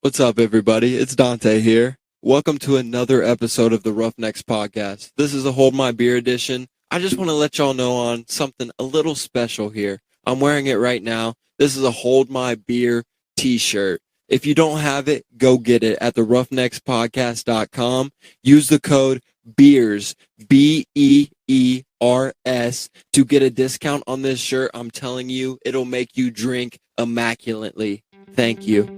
What's up, everybody? It's Dante here. Welcome to another episode of the Roughnecks podcast. This is a Hold My Beer edition. I just want to let y'all know on something a little special here. I'm wearing it right now. This is a Hold My Beer t-shirt. If you don't have it, go get it at the roughneckspodcast.com. Use the code BEERS, BEERS, to get a discount on this shirt. I'm telling you, it'll make you drink immaculately. Thank you.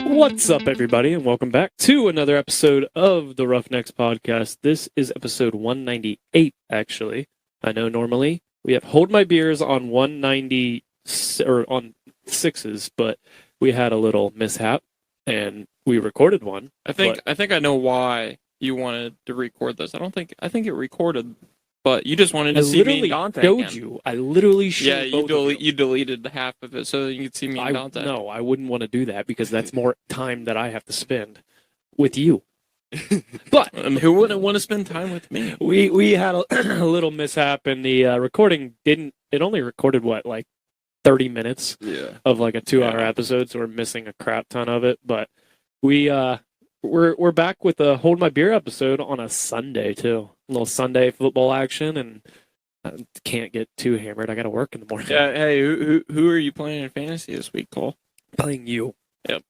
What's up, everybody, and welcome back to another episode of the Roughnecks podcast. This is episode 198, actually. I know normally we have Hold My Beers on 190 or on sixes, but we had a little mishap and we recorded one. I think I know why you wanted to record this. I think it recorded, but you just wanted to see me and Dante again. I literally showed Yeah, both of you. you deleted half of it so you could see me and Dante. No, I wouldn't want to do that because that's more time that I have to spend with you. But who wouldn't want to spend time with me? we had a little mishap, and the recording didn't. It only recorded like 30 minutes of like a 2-hour episode, so we're missing a crap ton of it. But we're back with a Hold My Beer episode on a Sunday too. A little Sunday football action, and I can't get too hammered. I got to work in the morning. Yeah. Hey, who are you playing in fantasy this week, Cole? Playing you. Yep.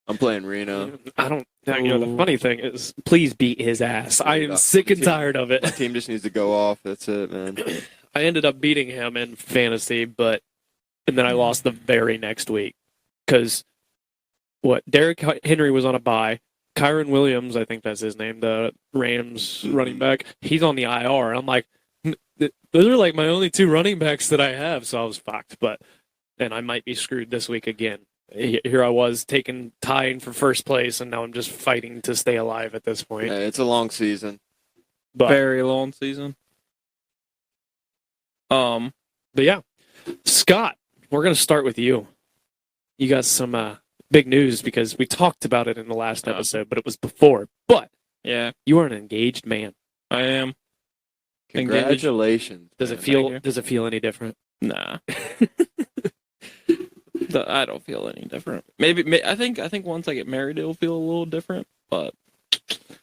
I'm playing Reno. I don't. The funny thing is, please beat his ass. I am sick and tired of My it. team just needs to go off. That's it, man. I ended up beating him in fantasy, and then I lost the very next week because Derrick Henry was on a bye. Kyron Williams, I think that's his name, the Rams running back. He's on the IR. I'm like, those are like my only two running backs that I have, so I was fucked. And I might be screwed this week again. Here I was tying for first place, and now I'm just fighting to stay alive at this point. Yeah, it's a long season. But, Very long season. But yeah, Scott, we're gonna start with you. You got some big news because we talked about it in the last episode, but it was before. But yeah, you are an engaged man. I am. Congratulations. Does it feel any different? Nah. I don't feel any different. Maybe I think once I get married, it'll feel a little different. But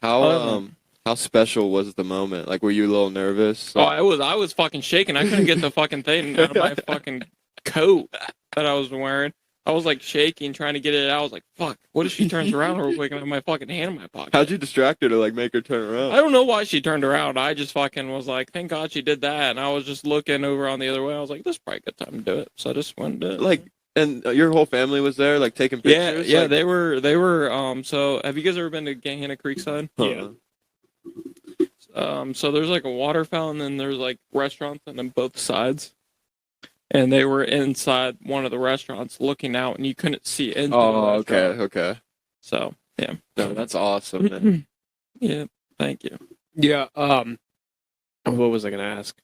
how special was the moment? Like, were you a little nervous? Oh, I was fucking shaking. I couldn't get the fucking thing out of my fucking coat that I was wearing. I was like shaking, trying to get it out. I was like, "Fuck! What if she turns around real quick and I have my fucking hand in my pocket?" How'd you distract her to like make her turn around? I don't know why she turned around. I just fucking was like, "Thank God she did that." And I was just looking over on the other way. I was like, "This is probably a good time to do it." So I just went and did it. Like, and your whole family was there, like taking pictures. Yeah, like... they were. So have you guys ever been to Gahanna Creekside? Yeah. So there's like a water fountain, and there's like restaurants on both sides. And they were inside one of the restaurants looking out, and you couldn't see into the restaurant. Okay. So, yeah. No, that's awesome, man. Yeah, thank you. Yeah. What was I going to ask?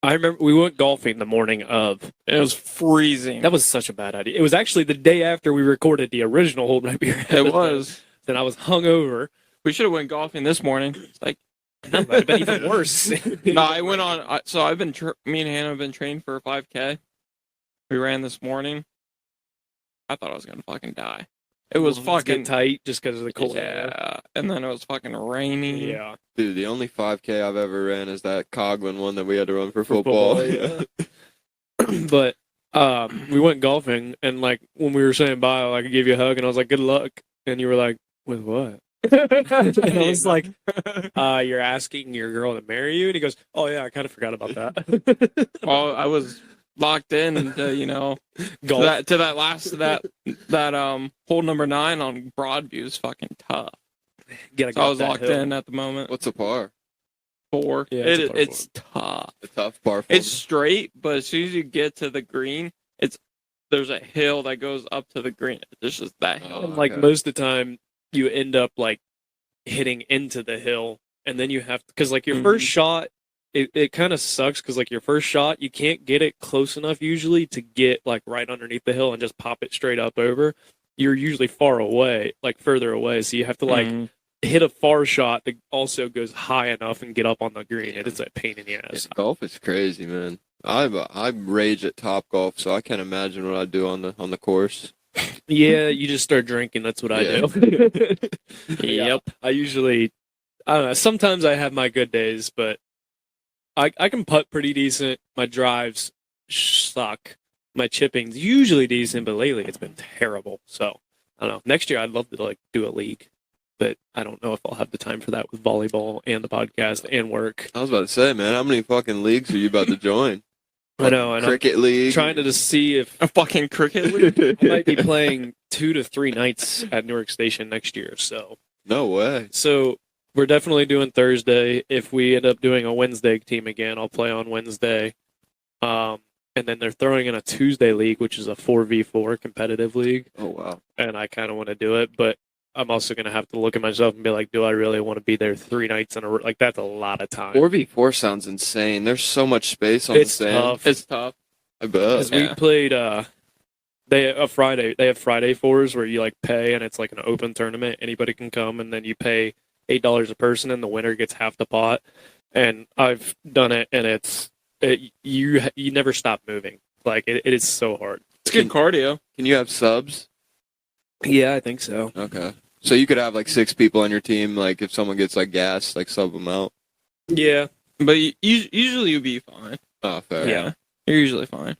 I remember we went golfing the morning of. It was freezing. That was such a bad idea. It was actually the day after we recorded the original Hold My Beer. It was. Then I was hungover. We should have went golfing this morning. It's like, that might have been even worse. no, I went on. So I've been, me and Hannah have been training for a 5K. We ran this morning. I thought I was gonna fucking die. It was fucking tight just because of the cold. Yeah, and then it was fucking raining. Yeah, dude, the only 5K I've ever ran is that Coghlan one that we had to run for football. Yeah. But we went golfing, and like when we were saying bye, like I gave you a hug, and I was like, "Good luck," and you were like, "With what?" And I was like, "You're asking your girl to marry you?" And he goes, "Oh yeah, I kind of forgot about that." Well, I was locked in to, golf. to that hole number 9 on Broadview is fucking tough. So I was locked in at the moment. What's a par? 4. Yeah, it's tough. A tough par 4. It's straight, but as soon as you get to the green, there's a hill that goes up to the green. It's just that hill. And like most of the time, you end up like hitting into the hill, and then you have because like your first shot, it kind of sucks because like your first shot, you can't get it close enough usually to get like right underneath the hill and just pop it straight up over. You're usually far away, like further away, so you have to like hit a far shot that also goes high enough and get up on the green. It is a pain in the ass. Golf is crazy, man. I rage at Top Golf, so I can't imagine what I'd do on the course. Yeah, you just start drinking. That's what I Yeah. do. Yep. I don't know. Sometimes I have my good days, but I can putt pretty decent. My drives suck. My chipping's usually decent, but lately it's been terrible. So I don't know. Next year I'd love to do a league, but I don't know if I'll have the time for that with volleyball and the podcast and work. I was about to say, man, how many fucking leagues are you about to join? I know. And Cricket league. I'm trying to just see if A fucking cricket league. I might be playing 2 to 3 nights at Newark Station next year. No way. So we're definitely doing Thursday. If we end up doing a Wednesday team again, I'll play on Wednesday. And then they're throwing in a Tuesday league, which is a 4v4 competitive league. Oh wow. And I kind of want to do it, but I'm also going to have to look at myself and be like, do I really want to be there 3 nights in a row? Like, that's a lot of time. 4v4 sounds insane. There's so much space on It's the sand. tough. It's tough. I bet. Because we played, they have Friday fours where you like pay and it's like an open tournament. Anybody can come and then you pay $8 a person and the winner gets half the pot. And I've done it and you never stop moving. Like it is so hard. It's good cardio. Can you have subs? Yeah, I think so. Okay. So you could have like 6 people on your team. Like if someone gets like gas, like sub them out. Yeah, But usually you'll be fine. Oh, fair. Yeah. You're usually fine.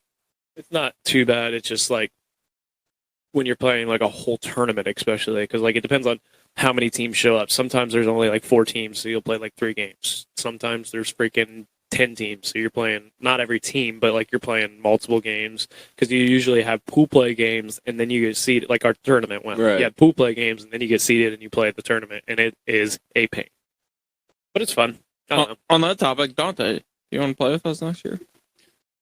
it's not too bad. It's just like when you're playing like a whole tournament, especially because like it depends on how many teams show up. Sometimes there's only like 4 teams, so you'll play like 3 games. Sometimes there's freaking 10 teams, so you're playing not every team, but like you're playing multiple games because you usually have pool play games and then you get seeded. Like our tournament went, Right. you have pool play games and then you get seeded and you play at the tournament, and it is a pain, but it's fun. I don't know. On that topic, Dante, you want to play with us next year?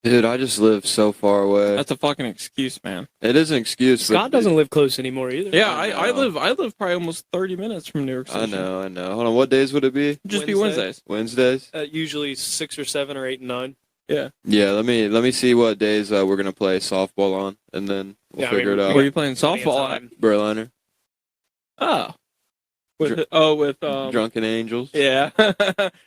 Dude, I just live so far away. That's a fucking excuse, man. It is an excuse. Scott but doesn't live close anymore either. Yeah, I I know. live probably almost 30 minutes from New York City. I know. Hold on. What days would it be? Just be Wednesday. Wednesdays. Wednesdays? Usually 6 or 7 or 8 and 9. Yeah. Yeah. Let me see what days we're gonna play softball on, and then we'll Yeah, I mean, figure it Where out. are you playing Plenty of softball at? time. Berliner, Oh. Dr- With Drunken Angels. yeah.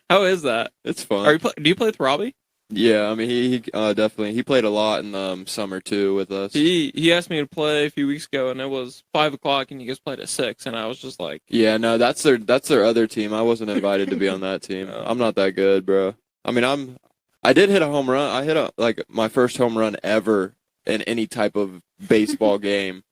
How is that? It's fun. Do you play with Robbie? Yeah, I mean he definitely he played a lot in the summer too with us. He asked me to play a few weeks ago, and it was 5:00, and you guys played at 6, and I was just like, Yeah, no, that's their other team. I wasn't invited to be on that team. Oh. I'm not that good, bro. I mean, I did hit a home run. I hit like my first home run ever in any type of baseball game.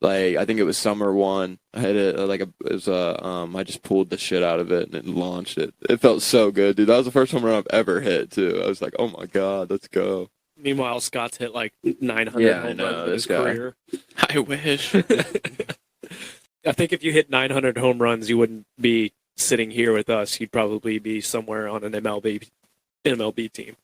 Like I think it was summer 1. I hit it I just pulled the shit out of it and then launched it. It felt so good, dude. That was the first home run I've ever hit too. I was like, oh my god, let's go. Meanwhile, Scott's hit like 900 Yeah, I home know, runs in his this guy. career. I wish. I think if you hit 900 home runs, you wouldn't be sitting here with us. You'd probably be somewhere on an MLB team.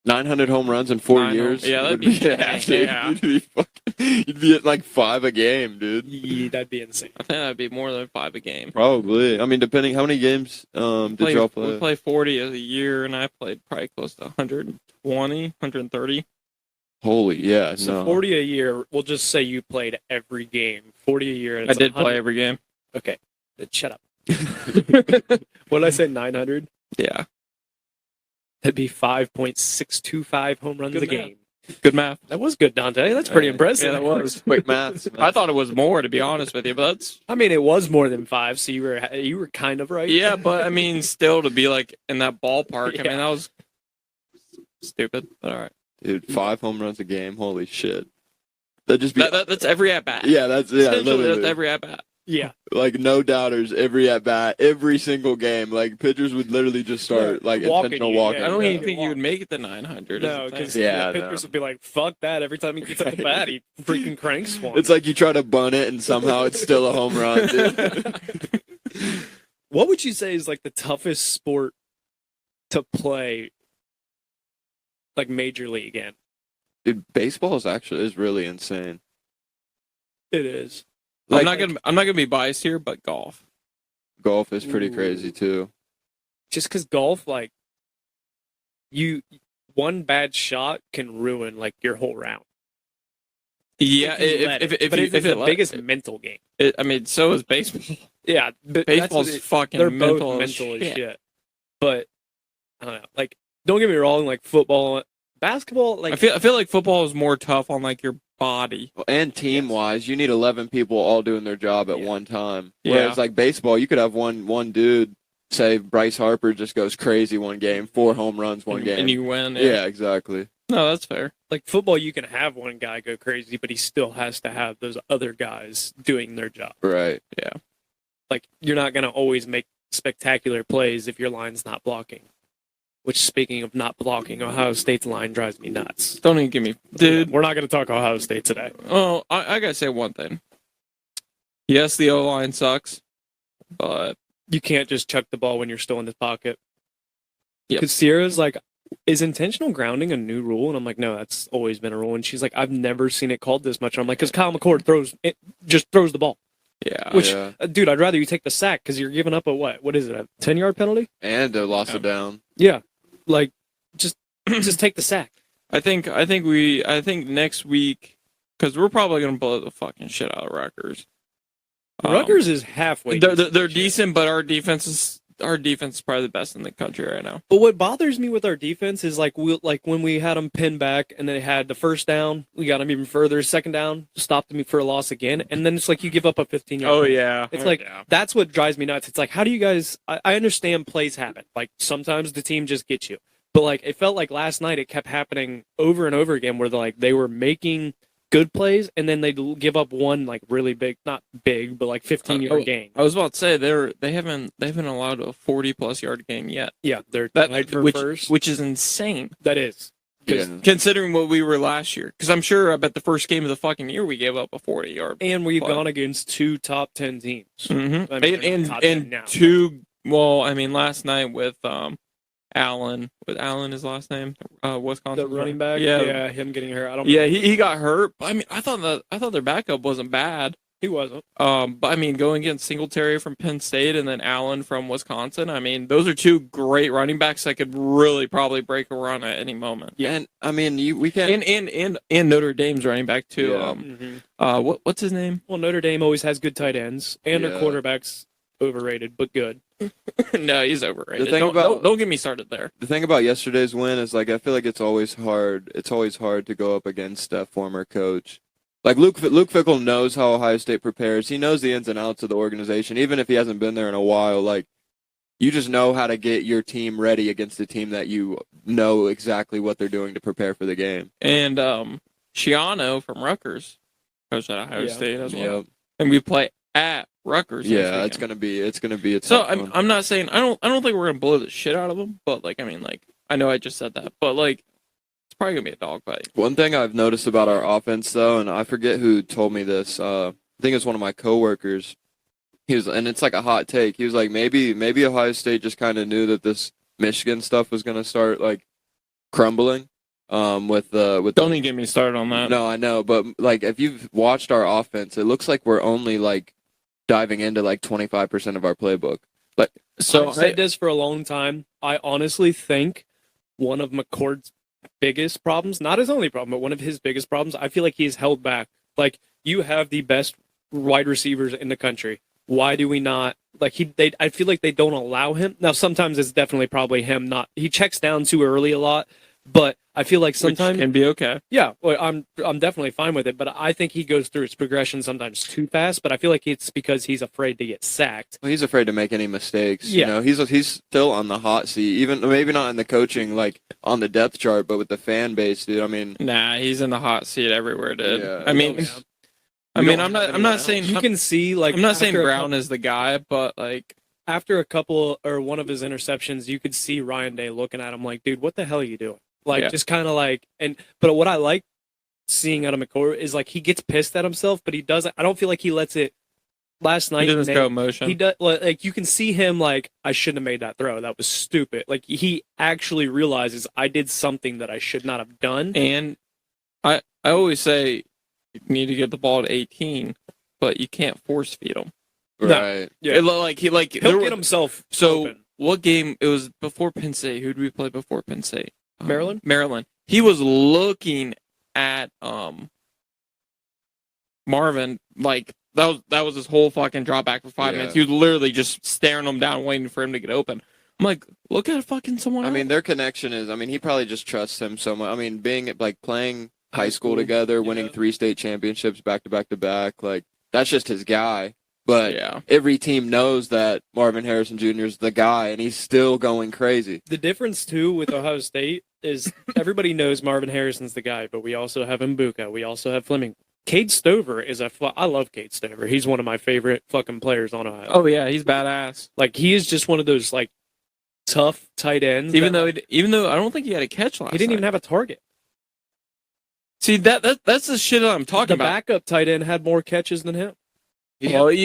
900 home runs in 4 900 years. yeah, that'd would be dang, dude. yeah. You'd be at like 5 a game, dude. Yeah, that'd be insane. I think that'd be more than 5 a game. Probably. I mean, depending how many games did y'all play? We play 40 a year, and I played probably close to 120, 130. Holy, yeah. So No. 40 a year, we'll just say you played every game. 40 a year. And I it's did 100 play every game. Okay, shut up. What did I say, 900? Yeah. That'd be 5.625 home runs Good a math. game. Good math. That was good, Dante. That's pretty impressive. Yeah, that was. Quick maths. I thought it was more, to be honest with you, but that's I mean, it was more than 5, so you were kind of right. yeah. But I mean, still to be like in that ballpark. I Yeah. mean, that was stupid. But all right, Dude, 5 home runs a game. Holy shit. That'd just be. that's every at bat. Yeah, that's Essentially, literally. that's every at bat. Yeah. Like no doubters, every at bat, every single game. Like pitchers would literally just start like Walking intentional you, walking. yeah. I don't Yeah. even think you would make it to 900. is No, the thing. because Yeah, pitchers no. would be like, "Fuck that!" Every time he gets at the bat, he freaking cranks one. It's like you try to bunt it and somehow it's still a home run, dude. What would you say is like the toughest sport to play, like major league in? Dude, baseball is really insane. It is. I'm not gonna be biased here, but golf. Golf is pretty Ooh. crazy too. Just because golf, like, one bad shot can ruin like your whole round. Yeah, but it's the biggest mental game. I mean, so is baseball. Yeah, but Baseball's fucking they're mental, both as mental as shit. shit. But I don't know. Like, don't get me wrong. Like football, basketball. Like, I feel like football is more tough on like your body. And team-wise, you need 11 people all doing their job at one time. Yeah. Whereas, like, baseball, you could have one dude, say Bryce Harper just goes crazy one game, 4 home runs one game. And you win. Yeah, exactly. No, that's fair. like football, you can have one guy go crazy, but he still has to have those other guys doing their job. Right. Yeah. Like, you're not going to always make spectacular plays if your line's not blocking. Which, speaking of not blocking, Ohio State's line drives me nuts. Don't even give me, dude. We're not going to talk Ohio State today. Oh, I gotta say one thing. Yes, the O line sucks, but You can't just chuck the ball when you're still in the pocket. Yep. Because Sierra's like, is intentional grounding a new rule? And I'm like, no, that's always been a rule. And she's like, I've never seen it called this much. And I'm like, because Kyle McCord just throws the ball. yeah, Which, Yeah. Dude, I'd rather you take the sack because you're giving up a what? What is it? A 10-yard penalty? And lost it down. Yeah. Like, just take the sack. I think next week, because we're probably gonna blow the fucking shit out of Rutgers. Rutgers is halfway. They're decent, but our defense is probably the best in the country right now. But what bothers me with our defense is like when we had them pinned back and they had the first down, we got them even further. Second down, stopped me for a loss again, and then it's like you give up a 15-yard. Oh yeah, It's like that's what drives me nuts. It's like, how do you guys? I understand plays happen. Like sometimes the team just gets you, but like it felt like last night it kept happening over and over again where they were making good plays and then they'd give up one like really big, not big, but like 15-yard gain. I was about to say they haven't allowed a 40+ yard game yet. Yeah, they're tied for first. Which is insane. That is. Yeah. Considering what we were last year, because I bet the first game of the fucking year we gave up a 40-yard. And we've gone against 2 top 10 teams. Mm-hmm. I mean, and 2. Well, I mean, last night with Allen, with Allen his last name, Wisconsin, the running back. Yeah, him getting hurt. I don't. Yeah, he got hurt. I mean, I thought their backup wasn't bad. He wasn't. But I mean, going against Singletary from Penn State and then Allen from Wisconsin, I mean, those are 2 great running backs that could really probably break a run at any moment. Yeah, and I mean, we can't. And Notre Dame's running back too. Yeah. What's his name? Well, Notre Dame always has good tight ends, and their quarterback's overrated but good. No, he's overrated. The thing Don't get me started there. The thing about yesterday's win is like I feel like it's always hard. It's always hard to go up against a former coach. Like Luke Fickell knows how Ohio State prepares. He knows the ins and outs of the organization, even if he hasn't been there in a while. Like you just know how to get your team ready against a team that you know exactly what they're doing to prepare for the game. And Shiano from Rutgers coached at Ohio State as well. Yep. And we play at Rutgers. Yeah, it's gonna be a tough So one. I'm not saying I don't think we're gonna blow the shit out of them, but like I mean like I know I just said that, but like it's probably gonna be a dogfight. One thing I've noticed about our offense though, and I forget who told me this. I think it's one of my coworkers. And it's like a hot take. He was like, maybe Ohio State just kind of knew that this Michigan stuff was gonna start like crumbling. With Don't even get me started on that. No, I know, but like if you've watched our offense, it looks like we're only like diving into like 25% of our playbook. Like So I've said this for a long time. I honestly think one of McCord's biggest problems, not his only problem, but one of his biggest problems, I feel like he's held back. Like you have the best wide receivers in the country. Why do we not like I feel like they don't allow him. Now sometimes it's definitely probably him he checks down too early a lot, but I feel like sometimes which can be okay. Yeah, well, I'm definitely fine with it, but I think he goes through his progression sometimes too fast. But I feel like it's because he's afraid to get sacked. Well, he's afraid to make any mistakes. Yeah. You know, he's still on the hot seat, even maybe not in the coaching, like on the depth chart, but with the fan base, dude. I mean, nah, he's in the hot seat everywhere, dude. Yeah. I mean, I'm not saying You can see like I'm not saying after Brown is the guy, but like after a couple or one of his interceptions, you could see Ryan Day looking at him like, dude, what the hell are you doing? Like, just kind of like, but what I like seeing out of McCord is like he gets pissed at himself, but he doesn't. I don't feel like he lets it. Last night, he doesn't go emotion. He does. Like you can see him like, I shouldn't have made that throw. That was stupid. Like he actually realizes I did something that I should not have done. And I always say you need to get the ball to 18, but you can't force feed him. right? Yeah, He'll get himself. So open. what game? It was before Penn State. Who did we play before Penn State? Maryland. Maryland. He was looking at Marvin, like that was his whole fucking drop back for 5 minutes. He was literally just staring him down, waiting for him to get open. I'm like, look at fucking someone else. I mean, their connection is. I mean, he probably just trusts him so much. I mean, being like playing high school together, winning 3 state championships back to back to back, like that's just his guy. But every team knows that Marvin Harrison Jr. is the guy, and he's still going crazy. The difference, too, with Ohio State is everybody knows Marvin Harrison's the guy, but we also have Mbuka. We also have Fleming. Cade Stover is I love Cade Stover. He's one of my favorite fucking players on Ohio. Oh, yeah, he's badass. Like, he is just one of those, like, tough tight ends. Even though I don't think he had a catch last He didn't night. even have a target. See, that's the shit that I'm talking about. The backup tight end had more catches than him. Well, if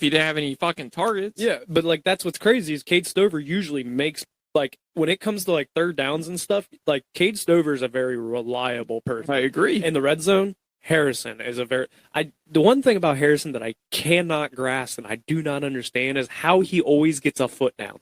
he didn't have any fucking targets. Yeah, but like that's what's crazy is Cade Stover usually makes like when it comes to like third downs and stuff, like Cade Stover is a very reliable person. I agree. In the red zone, Harrison is the one thing about Harrison that I cannot grasp and I do not understand is how he always gets a foot down.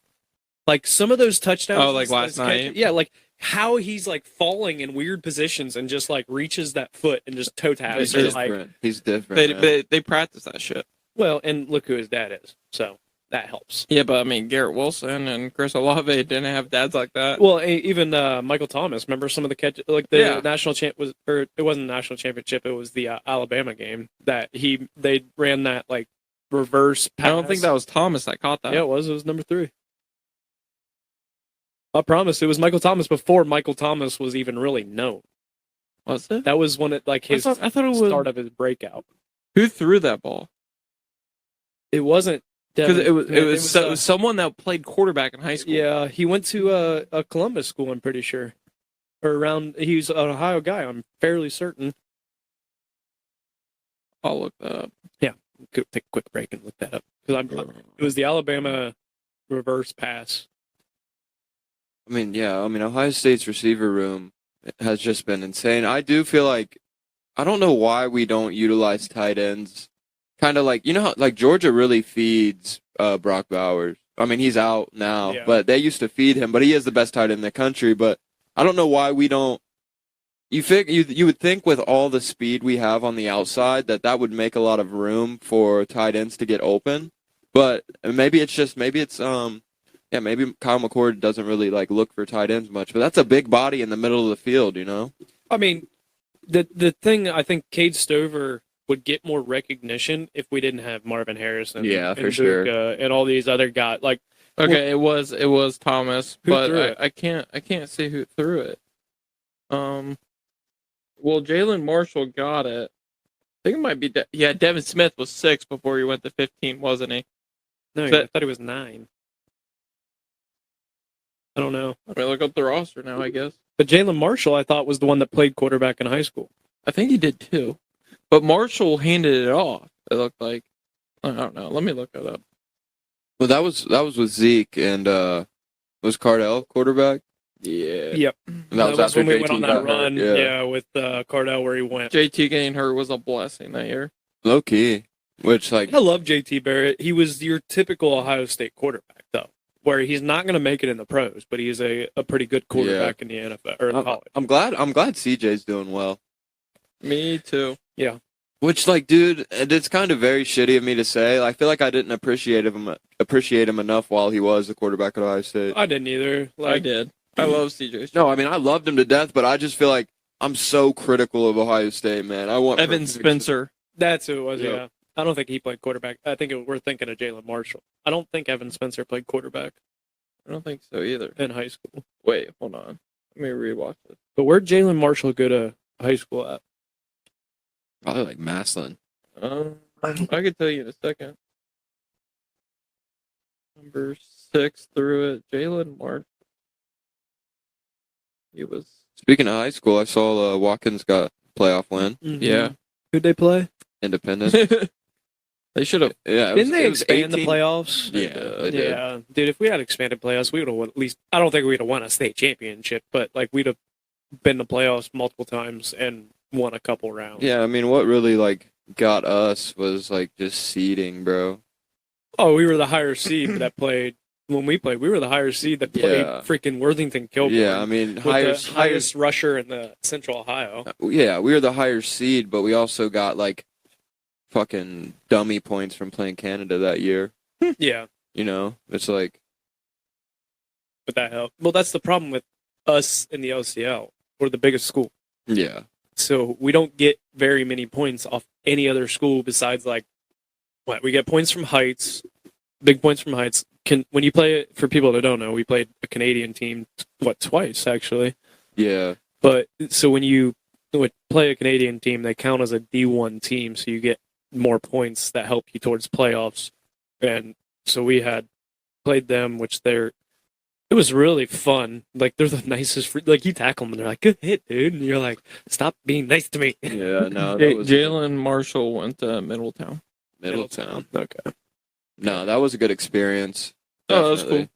Like some of those touchdowns. Oh, like last night? Yeah, like how he's like falling in weird positions and just like reaches that foot and just toe taps. He's different. They practice that shit. Well, and look who his dad is. So that helps. Yeah, but I mean, Garrett Wilson and Chris Olave didn't have dads like that. Well, even Michael Thomas. Remember some of the catches? Like the national champ was, or it wasn't the national championship. It was the Alabama game that they ran that like reverse pass. I don't think that was Thomas that caught that. Yeah, it was. It was number 3. I promise. It was Michael Thomas before Michael Thomas was even really known. Was it? That was when it like his I thought it was start of his breakout. Who threw that ball? It wasn't because it was someone that played quarterback in high school. Yeah, he went to a Columbus school. I'm pretty sure, or around. He's an Ohio guy. I'm fairly certain. I'll look that up. Yeah, take a quick break and look that up because it was the Alabama reverse pass. I mean, Ohio State's receiver room has just been insane. I do feel like, I don't know why we don't utilize tight ends. Kind of like, how like Georgia really feeds Brock Bowers. I mean, he's out now, but they used to feed him. But he is the best tight end in the country. But I don't know why we don't. You would think with all the speed we have on the outside that would make a lot of room for tight ends to get open. But maybe it's maybe Kyle McCord doesn't really like look for tight ends much, but that's a big body in the middle of the field, I mean, the thing I think Cade Stover would get more recognition if we didn't have Marvin Harrison. Yeah, for and sure. And all these other guys. Like, okay, it was Thomas, but I can't see who threw it. Well, Jalen Marshall got it. I think it might be. Devin Smith was 6 before he went to 15, wasn't he? No, I thought he was 9. I don't know. I mean, look up the roster now, I guess. But Jalen Marshall, I thought, was the one that played quarterback in high school. I think he did too. But Marshall handed it off. It looked like. I don't know. Let me look it up. Well, that was with Zeke and was Cardell quarterback? Yeah. Yep. And that was after when we JT went on that got run. hurt. Yeah, with Cardell where he went. JT getting hurt was a blessing that year. Low key. Which like I love JT Barrett. He was your typical Ohio State quarterback though, where he's not going to make it in the pros, but he's a pretty good quarterback in the NFL or in college. I'm glad CJ's doing well. Me too. Yeah. Which, like, dude, it's kind of very shitty of me to say. I feel like I didn't appreciate him enough while he was the quarterback at Ohio State. I didn't either. I did. I love CJ. No, I mean, I loved him to death, but I just feel like I'm so critical of Ohio State, man. I want Evan Spencer. That's who it was, yeah. I don't think he played quarterback. I think we're thinking of Jalen Marshall. I don't think Evan Spencer played quarterback. I don't think so either. In high school. Wait, hold on. Let me rewatch this. But where'd Jalen Marshall go to high school at? Probably like Maslin. I could tell you in a second. Number 6 threw it. Jalen Marshall. He was. Speaking of high school, I saw Watkins got playoff win. Mm-hmm. Yeah. Who'd they play? Independent. They should have. Yeah. Didn't they expand 18? The playoffs? Yeah. Yeah. Dude, if we had expanded playoffs, we would have at least. I don't think we'd have won a state championship, but like we'd have been to playoffs multiple times and won a couple rounds. Yeah, I mean, what really like got us was like just seeding, bro. Oh, we were the higher seed that played when we played. We were the higher seed that played freaking Worthington Kilburn. Yeah, I mean, highest rusher in the Central Ohio. Yeah, we were the higher seed, but we also got like fucking dummy points from playing Canada that year. Yeah, You know, it's like, but that helped. Well, that's the problem with us in the OCL. We're the biggest school. yeah, So we don't get very many points off any other school besides like what we get points from Heights, big points from Heights. When you play it, for people that don't know, we played a Canadian team twice actually. yeah, But so when you would play a Canadian team, they count as a D1 team, so you get more points that help you towards playoffs. And so we had played them, which it was really fun. Like they're the nicest. Like you tackle them, and they're like, "Good hit, dude," and you're like, "Stop being nice to me." yeah. No, Hey, that was Jalen Marshall went to Middletown. Middletown. Okay. No, that was a good experience. Oh, that was Definitely.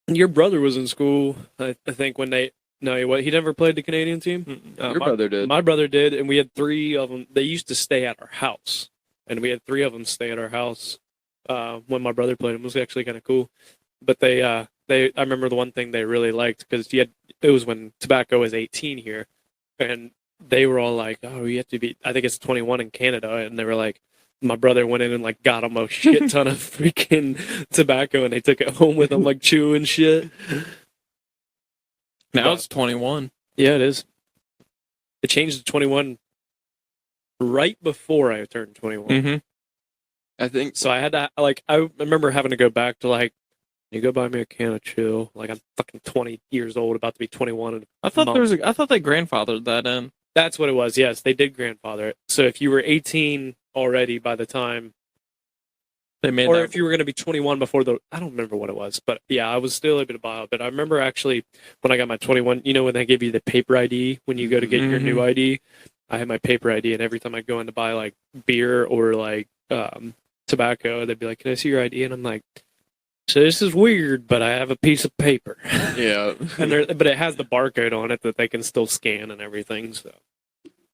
And your brother was in school, I think, when they. No, what? He never played the Canadian team. Your brother did. My brother did, and we had 3 of them. They used to stay at our house, and we had 3 of them stay at our house when my brother played. It was actually kind of cool. But I remember the one thing they really liked because it was when tobacco was 18 here, and they were all like, "Oh, you have to be." I think it's 21 in Canada, and they were like, my brother went in and like got him a shit ton of freaking tobacco, and they took it home with them like chewing shit. Now it's 21. Yeah, it is. It changed to 21 right before I turned 21. Mm-hmm. I think So I had to I remember having to go back to like, you go buy me a can of chill. Like I'm fucking 20 years old, about to be 21. In I thought I thought they grandfathered that in. That's what it was. Yes, they did grandfather it. So if you were 18 already by the time, They made or that. if you were going to be 21 before I don't remember what it was, but yeah, I was still able to buy it. But I remember actually when I got my 21, you know, when they give you the paper ID when you go to get your Mhm. new ID, I had my paper ID, and every time I go in to buy like beer or like tobacco, they'd be like, "Can I see your ID?" And I'm like, "So this is weird, but I have a piece of paper." yeah. But it has the barcode on it that they can still scan and everything. So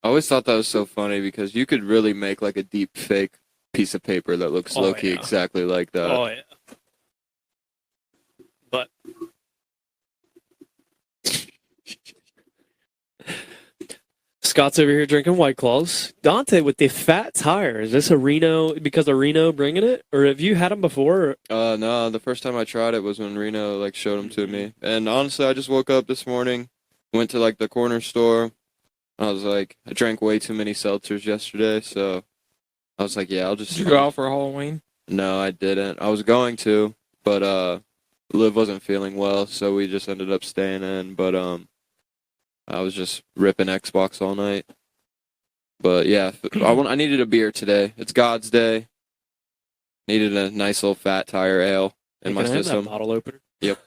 I always thought that was so funny because you could really make like a deep fake piece of paper that looks Oh, low-key yeah. exactly like that. oh yeah. But Scott's over here drinking White Claws. Dante with the fat tire. Is this a Reno because of Reno bringing it, or have you had them before? No, the first time I tried it was when Reno like showed them to me. And honestly, I just woke up this morning, went to like the corner store. I was like, I drank way too many seltzers yesterday, so I was like, yeah, I'll just. Did you go out for Halloween? No, I didn't. I was going to, but Liv wasn't feeling well, so we just ended up staying in. But I was just ripping Xbox all night. But yeah, I needed a beer today. It's God's Day. Needed a nice little fat tire ale in my Can I have that system. bottle opener. Yep.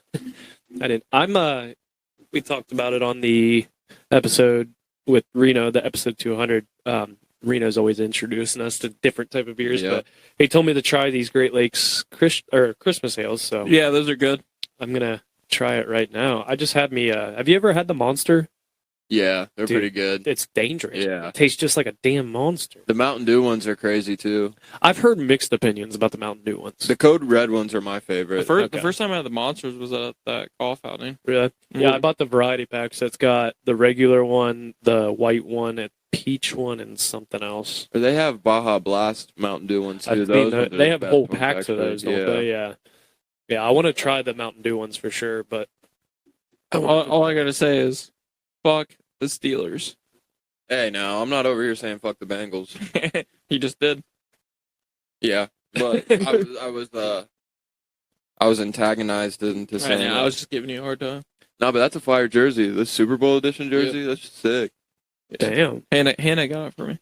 I didn't. We talked about it on the episode with Reno, the episode 200. Reno's always introducing us to different type of beers, Yeah. but he told me to try these Great Lakes Christmas ales. So Yeah, those are good. I'm gonna try it right now. I just had me. Have you ever had the Monster? Yeah, they're Dude, pretty good. It's dangerous. Yeah. It tastes just like a damn monster. The Mountain Dew ones are crazy too. I've heard mixed opinions about the Mountain Dew ones. The Code Red ones are my The favorite. first, Okay. the first time I had the Monsters was at that golf outing. Really? Yeah, I bought the variety pack. So it's got the regular one, the white one, a peach one, and something else. Or they have Baja Blast Mountain Dew ones too. I mean, Those ones are they the have best whole ones, packs of actually. those, don't they? Yeah. Yeah, I want to try the Mountain Dew ones for sure, but All I gotta say is, fuck the Steelers. Hey, now I'm not over here saying fuck the Bengals. You just did. Yeah, but I was antagonized into saying Right now, that. I was just giving you a hard time. No, but that's a fire jersey. The Super Bowl edition jersey. That's just sick. damn. Hannah got it for me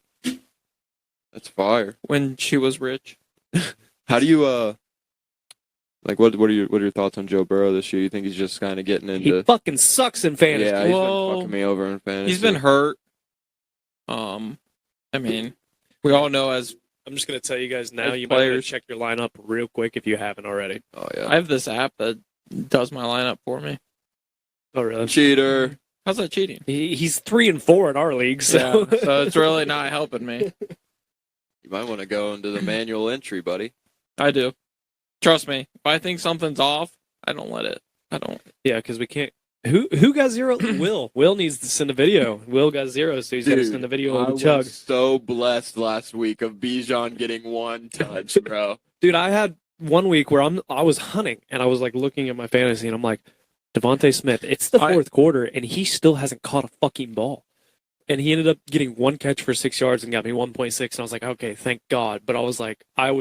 That's fire. when she was rich. How do you like what are your thoughts on Joe Burrow this year? You think he's just kind of getting He into? fucking sucks in fantasy. Yeah, he's Well, been fucking me over in fantasy. He's been hurt. I mean, we all know as I'm just going to tell you guys now, As you might want to players. check your lineup real quick if you haven't already. Oh yeah. I have this app that does my lineup for me. Oh, really? Cheater. How's that cheating? He's 3-4 in our league, so, Yeah, so it's really not helping me. You might want to go into the manual entry, buddy. I do. Trust me. If I think something's off, I don't let it. I don't. yeah, because we can't Who got zero? Will. Will needs to send a video. Will got zero, so he's got to send a video of the chug. was so blessed last week of Bijan getting one touch, bro. Dude, I had 1 week where I was hunting and I was like looking at my fantasy and I'm like, Devontae Smith, it's the fourth quarter and he still hasn't caught a fucking ball. And he ended up getting 1 catch for 6 yards and got me 1.6. And I was like, okay, thank God. But I was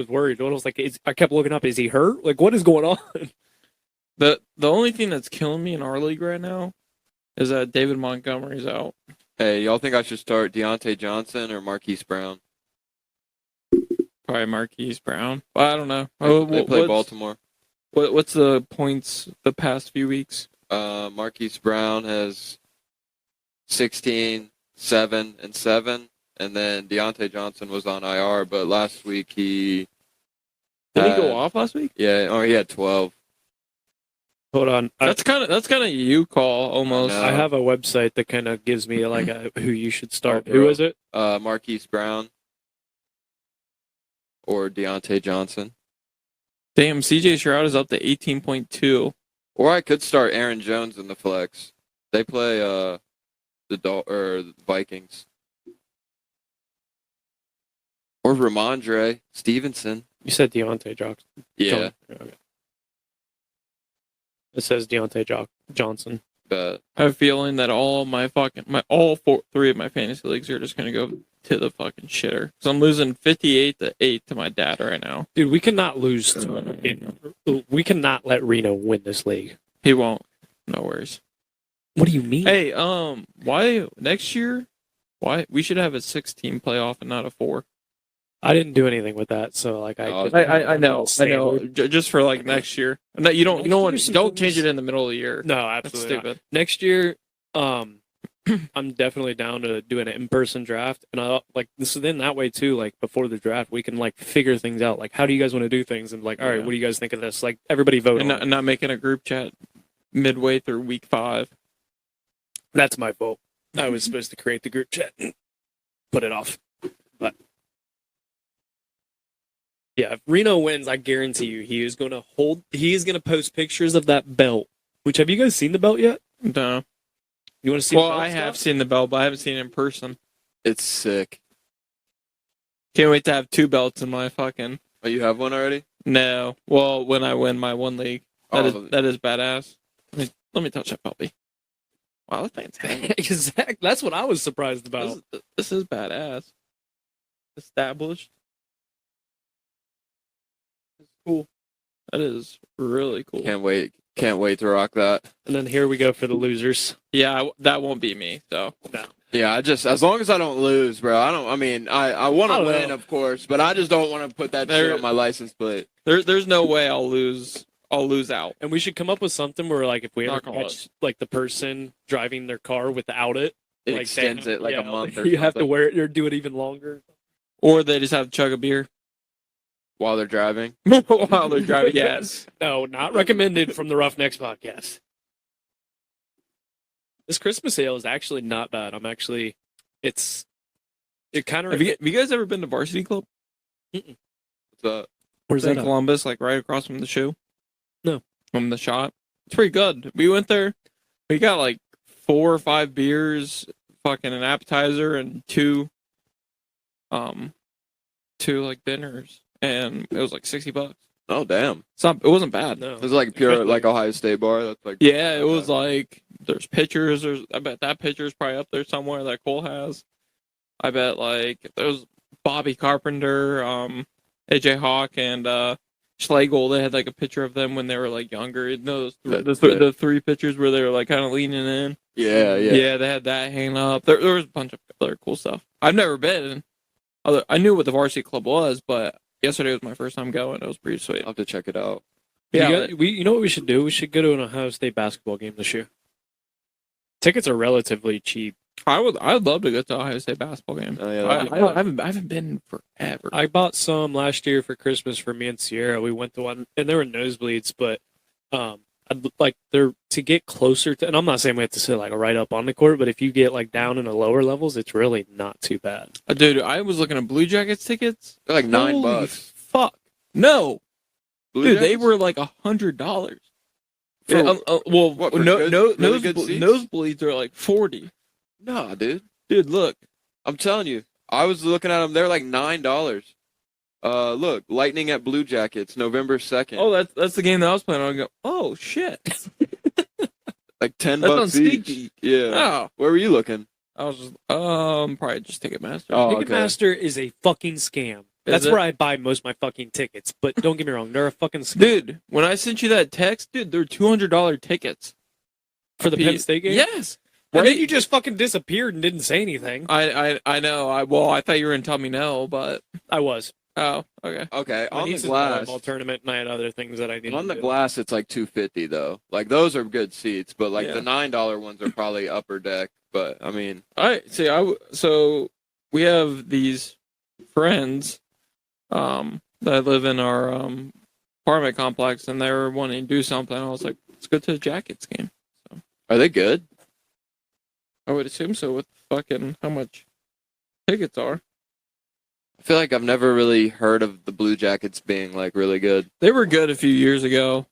worried. I was like, I kept looking up, is he hurt? Like, what is going on? The only thing that's killing me in our league right now is that David Montgomery's out. Hey, y'all think I should start Deontay Johnson or Marquise Brown? Probably Marquise Brown. Well, I don't know. They play Baltimore. What's the points the past few weeks? Marquise Brown has 16, 7, and 7. And then Deontay Johnson was on IR, but last week Did he go off last week? Yeah, he had 12. Hold on. That's kind of you call almost. I have a website that kind of gives me like who you should start. Oh, who is it? Marquise Brown or Deontay Johnson. Damn, CJ Stroud is up to 18.2. Or I could start Aaron Jones in the flex. They play the Vikings. Or Ramondre Stevenson. You said Deontay Johnson. Yeah. Okay. It says Deontay Johnson. But I have a feeling that all three of my fantasy leagues are just gonna go to the fucking shitter. So I'm losing 58-8 to my dad right now. Dude, we cannot lose. We cannot let Reno win this league. He won't. No worries. What do you mean? Hey, why next year? Why we should have a 6-team playoff and not a 4? I didn't do anything with that, so like I know. Just for like next year. No, you don't change it in the middle of the year. No, absolutely That's stupid. not. Next year, I'm definitely down to doing an in-person draft, and I like this is then that way too. Like before the draft, we can like figure things out. Like, how do you guys want to do things? And like, all right, what do you guys think of this? Like, everybody vote. And not making a group chat midway through week 5. That's my fault. I was supposed to create the group chat, put it off, but. Yeah, if Reno wins, I guarantee you he is going to post pictures of that belt. Which, have you guys seen the belt yet? No. You want to see Well, I have seen the belt, but I haven't seen it in person. it's sick. Can't wait to have 2 belts in my fucking... Oh, you have one already? No. Well, when I win my one league. That is badass. Let me touch that puppy. Wow, that's fantastic. Exactly. That's what I was surprised about. This is badass. Established. Cool. That is really cool. Can't wait to rock that. And then here we go for the losers. Yeah, that won't be me, so. No. Yeah, as long as I don't lose, bro. I want to win, of course, but I just don't want to put that shit on my license plate. There's no way I'll lose out. And we should come up with something where, like, if we ever catch, like, the person driving their car without it, It like, extends it like a month or you have to something wear it or do it even longer. Or they just have to chug a beer. while they're driving. While they're driving, yes. No, not recommended from the Roughnecks podcast. This Christmas sale is actually not bad. It kind of. Have you guys ever been to Varsity Club? Mm-mm. What's up? Where's in that? Columbus, like right across from the shoe? No. From the shop. It's pretty good. We went there. We got like 4 or 5 beers, fucking an appetizer, and 2 like dinners, and it was like $60. Oh damn! It wasn't bad. No. It was like pure like Ohio State bar. That's like Yeah, it was like there's pictures. I bet that picture is probably up there somewhere that Cole has. I bet like there's Bobby Carpenter, AJ Hawk, and Schlegel. They had like a picture of them when they were like younger. You know, the 3 pictures where they were like kind of leaning in. Yeah. Yeah, they had that hanging up. There was a bunch of other cool stuff. I've never been. I knew what the Varsity Club was, but yesterday was my first time going. It was pretty sweet. I'll have to check it out. Yeah, you know what we should do? We should go to an Ohio State basketball game this year. Tickets are relatively cheap. I'd love to go to Ohio State basketball game. Oh, yeah, I haven't been forever. I bought some last year for Christmas for me and Sierra. We went to one, and there were nosebleeds, but I'd like to get closer to. And I'm not saying we have to sit like right up on the court, but if you get like down in the lower levels, it's really not too bad. Dude, I was looking at Blue Jackets tickets. They're like $9. Holy fuck! No, Blue dude, Jackets? they were like $100 Well, What, for no, good- no, really good seats? nosebleeds are like 40. Nah, dude. Dude, look. I'm telling you. I was looking at them. They're like $9. Look, Lightning at Blue Jackets, November 2nd. Oh, that's the game that I was playing on. I go, oh shit. Like $10 That's on each. SeatGeek. Yeah. Oh, Where were you looking? I was just probably just Ticketmaster. Oh, okay. Ticketmaster is a fucking scam. That's it? where I buy most of my fucking tickets. But don't get me wrong, they're a fucking scam. Dude, when I sent you that text, dude, they're $200 tickets For the Penn State game? Yes. And Right? then you just fucking disappeared and didn't say anything. I know. I thought you were gonna tell me no, but I was. oh, okay. Okay, My on the niece's glass. volleyball tournament, and I had other things that I needed On the to do. glass, it's like $250 though. Like those are good seats, but like Yeah. the $9 ones are probably upper deck. But I mean, So we have these friends that live in our apartment complex, and they were wanting to do something. I was like, let's go to the Jackets game. are they good? I would assume so with fucking how much tickets are. I feel like I've never really heard of the Blue Jackets being like really good. They were good a few years ago.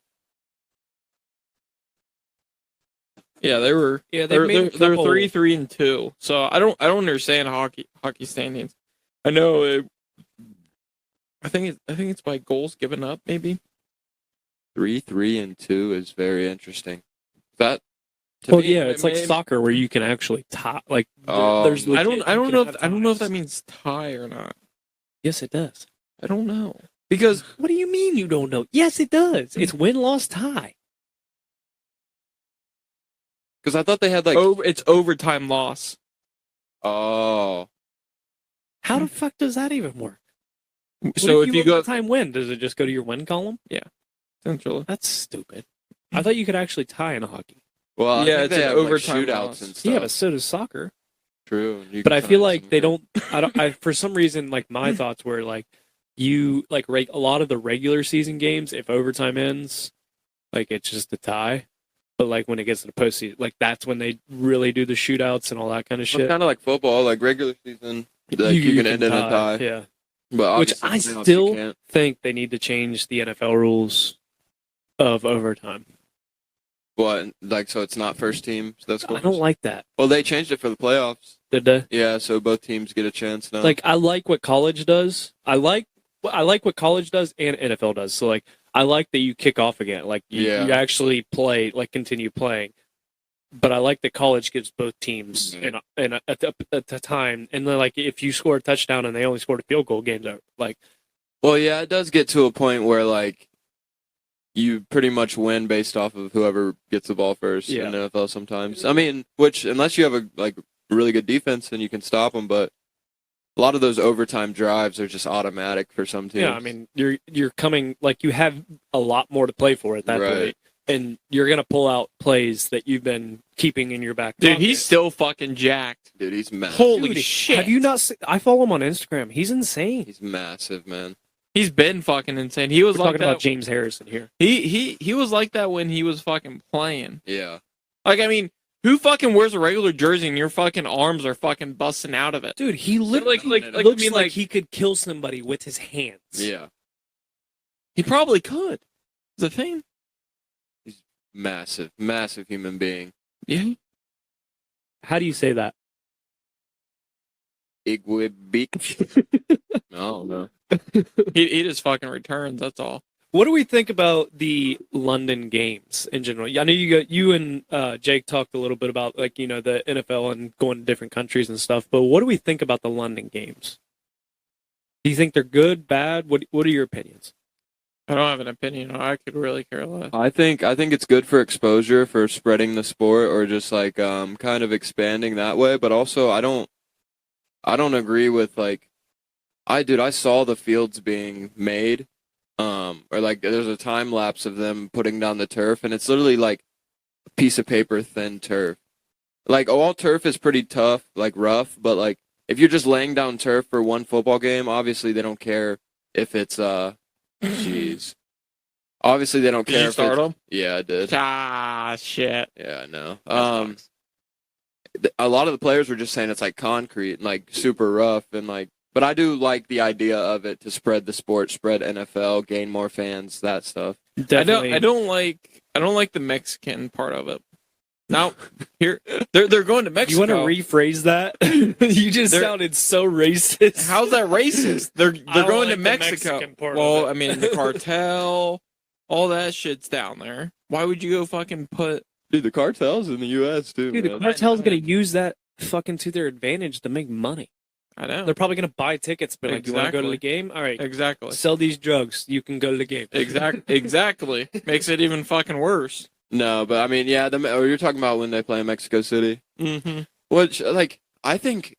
Yeah, they were. Yeah, They're made a they're couple- 3-3-2. So I don't understand hockey standings. I know. I think it's by goals given up, maybe. 3-3-2 is very interesting. That to Well, me, yeah, it's like maybe- soccer where you can actually tie. Like, Oh, there's I don't legit- I you don't can know have if, I don't know if that ties. means tie or not. Yes, it does. I don't know because What do you mean you don't know? Yes, it does. It's win, loss, tie. because I thought they had like it's overtime loss. oh How the fuck does that even work? So if you go time win, does it just go to your win column? essentially, That's stupid. I thought you could actually tie in a hockey. well, I Yeah, think it's they an have, like, overtime shootouts loss. and stuff. Yeah, but so does soccer. True. You But can I feel tie like some they more. don't. I for some reason, like my thoughts were like, you like a lot of the regular season games. If overtime ends, like it's just a tie. But like when it gets to the postseason, like that's when they really do the shootouts and all that kind of It's shit. kind of like football, like regular season. Like you can end in a tie. Yeah. But Which obviously I playoffs you still can't. think they need to change the NFL rules of overtime. What, like, so it's not first team that scores? I don't like that. Well, they changed it for the playoffs. Did they? Yeah, so both teams get a chance now. Like I like what college does. I like what college does and NFL does. So like I like that you kick off again. Like you actually play, like continue playing. But I like that college gives both teams at the time. And then like if you score a touchdown and they only scored a field goal, game's over. Like well, yeah, it does get to a point where like you pretty much win based off of whoever gets the ball first in the NFL sometimes. I mean, which unless you have a like really good defense, then you can stop them. But a lot of those overtime drives are just automatic for some teams. yeah, I mean you're coming like you have a lot more to play for at that point. And you're gonna pull out plays that you've been keeping in your back pocket. dude, he's still fucking jacked. Dude, he's massive. Holy Dude, shit! Have you not seen, I follow him on Instagram. He's insane. He's massive, man. He's been fucking insane. He was We're like talking that. about James Harrison here. He was like that when he was fucking playing. Yeah. Like, I mean, who fucking wears a regular jersey and your fucking arms are fucking busting out of it? Dude, he looks like, like I mean, like- he could kill somebody with his hands. Yeah. He probably could. The thing. Massive, massive human being. Yeah. How do you say that? Igwibik. I don't know. He just fucking returns. That's all. What do we think about the London games in general? I know you and Jake talked a little bit about like the NFL and going to different countries and stuff. But what do we think about the London games? Do you think they're good, bad? What are your opinions? I don't have an opinion. I could really care less. I think it's good for exposure, for spreading the sport, or just like kind of expanding that way. But also, I don't agree with like, I saw the fields being made, or like there's a time lapse of them putting down the turf, and it's literally like a piece of paper thin turf. Like all turf is pretty tough, like rough, but like if you're just laying down turf for one football game, obviously they don't care if it's Jeez. Obviously, they don't care. Did you if start it's- them? Yeah, I did. Ah, shit. Yeah, I know. A lot of the players were just saying it's like concrete and like super rough and like. But I do like the idea of it to spread the sport, spread NFL, gain more fans, that stuff. Definitely. I don't I don't like the Mexican part of it. Now, here they're going to Mexico. You want to rephrase that? You just sounded so racist. How's that racist? They're going to Mexico. Well, I I mean, the cartel, all that shit's down there. Why would you go fucking put? Dude, the cartel's in the U.S. too. Dude, the man. cartel's gonna use that fucking to their advantage to make money. I know. They're probably gonna buy tickets, but like, you want to go to the game? All right, Exactly. sell these drugs. You can go to the game. Exactly. Makes it even fucking worse. No, but I mean, yeah. You're talking about when they play in Mexico City, Mm-hmm. which like I think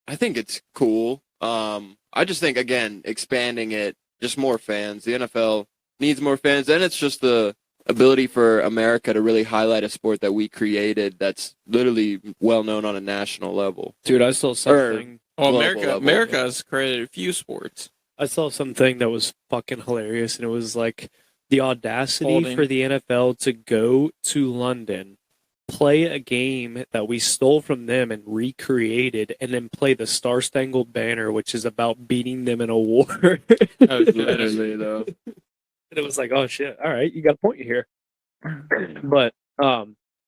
it's cool. I just think again expanding it, just more fans. The NFL needs more fans, and it's just the ability for America to really highlight a sport that we created that's literally well known on a national level. Dude, I saw something. Well, Global level. America has created a few sports. I saw something that was fucking hilarious, and it was like the audacity Holding. for the NFL to go to London, play a game that we stole from them and recreated, and then play the Star Spangled Banner, which is about beating them in a war. Oh, shit. Literally, though. And it was like, oh shit, all right, you got a point here. But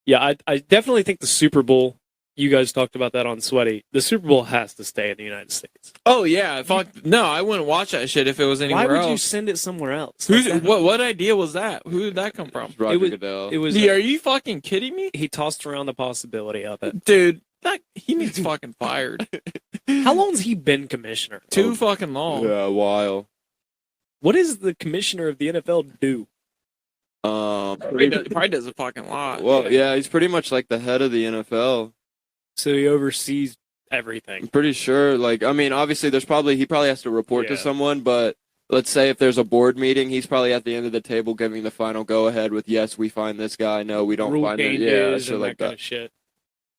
yeah, I definitely think the Super Bowl. You guys talked about that on Sweaty. The Super Bowl has to stay in the United States. Oh yeah, fuck. No, I wouldn't watch that shit if it was anywhere Why would else. you send it somewhere else? What idea was that? Who did that come from? Roger was- Goodell. It was. Are you fucking kidding me, He tossed around the possibility of it. dude? That he needs fucking fired. How long's he been commissioner? Too fucking long. Yeah, a while. What does the commissioner of the NFL do? Probably does a fucking lot. Well, yeah, he's pretty much like the head of the NFL. So he oversees everything. I'm pretty sure. Like, I mean, obviously, he probably has to report to Yeah. someone, but let's say if there's a board meeting, he's probably at the end of the table giving the final go ahead with yes, we find this guy. No, we don't Rule find it. changes Yeah, and shit like kind that. of shit.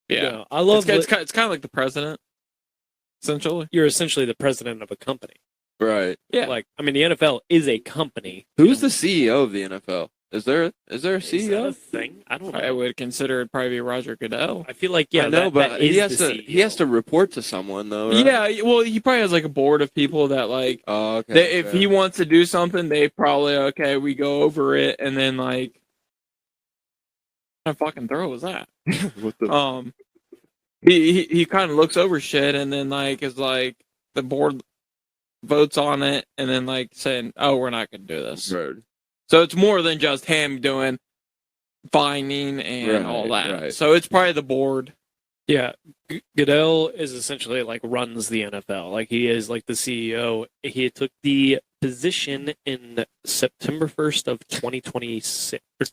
Yeah, I love. it's kind of like the president, essentially. You're essentially the president of a company. Right. Yeah. Like, I mean, the NFL is a company. Who's the CEO of the NFL? Is there a Is that a CEO? thing? I don't know. I would consider it probably be Roger Goodell. I feel like yeah, I know, that but is he has the to. CEO. He has to report to someone, though. Right? Yeah, well, he probably has like a board of people that like. Oh, okay. If he wants to do something, they probably we go over it, and then like, what kind of fucking throw was that? What the? He kind of looks over shit, and then like is like the board votes on it, and then like saying, "Oh, we're not gonna do this." Right. So it's more than just him doing fining and all that. Right. So it's probably the board. Yeah, Goodell is essentially like runs the NFL. Like he is like the CEO. He took the position in September 1st of 2026 or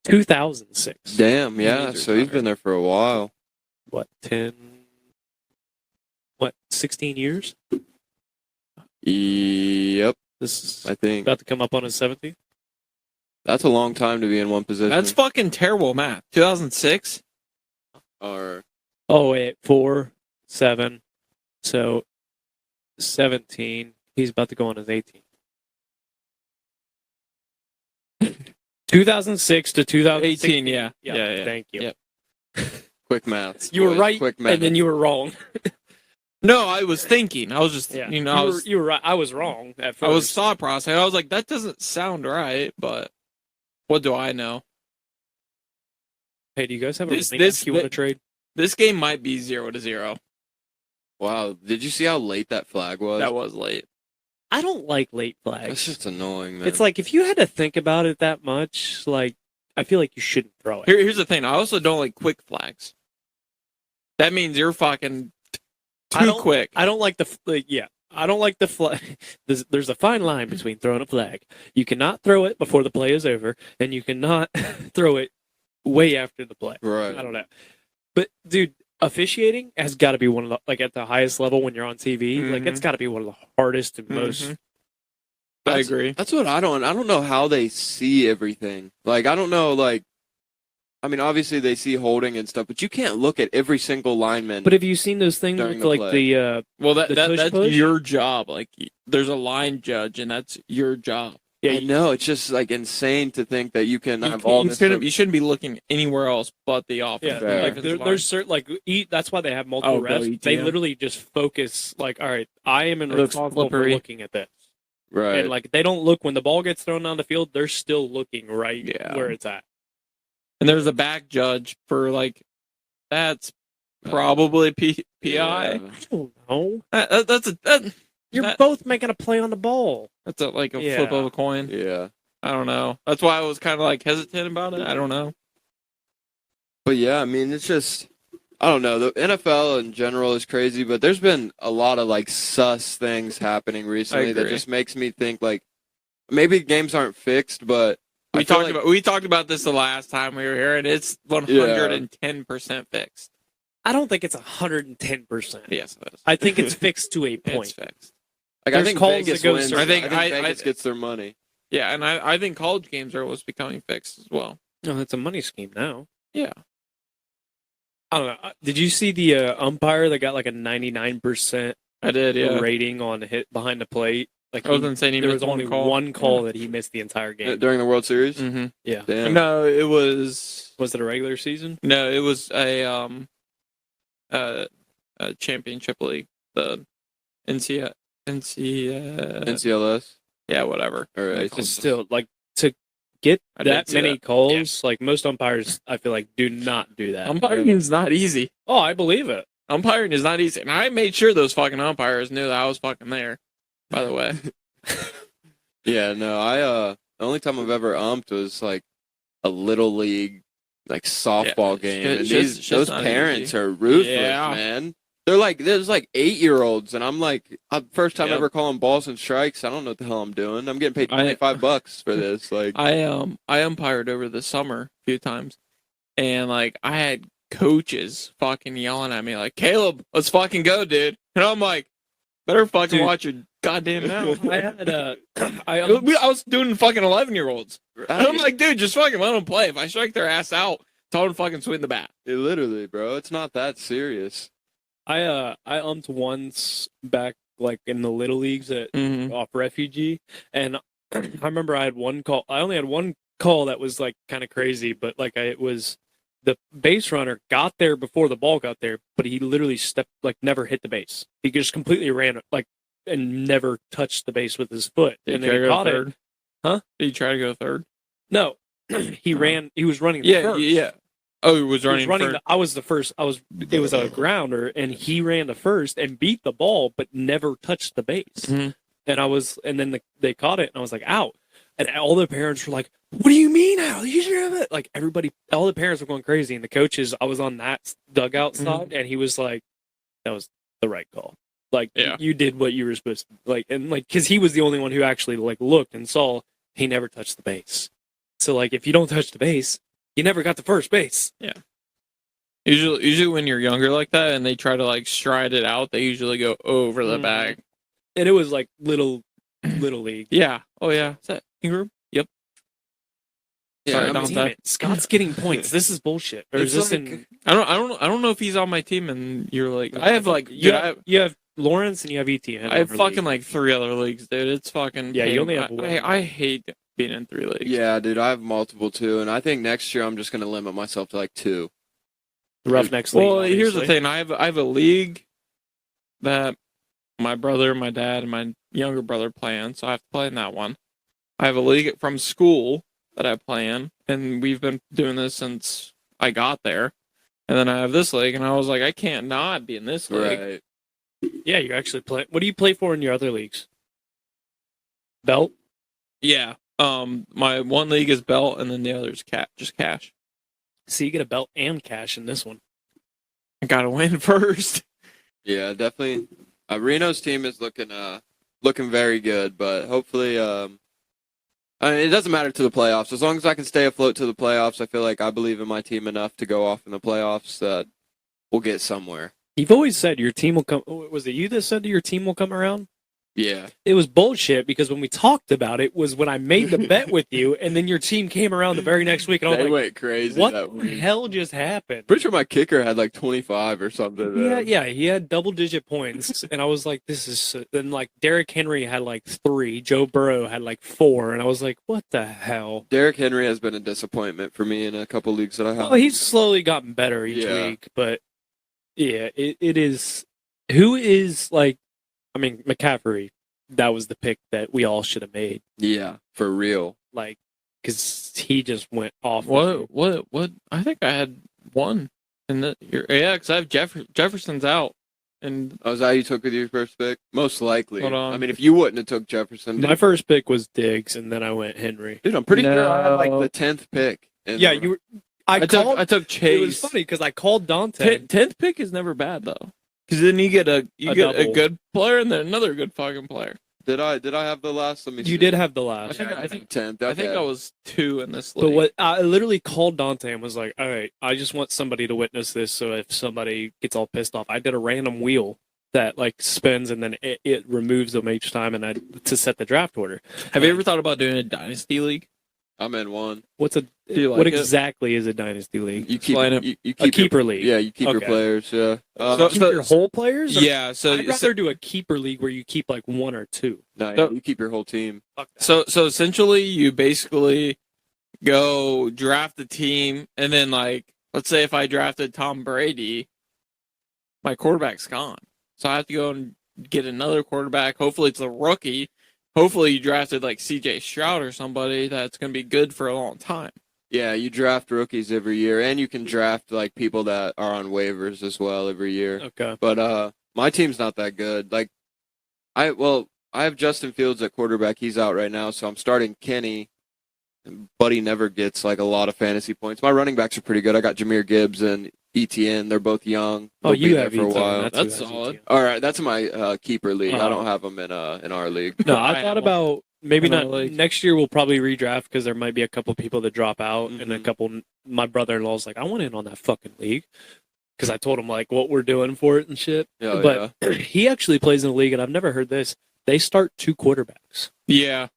2006. Damn. Yeah. He's So he's been there for a while. What 16 years? Yep. This is I think about to come up on his 17th. that's a long time to be in one position. That's fucking terrible math. 2006. Or Oh wait, 4, 7, so 17. He's about to go on his 18th. 2006 to 2018. 18. Yeah. Yeah. Thank you. Yep. quick maths. You were boys, right, Quick math. and then you were wrong. No, I was thinking. I was just, Yeah, I you were right. I was wrong at first. I was thought processing. I was like, that doesn't sound right, but what do I know? Hey, do you guys have a This- link this- you want to trade? This game might be 0-0. Wow. Did you see how late that flag was? That was late. I don't like late That's flags. just annoying, man. It's like if you had to think about it that much, like I feel like you shouldn't throw it. Here's the thing. I also don't like quick flags. That means you're fucking I too don't- quick. I don't like I don't like the flag. There's a fine line between throwing a flag. You cannot throw it before the play is over, and you cannot throw it way after the play. right. I don't know. But dude, officiating has got to be one of the like at the highest level when you're on TV. Like it's got to be one of the hardest and most. Mhm. I That's- agree. That's what I don't know how they see everything. Like I don't know. Like I mean, obviously they see holding and stuff, but you can't look at every single lineman. But have you seen those things During with the like play. the Well, The that's push? your job. Like, there's a line judge, and that's your job. yeah I know it's just like insane to think that you can have all You this. shouldn't be looking anywhere else but the offense. yeah Fair. like there's certain like that's why they have multiple Oh, refs. go They ETM. looks focus like all right, I am It looks responsible for slippery. looking at this. Right. And like they don't look when the ball gets thrown down the field, they're still looking right Yeah. where it's at. And there's a back judge for like that's probably PI. I don't know. That's You're both making a play on the ball. a like a flip of a coin. Yeah. I don't know. That's why I was kind of like hesitant about it. I don't know. But yeah, I mean, it's just, I don't know. The NFL in general is crazy, but there's been a lot of like sus things happening recently that agree. just makes me think like maybe games aren't fixed, but We talked about this the last time we were here, and it's 110% fixed. I don't think it's 110%. Yes, it is. I think it's fixed to a point. It's fixed. like There's I think calls Vegas that go wins. certain- I think I- Vegas gets their money. Yeah, and I think college games are what's becoming fixed as well. No, it's a money scheme now. Yeah. I don't know. Did you see the umpire that got like a 99% I did, yeah. rating on hit behind the plate? Like I was insane. He there missed was only one call that he missed the entire game. During the World Series? Mm-hmm. Yeah. Damn. No, it was Was it a regular season? no, it was a championship league, the NCLS? yeah, whatever. All right. But still, like to get I did that see many that. calls, like most umpires, I feel like do not do that. Umpiring is not easy. Oh, I believe it. Umpiring is not easy, and I made sure those fucking umpires knew that I was fucking there. By the way, Yeah, no, the only time I've ever umped was like a little league like softball Yeah, game. And shit's those not parents easy. are ruthless, Yeah. man. They're like there's like 8-year-olds, and I'm like, first time Yep. ever calling balls and strikes. I don't know what the hell I'm doing. I'm getting paid $25 for this. Like, I umpired over the summer a few times, and like I had coaches fucking yelling at me like, "Caleb, let's fucking go, dude!" And I'm like, "Better fucking Dude. watch your goddamn mouth." I had I was doing fucking 11-year-olds. And I'm like, dude, just fucking let them play. If I strike their ass out, tell them to fucking swing the bat. literally, bro, it's not that serious. I umped once back like in the little leagues at Mm-hmm. off Refugee, and I remember I had one call. I only had one call that was like kind of crazy, but like it was the base runner got there before the ball got there, but he literally stepped like never hit the base. He just completely ran like and never touched the base with his foot, Did and you then try he to go caught it. third? Huh? Did you try to go third? No, he ran. He was running. Yeah, first. yeah. Oh, he was He was running. running. first. I was the first. It was a grounder, and he ran the first and beat the ball, but never touched the base. Mhm. And then they caught it, and I was like, out. And all the parents were like, "What do you mean out? You should have it!" Like everybody, all the parents were going crazy, and the coaches. I was on that dugout side, and he was like, "That was the right call. Like Yeah. you did what you were supposed to. Like and like because he was the only one who actually like looked and saw he never touched the base. So like if you don't touch the base, you never got to first base. Usually when you're younger like that and they try to like stride it out, they usually go over the Mhm. bag. And it was like little league. Yeah. Oh yeah. Is that Ingram? Yep. Yeah, Sorry, I mean, Dante. Damn it. Scott's getting points. This is bullshit. Or is It's this like- in? I don't know if he's on my team and you're like I have like You dude, have Lawrence and you have ET. I have fucking like 3 other leagues, dude. It's fucking Yeah, you pain. only have one. I hate being in 3 leagues. Yeah, dude, I have multiple too, and I think next year I'm just gonna limit myself to like 2. Roughnecks Links. Well, here's the obviously. thing. I have a league that my brother, my dad, and my younger brother play in, so I have to play in that one. I have a league from school that I play in, and we've been doing this since I got there. And then I have this league, and I was like, I can't not be in this league. Right. Yeah, you actually play. What do you play for in your other leagues? Belt. Yeah. My one league is belt, and then the other is just cash. So you get a belt and cash in this one. I gotta win first. Yeah, definitely. Reno's team is looking very good, but hopefully, I mean, it doesn't matter to the playoffs. As long as I can stay afloat to the playoffs, I feel like I believe in my team enough to go off in the playoffs that we'll get somewhere. You've always said your team will come. Was it you that said your team will come around? Yeah. It was bullshit because when we talked about it was when I made the bet with you, and then your team came around the very next week, and I was They like, went crazy "What that the week. hell just happened?" Pretty sure my kicker had like 25 or something. Yeah, he had double-digit points, and I was like, "This is." Then like Derrick Henry had like 3, Joe Burrow had like 4, and I was like, "What the hell?" Derrick Henry has been a disappointment for me in a couple leagues that I have. Oh, he's slowly gotten better each Yeah. week, but yeah, it is. Who is like? I mean, McCaffrey that was the pick that we all should have made. Yeah, for real. Like, because he just went off. What? I think I had one. Because I have Jefferson's out. And Oh, is that how you took with your first pick? Most likely. Hold on. I mean, if you wouldn't have took Jefferson. My first pick was Diggs, and then I went Henry. Dude, I'm pretty sure I had like No. the 10th pick. Yeah, you were. I took Chase. It was funny because I called Dante. 10th pick is never bad though, because then you get a double. good player and then another good fucking player. Did I have the last? Let me see. You did have the last. I think 10th. I think okay. I was 2 in this league. But what I literally called Dante and was like, "All right, I just want somebody to witness this. So if somebody gets all pissed off, I did a random wheel that like spins and then it removes them each time, and to set the draft order." Have you ever thought about doing a dynasty league? I'm in one. What's a Do you like what it? exactly is a dynasty league? You keep Explain it. you A keep keeper league. Yeah, you keep your Okay. players. Yeah. So- Keep your whole players? Or- Yeah. So I'd rather do a keeper league where you keep like one or two. no, so- you keep your whole team. Fuck that. so essentially, you basically go draft the team, and then like, let's say if I drafted Tom Brady, my quarterback's gone, so I have to go and get another quarterback. Hopefully, it's a rookie. Hopefully, you drafted like C.J. Stroud or somebody that's going to be good for a long time. Yeah, you draft rookies every year, and you can draft like people that are on waivers as well every year. Okay. But my team's not that good. Like, I have Justin Fields at quarterback. He's out right now, so I'm starting Kenny. And Buddy never gets like a lot of fantasy points. My running backs are pretty good. I got Jahmyr Gibbs and ETN. They're both young. Oh, They'll be you there have for a ETN. while. That's who That's has solid. ETN. All right, that's my keeper league. I Oh. don't have them in our league. No, I I have thought one about maybe in our not league. next year. We'll probably redraft because there might be a couple people that drop out, and a Mhm. couple. My brother-in-law's like, I want in on that fucking league because I told him like what we're doing for it and shit. Yeah, But he actually plays in a league, and I've never heard this. They start 2 quarterbacks. Yeah.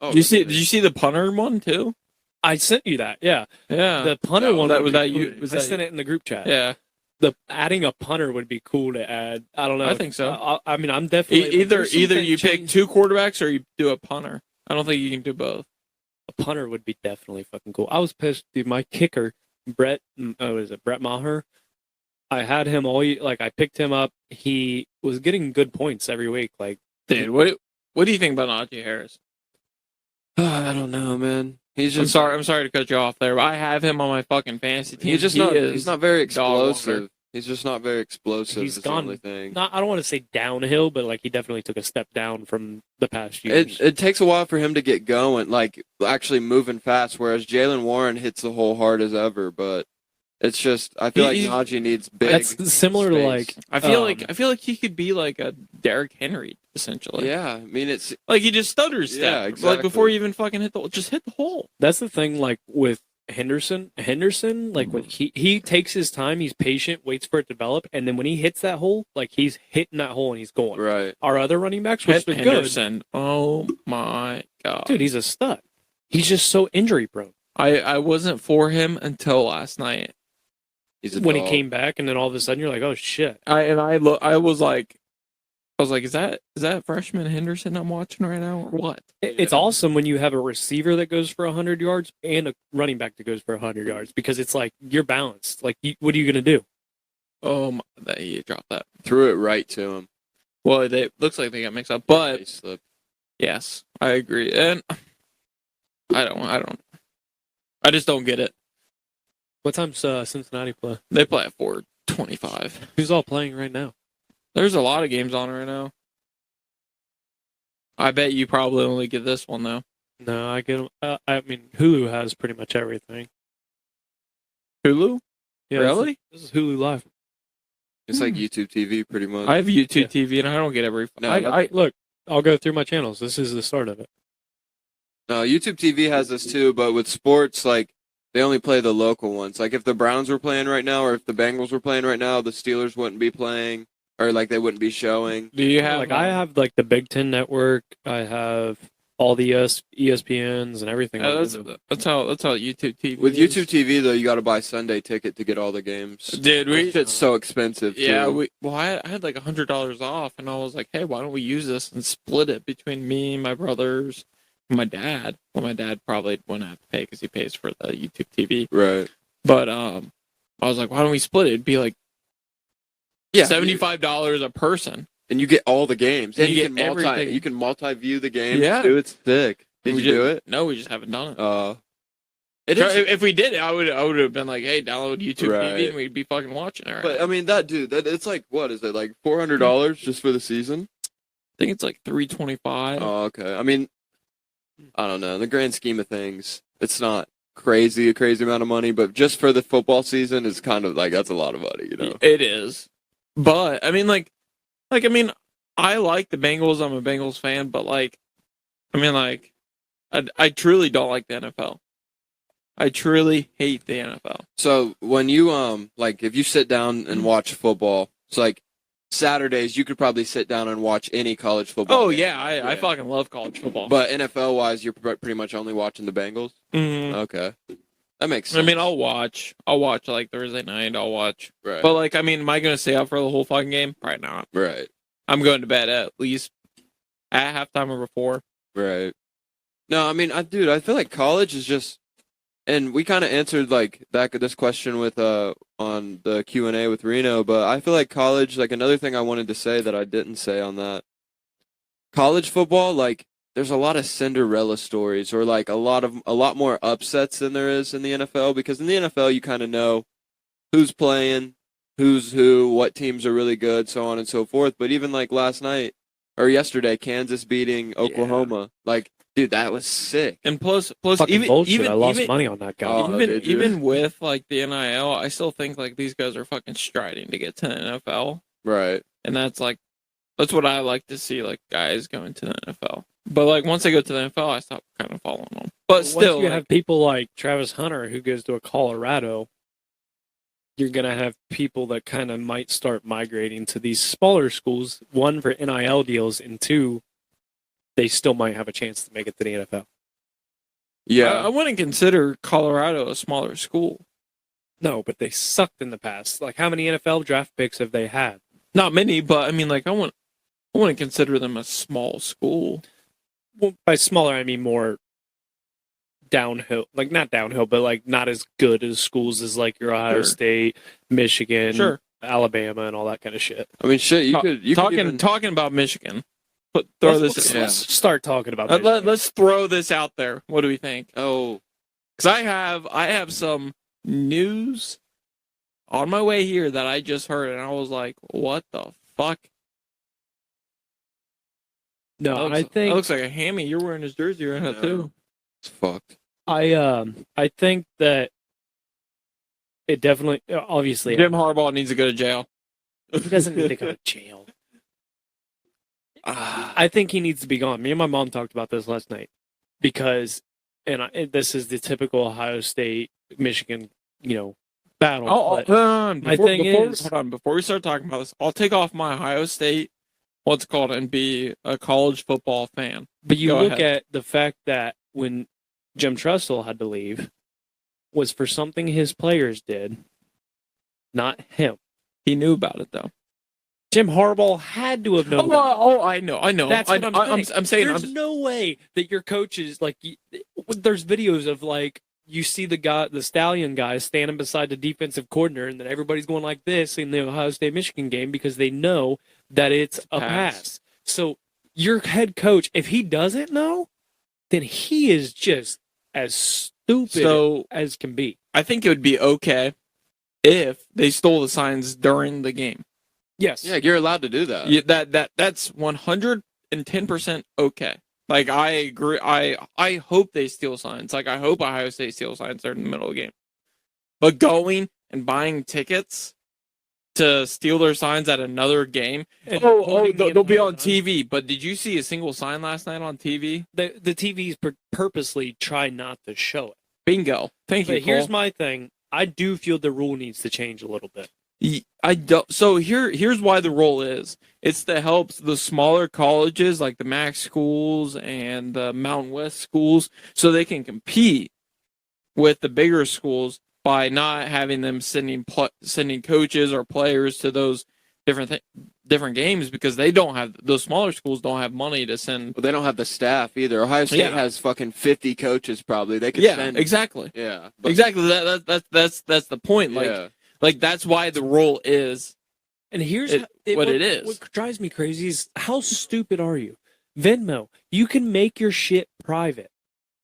Oh, Did you see? really? Did you see the punter one too? I sent you that. Yeah, Yeah. the punter Yeah, one. that- would was be that you- cool. was I that sent it in the group chat. Yeah. The adding a punter would be cool to add. I don't know. I think so. I mean, I'm definitely Either there's some things you pick change. 2 quarterbacks or you do a punter. I don't think you can do both. A punter would be definitely fucking cool. I was pissed, dude. My kicker, Brett, what is it, Brett Maher? I had him like I picked him up. He was getting good points every week. Like, Dude, what do you think about Najee Harris? I don't know, man. He's I'm just sorry to cut you off there, but I have him on my fucking fantasy team. He's just he's not very dog explosive. water. He's just not very explosive. He's is the gone- only thing. not I don't want to say downhill, but like he definitely took a step down from the past years. It takes a while for him to get going, like actually moving fast. Whereas Jalen Warren hits the hole hard as ever, but it's just I feel like He's- Najee needs big. That's similar to space. like I feel like he could be like a Derrick Henry essentially. Yeah, I mean it's Like he just stutters step. Yeah, Like exactly. before you even fucking hit the hole. that's the thing. Like with Henderson, like when he takes his time, he's patient, waits for it to develop, and then when he hits that hole, like he's hitting that hole and he's going. right. Our other running backs, which they're good, Henderson. Oh my god. dude, he's a stud. He's just so injury prone. I wasn't for him until last night. He's a When he dog. came back, and then all of a sudden you're like, oh shit. I was like, is that freshman Henderson I'm watching right now or what? It's Yeah. awesome when you have a receiver that goes for 100 yards and a running back that goes for 100 yards because it's like you're balanced. Like, what are you going to do? He dropped that. Threw it right to him. Well, they looks like they got mixed up, but He slipped. yes, I agree. And I just don't get it. What time's Cincinnati play? They play at 4:25. Who's all playing right now? There's a lot of games on right now. I bet you probably only get this one though. No, I get 'em. I mean, Hulu has pretty much everything. Hulu? Yeah, Really? This is Hulu Live. It's like YouTube TV, pretty much. I have YouTube Yeah. TV and I don't get every. No, I Look, I'll go through my channels. This is the start of it. No, YouTube TV has this too, but with sports, like they only play the local ones. Like if the Browns were playing right now, or if the Bengals were playing right now, the Steelers wouldn't be playing, or like they wouldn't be showing. do you have Like I have like the Big Ten Network. I have all the ESPNs and everything. Yeah, on that's Hulu. how YouTube TV. With is. YouTube TV though, you got to buy Sunday ticket to get all the games. Dude, That shit's so expensive. Yeah, too. I had like $100 off, and I was like, hey, why don't we use this and split it between me, my brothers, and my dad? Well, my dad probably wouldn't have to pay because he pays for the YouTube TV. right. But I was like, why don't we split it? It'd be like Yeah, $75 a person. And you get all the games. And You you get everything. you can multi-view the games. Yeah. Dude, it's sick. Did you do it? No, we just haven't done it. It So is. if we did it, I would have been like, hey, download YouTube Right. TV, and we'd be fucking watching it. Right? But I mean, it's like, what is it, like $400 just for the season? I think it's like $325. Oh, okay. I mean, I don't know. In the grand scheme of things, it's not a crazy amount of money, but just for the football season, it's kind of like, that's a lot of money, you know? It is. But I mean, I like the Bengals. I'm a Bengals fan, but I truly don't like the NFL. I truly hate the NFL. So when you if you sit down and watch football, it's like Saturdays you could probably sit down and watch any college football. Oh game. yeah, I fucking love college football. But NFL wise, you're pretty much only watching the Bengals. Mhm. Okay, that makes sense. I mean, I'll watch like Thursday night. I'll watch. Right. But am I gonna stay up for the whole fucking game? Probably not. Right. I'm going to bed at least at halftime or before. Right. No, I mean, I feel like college is just, and we kind of answered back at this question with on the Q&A with Reno, but I feel like college, another thing I wanted to say that I didn't say on that, college football, there's a lot of Cinderella stories or a lot more upsets than there is in the NFL, because in the NFL you kind of know who's playing, who's who, what teams are really good, so on and so forth. But even last night or yesterday, Kansas beating Oklahoma, dude, that was sick. And plus, Fucking bullshit. I lost money on that guy. Oh, did you? even with the NIL, I still think these guys are fucking striding to get to the NFL, Right. and that's what I like to see, guys going to the NFL. But once they go to the NFL, I stop kind of following them. But still, once you have people like Travis Hunter who goes to a Colorado, you're gonna have people that kind of might start migrating to these smaller schools. One, for NIL deals, and two, they still might have a chance to make it to the NFL. Yeah. I wouldn't consider Colorado a smaller school. No, but they sucked in the past. How many NFL draft picks have they had? Not many, but I mean, I wouldn't consider them a small school. Well, by smaller, I mean more downhill. Not downhill, but not as good as schools as your Ohio Sure. State, Michigan, Sure. Alabama, and all that kind of shit. I mean, shit, you could even, talking about Michigan. Throw this. Let's start talking about that. Let's throw this out there. What do we think? oh, Because I have some news on my way here that I just heard, and I was like, "What the fuck?" No, That looks like a hammy. You're wearing his jersey right now No. too. it's fucked. I think that it definitely, obviously, Jim Harbaugh needs to go to jail. he doesn't need to go to jail. I think he needs to be gone. Me and my mom talked about this last night because, this is the typical Ohio State, Michigan, battle. but Hold on. my thing is- hold on. Before we start talking about this, I'll take off my Ohio State, and be a college football fan. But you Go look ahead. at the fact that when Jim Tressel had to leave, was for something his players did, not him. He knew about it though. Jim Harbaugh had to have known. about it. I know. That's what I'm saying. I'm saying. There's no way that your coaches there's videos of you see the Stallion guy standing beside the defensive coordinator, and then everybody's going like this in the Ohio State Michigan game because they know that it's a pass. So your head coach, if he doesn't know, then he is just as stupid as can be. I think it would be okay if they stole the signs during the game. Yes. Yeah, you're allowed to do that. Yeah, that's 110% okay. I agree. I hope they steal signs. I hope Ohio State steals signs during the middle of the game. But going and buying tickets to steal their signs at another game. They'll be on TV. But did you see a single sign last night on TV? The TVs purposely try not to show it. Bingo. Thank you. But here's my thing. I do feel the rule needs to change a little bit. I don't. So here's why the role is. It's to help the smaller colleges like the MAC schools and the Mountain West schools, so they can compete with the bigger schools by not having them sending coaches or players to those different games, because those smaller schools don't have money to send. Well, they don't have the staff either. Ohio State has fucking 50 coaches probably. They could send. Exactly. Yeah, exactly. That's the point. Yeah. That's why the role is And here's It is. What drives me crazy is how stupid are you? Venmo, you can make your shit private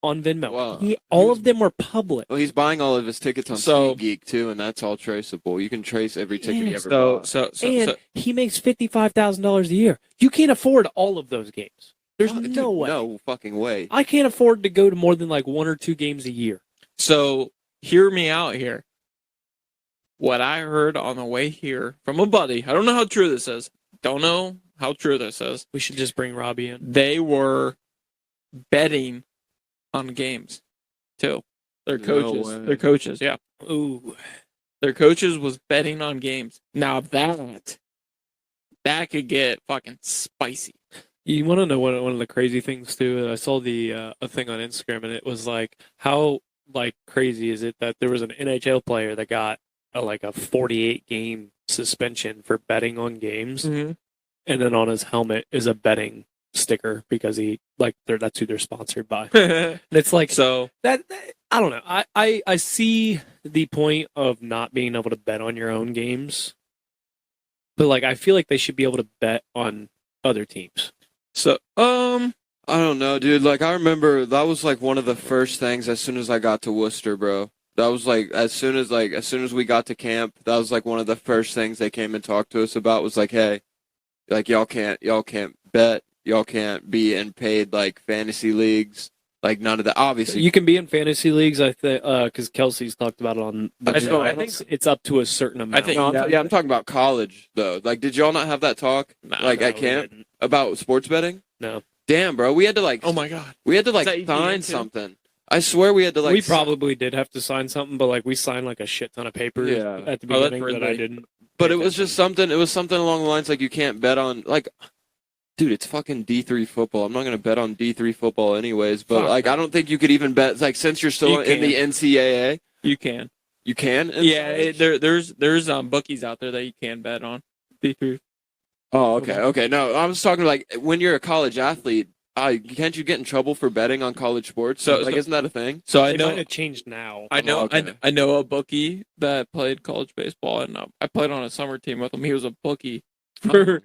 on Venmo. Well, all of them were public. Well, he's buying all of his tickets on So- SeatGeek too, and that's all traceable. You can trace every ticket he ever So bought. And he makes $55,000 a year. You can't afford all of those games. There's Dude, no way. No fucking way. I can't afford to go to more than like 1 or 2 games a year. So hear me out here. What I heard on the way here from a buddy, I don't know how true this is. Don't know how true this is. We should just bring Robbie in. They were betting on games too. Their No coaches. way. Their coaches, yeah. Ooh. Their coaches was betting on games. Now that could get fucking spicy. You want to know one of the crazy things too? I saw the a thing on Instagram, and it was like, how like crazy is it that there was an NHL player that got a 48 game suspension for betting on games, Mm-hmm. and then on his helmet is a betting sticker because that's who they're sponsored by. So And it's like that I don't know. I see the point of not being able to bet on your own games, but like I feel like they should be able to bet on other teams. I don't know, dude. Like, I remember that was like one of the first things as soon as I got to Worcester, bro. That was like as soon as we got to camp, that was like one of the first things they came and talked to us about was like, hey, like y'all can't bet, y'all can't be in paid like fantasy leagues, like none of that. Obviously, You can be in fantasy leagues, I think, because Kelsey's talked about it on. I think it's up to a certain amount. think- no, I'm talking about college though. Like, did y'all not have that talk like No, at we camp didn't. about sports betting? No. Damn, bro, we had to like oh my god. we had to like Is that sign EPN too? something. I swear we had to like. We probably did have to sign something, but like we signed like a shit ton of papers Yeah. at the Oh, that's beginning that I really- didn't. But pay it was just something. It was something along the lines like you can't bet on like, dude, it's fucking D3 football. I'm not gonna bet on D3 football anyways. But Fuck like, no. I don't think you could even bet like since you're still You in the NCAA, You can. you can. in Yeah, college? there's bookies out there that you can bet on. D3. Oh, okay. No, I was talking like when you're a college athlete. Can't you get in trouble for betting on college sports? So- Like, so- isn't that a thing? So They might have changed now. I know, Oh, okay. I know a bookie that played college baseball, and I played on a summer team with him. He was a bookie for.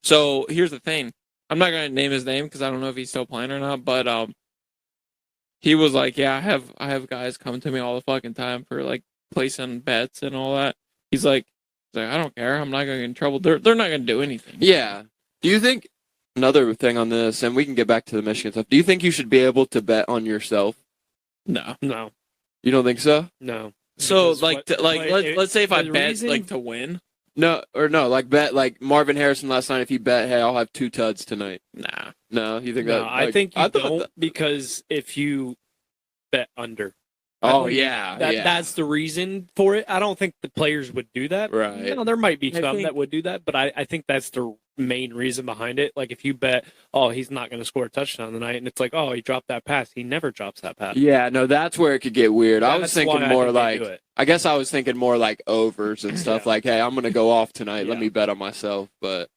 So here's the thing: I'm not gonna name his name because I don't know if he's still playing or not. But he was like, "Yeah, I have guys come to me all the fucking time for like placing bets and all that." He's like, I don't care. I'm not gonna get in trouble. They're not gonna do anything. Yeah. Do you think another thing on this, and we can get back to the Michigan stuff? Do you think you should be able to bet on yourself? No. No, You don't think so? no. So Because let's say if I the bet reason- like to win. No, like bet like Marvin Harrison last night. If he bet, hey, I'll have 2 tuds tonight. Nah. No, you think No, that? I like, think you thought don't that- because if you bet under, Oh think yeah, yeah. that's the reason for it. I don't think the players would do that. Right. No, there might be I some think- that would do that, but I think that's the main reason behind it. Like if you bet, oh, he's not going to score a touchdown tonight, and it's like, oh, he dropped that pass. He never drops that pass. Yeah, no, that's where it could get weird. I was That's thinking why I more think they like do it. I guess I was thinking more like overs and stuff. Yeah. Like, hey, I'm gonna go off tonight. Let Yeah. me bet on myself, but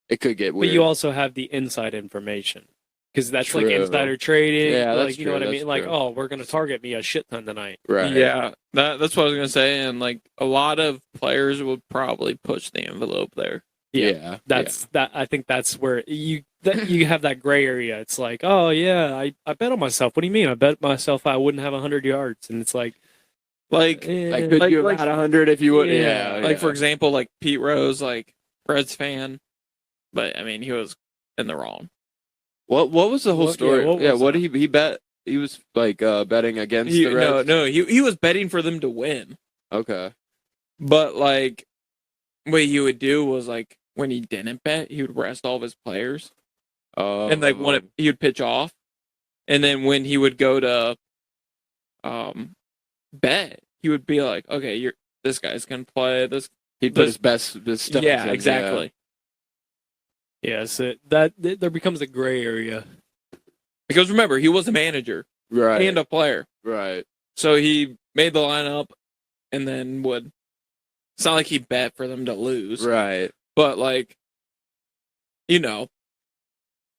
it could get But weird. you also have the inside information because that's like True. insider trading. Yeah, like that's you know what true, I mean. that's Like, true. oh, we're going to target me a shit ton tonight. right? Yeah, that's what I was gonna say, and like a lot of players would probably push the envelope there. Yeah. That's that. I think that's where you have that gray area. It's like, oh yeah, I bet on myself. What do you mean? I bet myself I wouldn't have 100 yards, and it's like, Like, Like, could Like- you have like- had 100 if you would? Yeah. Yeah. like for example, like Pete Rose, like Reds fan, but I mean he was in the wrong. what was the whole What- story? yeah, what Yeah, was what that? did he bet? He was like betting against He, the Reds. he was betting for them to win, Okay. but like what he would do was like when he didn't bet, he would rest all of his players, and like he would pitch off, and then when he would go to bet, he would be like, okay, this guy's gonna play this. he put his best stuff. Yeah, in, exactly. yes, that there becomes a gray area. Because remember, he was a manager Right. and a player, right. so he made the lineup, and then would. It's not like he bet for them to lose, Right. but like, you know,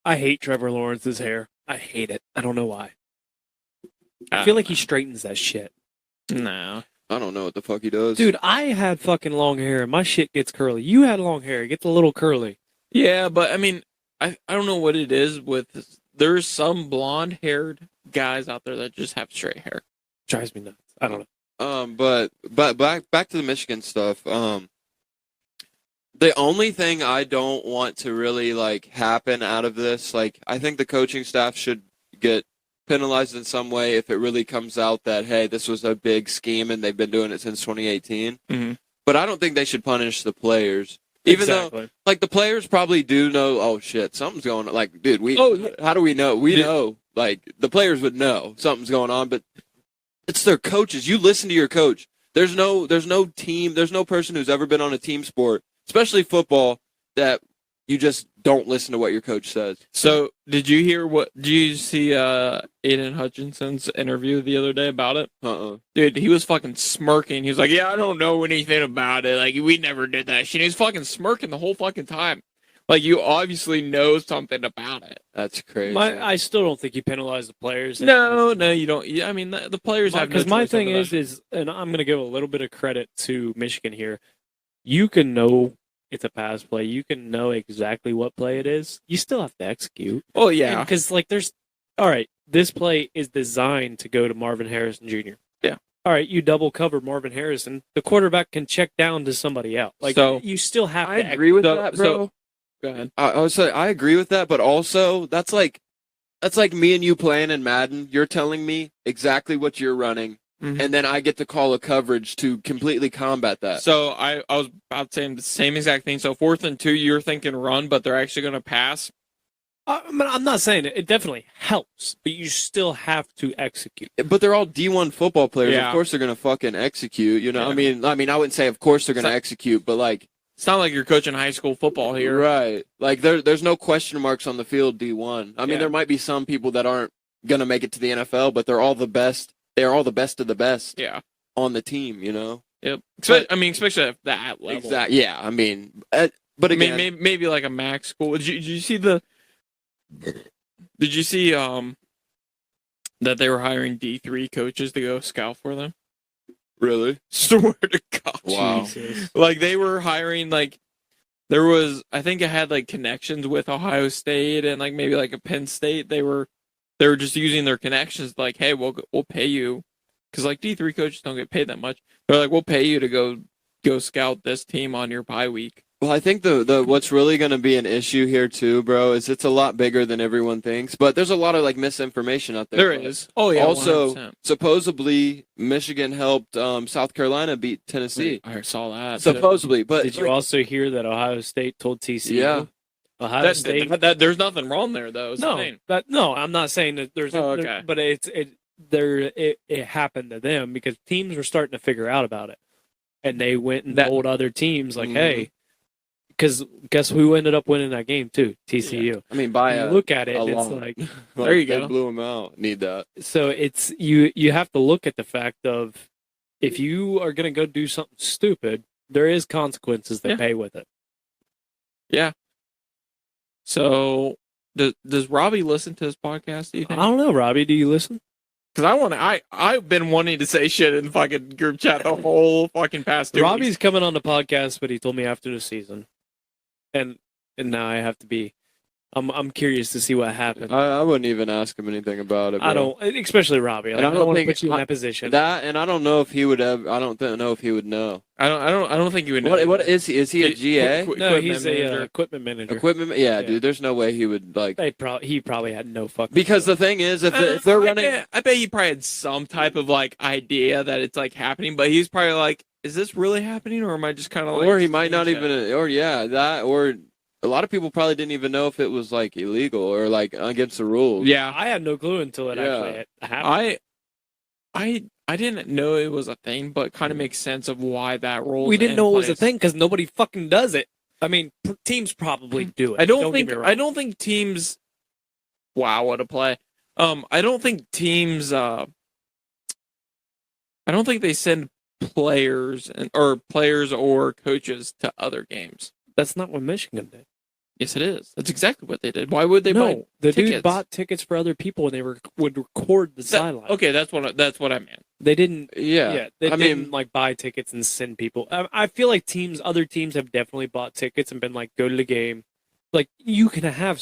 I hate Trevor Lawrence's hair. I hate it. I don't know why. I feel like he straightens that shit. no. I don't know what the fuck he does. Dude, I had fucking long hair and my shit gets curly. You had long hair, it gets a little curly. Yeah, but I mean, I don't know what it is with. There's some blonde-haired guys out there that just have straight hair. Drives me nuts. I don't know. But back to the Michigan stuff. The only thing I don't want to really like happen out of this, like I think the coaching staff should get penalized in some way if it really comes out that hey, this was a big scheme and they've been doing it since 2018. Mm-hmm. But I don't think they should punish the players. Even though, like, the players probably do know, oh, shit, something's going on. Like, dude, how do we know? We know, like, the players would know something's going on, but it's their coaches. You listen to your coach. There's no team, there's no person who's ever been on a team sport, especially football, that you just don't listen to what your coach says. So, did you see Aiden Hutchinson's interview the other day about it? Dude, he was fucking smirking. He was like, yeah, I don't know anything about it. Like, we never did that shit. He was fucking smirking the whole fucking time. Like, you obviously know something about it. That's crazy. I still don't think you penalize the players. No, you don't. I mean, the players have no choice. Because my thing is, and I'm going to give a little bit of credit to Michigan here. You can know it's a pass play. You can know exactly what play it is. You still have to execute. Oh, yeah. Because, like, all right, this play is designed to go to Marvin Harrison Jr. Yeah. All right, you double cover Marvin Harrison. The quarterback can check down to somebody else. Like, so, you still have to I agree with that, bro. Go ahead. I would say I agree with that, but also that's like me and you playing in Madden. You're telling me exactly what you're running. Mm-hmm. And then I get to call a coverage to completely combat that. So I was about to say the same exact thing. So 4th and 2, you're thinking run, but they're actually going to pass. I'm not saying it. It definitely helps, but you still have to execute. But they're all D1 football players. Yeah. Of course they're going to fucking execute. You know, Yeah. I mean, I wouldn't say of course they're going to execute, but like it's not like you're coaching high school football here, right? Like there's no question marks on the field. D1. I mean, there might be some people that aren't going to make it to the NFL, but they're all the best. They're all the best of the best. Yeah. On the team, you know. Yep. Especially at that level. Exactly. Yeah. I mean, but again, maybe like a max school. Did you see that they were hiring D3 coaches to go scout for them? Really? Swear to God. Wow. Jesus. Like they were hiring like there was I think it had like connections with Ohio State and like maybe like a Penn State. They were just using their connections like, hey, we'll pay you because like D3 coaches don't get paid that much. They're like, we'll pay you to go scout this team on your bye week. Well, I think the what's really going to be an issue here too, bro, is it's a lot bigger than everyone thinks. But there's a lot of like misinformation out there. There is. Oh yeah. Also, 100%. Supposedly Michigan helped South Carolina beat Tennessee. I saw that. Supposedly, but Did you also hear that Ohio State told TCU? Yeah. Ohio State. There's nothing wrong there though. No, I'm not saying that there's. Oh, okay. But it happened to them because teams were starting to figure out about it, and they went and told other teams like, hey. Because guess who ended up winning that game too? TCU. Yeah. I mean, by look at it, it's like there you go. They blew them out. Need that. So it's you have to look at the fact of if you are going to go do something stupid, there is consequences that pay with it. Yeah. So does Robbie listen to this podcast? Do you think? I don't know, Robbie. Do you listen? Because I've been wanting to say shit in the fucking group chat the whole fucking past 2 Robbie's weeks. coming on the podcast, but he told me after the season. And now I have to be. I'm curious to see what happens. I wouldn't even ask him anything about it. Bro. I don't, especially Robbie. Like, I don't want to put you in that position. That, and I don't know if he would have. I don't know if he would know. I don't think he would know. What is he? Is he a GA? No, he's a equipment manager. Equipment, yeah, dude. There's no way he would like. He probably had no fucking. Because the thing is, if they're running, I bet he probably had some type of like idea that it's like happening, but he's probably like, "Is this really happening, or am I just kind of like?" Or he might not even, or a lot of people probably didn't even know if it was like illegal or like against the rules. Yeah, I had no clue until it actually happened. I didn't know it was a thing, but it kind of makes sense of why that rule. We didn't know it was a thing because nobody fucking does it. I mean, teams probably do it. I don't think teams. Wow, what a play! I don't think teams. I don't think they send players or coaches to other games. That's not what Michigan did. Yes, it is. That's exactly what they did. Why would they buy No, the tickets? dude bought tickets for other people, and they would record the sideline. Okay, that's what I meant. They didn't. Yeah. They I didn't mean, like buy tickets and send people. I feel like other teams have definitely bought tickets and been like, go to the game. Like you can have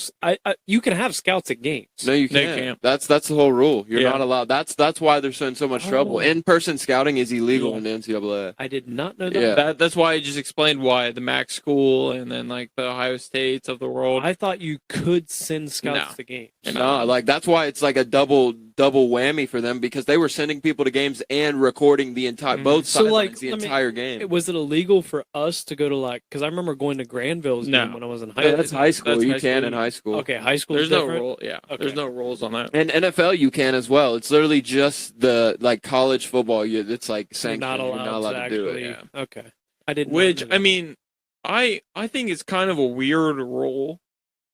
scouts at games. no, you They can't. can't. That's the whole rule. You're Yeah. not allowed. That's why they're in so much trouble. Oh. In-person scouting is illegal Yeah. in the NCAA. I did not know that. Yeah. That's why I just explained why the Mac school and then like the Ohio States of the world. I thought you could send scouts No. to games. No, like that's why it's like a double whammy for them because they were sending people to games and recording the entire both So, sidelines like, the let me- entire game. Was it illegal for us to go to because I remember going to Granville's No. game when I was in high Yeah, school. that's high school. That's You high can school. in high school. Okay, high school. There's no different. rule. Yeah, Okay. there's no rules on that. And NFL you can as well. It's literally just the like college football. It's like You're sanctioned. not allowed, You're not allowed to do actually. it. yeah. Okay, I didn't. Which I mean, I think it's kind of a weird rule,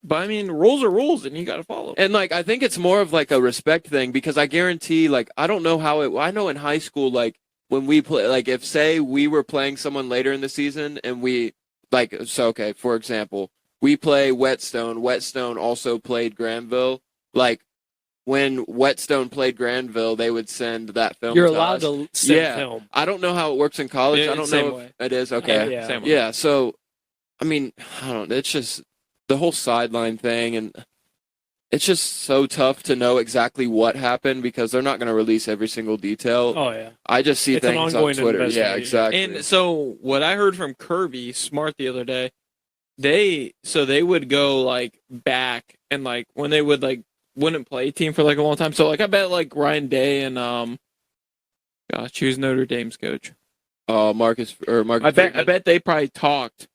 but I mean, rules are rules, and you got to follow. And like I think it's more of like a respect thing because I guarantee like I don't know how it. I know in high school like when we play like if say we were playing someone later in the season and we like so okay for example we play Whetstone. Whetstone also played Granville. Like when Whetstone played Granville, they would send that film. you're to allowed us. to send Yeah. film. I don't know how it works in college. Yeah, I don't same know way. if it is okay. Yeah. Same way. Yeah, so I mean, I don't. It's just the whole sideline thing, and it's just so tough to know exactly what happened because they're not going to release every single detail. Oh yeah, I just see It's an things on ongoing Twitter. Yeah, investigation. exactly. And so what I heard from Kirby Smart the other day, they would go like back and like when they would like wouldn't play a team for like a long time. So like I bet like Ryan Day and gosh, who's Notre Dame's coach? Marcus. I bet they probably talked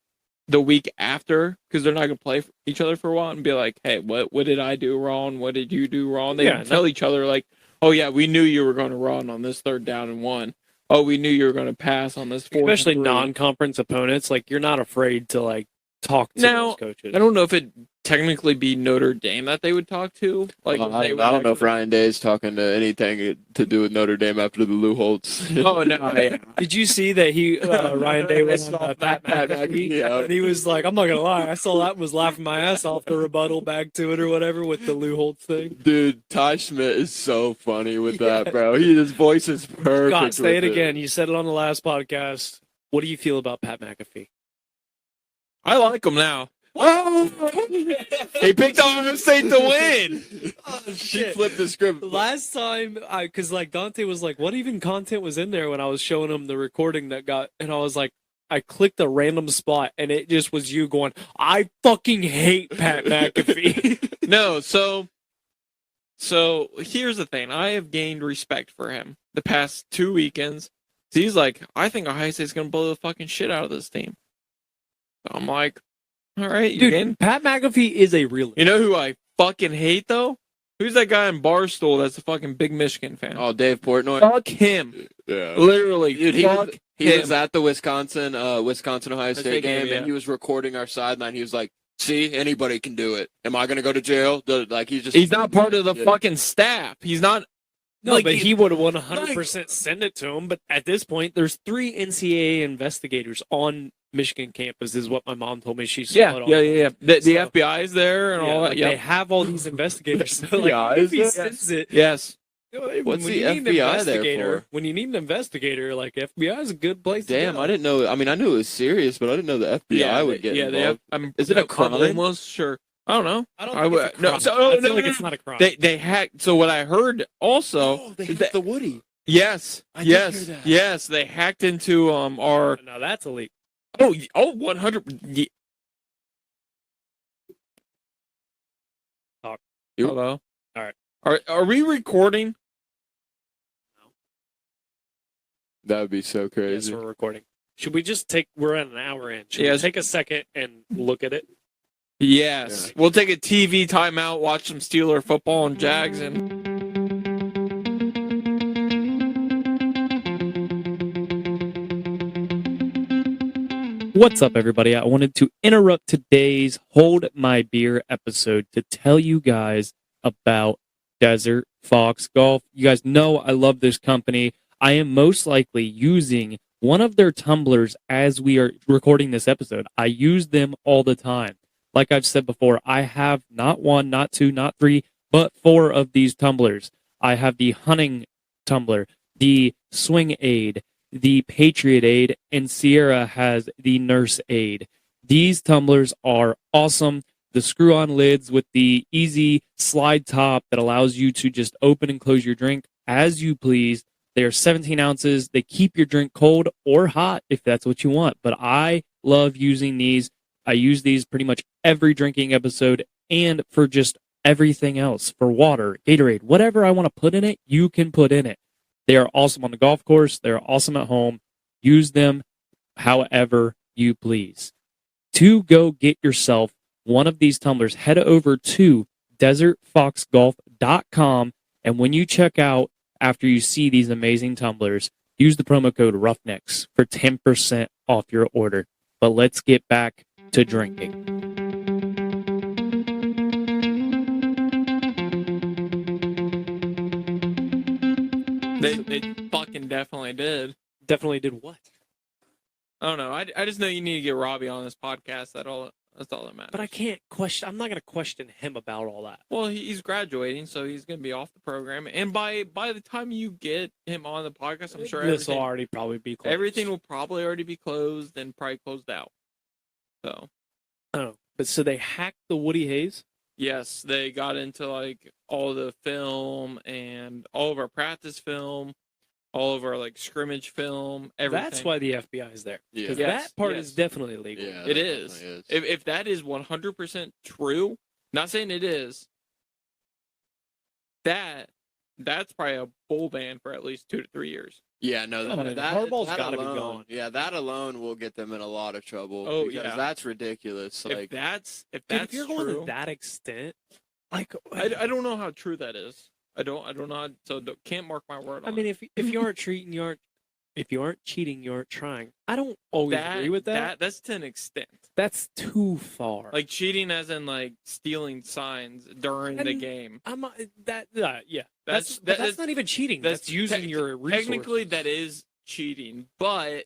the week after because they're not gonna play each other for a while and be like, hey, what did I do wrong? What did you do wrong? They Yeah, tell each other like, oh yeah, we knew you were going to run on this 3rd down and 1. Oh, we knew you were going to pass on this 4th and especially 3. non-conference opponents. Like you're not afraid to like talk to Now, those coaches. I don't know if it technically be Notre Dame that they would talk to. Like I they would don't know if actually- Ryan Day is talking to anything to do with Notre Dame after the Lou Holtz. Oh no, yeah. Did you see that Ryan Day was I on saw Pat Pat McAfee? McAfee, yeah. And he was like, I'm not gonna lie, I saw that and was laughing my ass off the rebuttal back to it or whatever with the Lou Holtz thing. Dude, Ty Schmidt is so funny with that, bro. His voice is perfect. God, say it with again. You said it on the last podcast. What do you feel about Pat McAfee? I like them now. Oh! He picked Ohio State to win. Oh, She flipped the script. Last time, because like Dante was like, what even content was in there when I was showing him the recording that got, and I was like, I clicked a random spot and it just was you going, I fucking hate Pat McAfee. No, so here's the thing. I have gained respect for him the past 2 weekends. He's like, I think Ohio State's gonna blow the fucking shit out of this team. I'm like, all right, you Dude, Pat McAfee is a realist. You know who I fucking hate though? Who's that guy in Barstool that's a fucking big Michigan fan? Oh, Dave Portnoy. Fuck him. Yeah. Literally, Dude, he fuck was him. at the Wisconsin Ohio State State game, game, and he was recording our sideline. He was like, "See, anybody can do it. Am I gonna go to jail?" Like He's not part of the Yeah. fucking staff. He's not. No, like, but he would have 100% send it to him. But at this point, there's 3 NCAA investigators on Michigan campus, is what my mom told me. She saw Yeah, it all. yeah. The So- FBI is there and Yeah, all that. like, Yeah. they have all these investigators. So like, Yeah, if he is sends it, Yes. What's when the you need an FBI there investigator- for? When you need an investigator, like FBI is a good place. Damn, to go. I didn't know. I mean, I knew it was serious, but I didn't know the FBI would get Yeah, involved. they have. Is it a crime? I'm almost sure. I don't know. I don't I think would- it's a no, crime. so- I oh, feel no, like no, it's not a crime. They hacked. So what I heard also. they is that- the Woody. yes. I did hear Yes. that. Yes. They hacked into our. Now that's a leak. Oh. 100. Talk. Hello. All right. Are we recording? That would be so Yes, crazy. we're recording. Should we just take? We're at an hour in. Should Yes. we take a second and look at it? Yes. Yeah. We'll take a TV timeout, watch some Steeler football and Jags, and What's up, everybody? I wanted to interrupt today's Hold My Beer episode to tell you guys about Desert Fox Golf. You guys know I love this company. I am most likely using one of their tumblers as we are recording this episode. I use them all the time. Like I've said before, I have not one, not two, not three, but 4 of these tumblers. I have the hunting tumbler, the swing aid, the Patriot aid, and Sierra has the nurse aid. These tumblers are awesome. The screw-on lids with the easy slide top that allows you to just open and close your drink as you please. They are 17 ounces. They keep your drink cold or hot if that's what you want. But I love using these. I use these pretty much every drinking episode and for just everything else. For water, Gatorade, whatever I want to put in it, you can put in it. They are awesome on the golf course. They're awesome at home. Use them however you please. To go get yourself one of these tumblers, head over to desertfoxgolf.com. And when you check out, after you see these amazing tumblers, use the promo code Roughnecks for 10% off your order. But let's get back to drinking. They fucking definitely did. Definitely did what? I don't know. I just know you need to get Robbie on this podcast. That's all that matters. But I can't question. I'm not going to question him about all that. Well, he's graduating, so he's going to be off the program. And by the time you get him on the podcast, I'm sure This will already probably be closed. everything will probably already be closed and probably closed out. So, Oh, but so they hacked the Woody Hayes? yes, they got into like all the film and all of our practice film, all of our like scrimmage film, everything. That's why the FBI is there. Yeah. Because Yes, that part yes. is definitely illegal. Yeah, It that is. definitely If that is 100% true, not saying it is, that's probably a bull ban for at least 2 to 3 years. Yeah, no, Oh, man, Harbaugh's gotta be gone. Yeah, that alone will get them in a lot of trouble. Oh, because yeah. that's ridiculous. If Like, that's Dude, true, if you're going to that extent, like, I don't know how true that is. I don't know. So can't mark my word. I on mean, it. if you aren't cheating, you aren't trying. I don't always agree with that. That's to an extent. That's too far. Like cheating, as in like stealing signs during the And game. I'm not, yeah. That's That's not even cheating. That's using your resources. Technically, that is cheating, but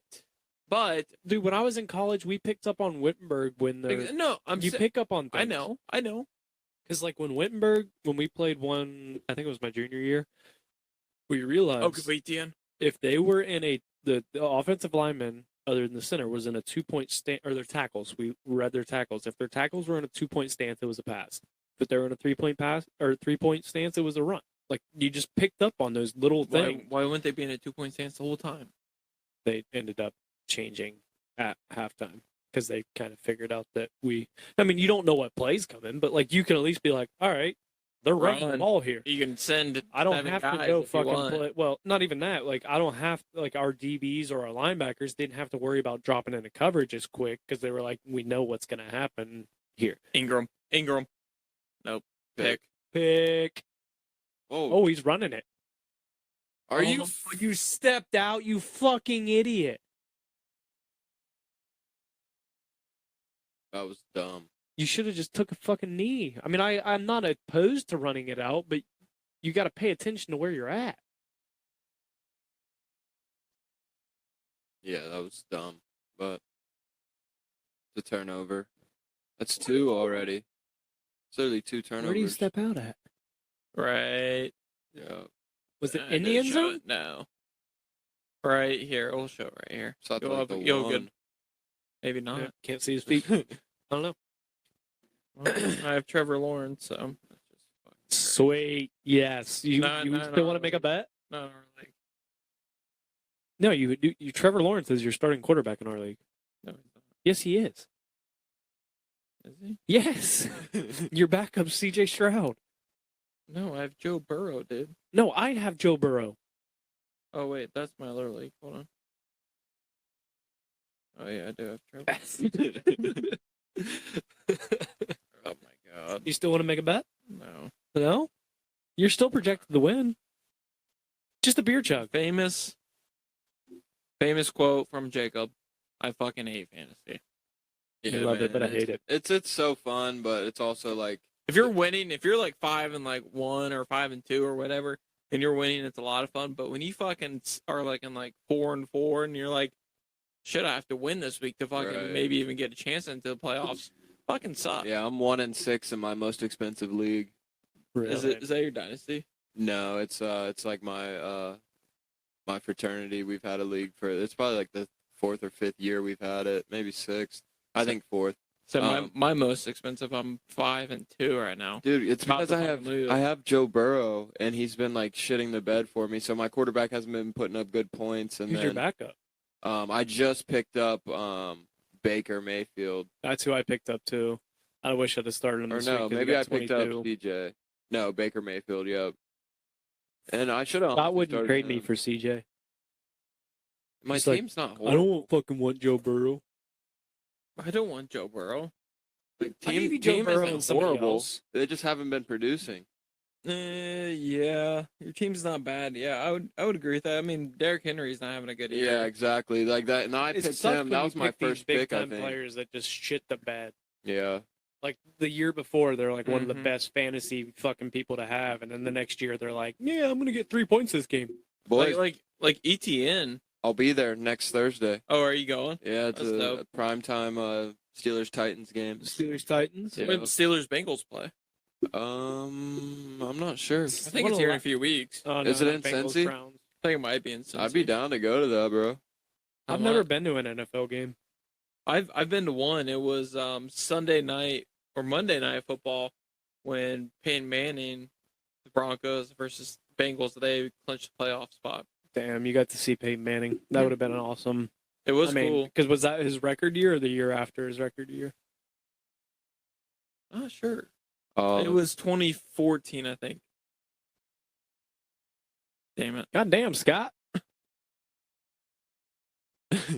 Dude, when I was in college, we picked up on Wittenberg when no, you pick up on things. I know. Because like when Wittenberg, when we played one, I think it was my junior year, we realized Oh, complete the end. if they were in the offensive lineman, other than the center, was in a 2-point stance, or their tackles, we read their tackles. If their tackles were in a 2-point stance, it was a pass. If they were in a 3-point pass or 3-point stance, it was a run. Like you just picked up on those little things. Why wouldn't they be in a 2-point stance the whole time? They ended up changing at halftime because they kind of figured out that I mean, you don't know what plays come in, but like you can at least be like, all right, they're running the Run. ball here. You can send. I don't 7 have to guys go if you fucking want. play. Well, not even that. Like I don't have like our DBs or our linebackers didn't have to worry about dropping into coverage as quick because they were like, we know what's going to happen here. Ingram. Nope. Pick. Oh, he's running it. are you? You stepped out, you fucking idiot. That was dumb. You should have just took a fucking knee. I mean, I'm not opposed to running it out, but you got to pay attention to where you're at. Yeah, that was dumb. But the turnover. That's 2 already. It's literally 2 turnovers. Where do you step out at? Right. Yeah. Was it It in the didn't end show zone? it, no. Right here. We'll show it right here. So that's You'll like have- the you'll one. good. Maybe not. Yeah, can't see his feet. I don't know. Well, I have Trevor Lawrence, so. that's just fucking great. Sweet. Yes. You No, still want to make a bet? No, our league. No, you Trevor Lawrence is your starting quarterback in our league. No, he's not. Yes, he is. Is he? Yes. Your backup, CJ Stroud. No, I have Joe Burrow, dude. No, I have Joe Burrow. Oh, wait, that's my other league. Hold on. Oh, yeah, I do have Trevor. Oh, my God. You still want to make a bet? No. No? You're still projected to win. Just a beer chug. Famous quote from Jacob. I fucking hate fantasy. Yeah, I love it, man, but I hate it. It's so fun, but it's also like If you're winning, if you're like 5-1 or 5-2 or whatever, and you're winning, it's a lot of fun. But when you fucking are like in like 4-4, and you're like, shit, I have to win this week to fucking Right. maybe even get a chance into the playoffs. Fucking sucks. Yeah, I'm 1-6 in my most expensive league. Really. Is that your dynasty? No, it's like my fraternity. We've had a league for it's probably like the 4th or 5th year we've had it, maybe 6th. I think 4th. So my most expensive, I'm 5-2 right now. Dude, it's About because to fucking lose. I have Joe Burrow and he's been like shitting the bed for me. So my quarterback hasn't been putting up good points. And Who's your then backup? I just picked up Baker Mayfield. That's who I picked up too. I wish I'd have started him Or this no, week 'cause he maybe got I picked up 22. CJ. No, Baker Mayfield. Yep. And I should have. Scott wouldn't trade me for CJ. My He's like, team's not I horrible. don't fucking want Joe Burrow. I don't want Joe Burrow. Like, I gave you Joe team Burrow isn't and somebody horrible. else. They just haven't been producing. Yeah, your team's not bad. Yeah, I would agree with that. I mean, Derrick Henry's not having a good year. Yeah, exactly. Like that. And I It picked sucks him. when That you was my pick these first pick, I big-time think. players that just shit the bed. Yeah. Like the year before, they're like one of the Mhm. best fantasy fucking people to have, and then the next year they're like, "Yeah, I'm gonna get 3 points this game." Boys, Like ETN. I'll be there next Thursday. Oh, are you going? Yeah, it's That's a dope. primetime Steelers Titans game. Steelers Titans. Yeah. When Steelers Bengals play? I'm not sure. I think it's here in a few weeks. Oh, Is it in Bengals, Cincy? Browns. I think it might be in Cincy. I'd be down to go to that, bro. I've never been to an NFL game. I've been to one. It was Sunday night or Monday night football when Peyton Manning, the Broncos versus Bengals, they clinched the playoff spot. Damn, you got to see Peyton Manning. That would have been an awesome. It was cool. Because was that his record year or the year after his record year? Oh, sure. It was 2014, I think. Damn it. God damn, Scott.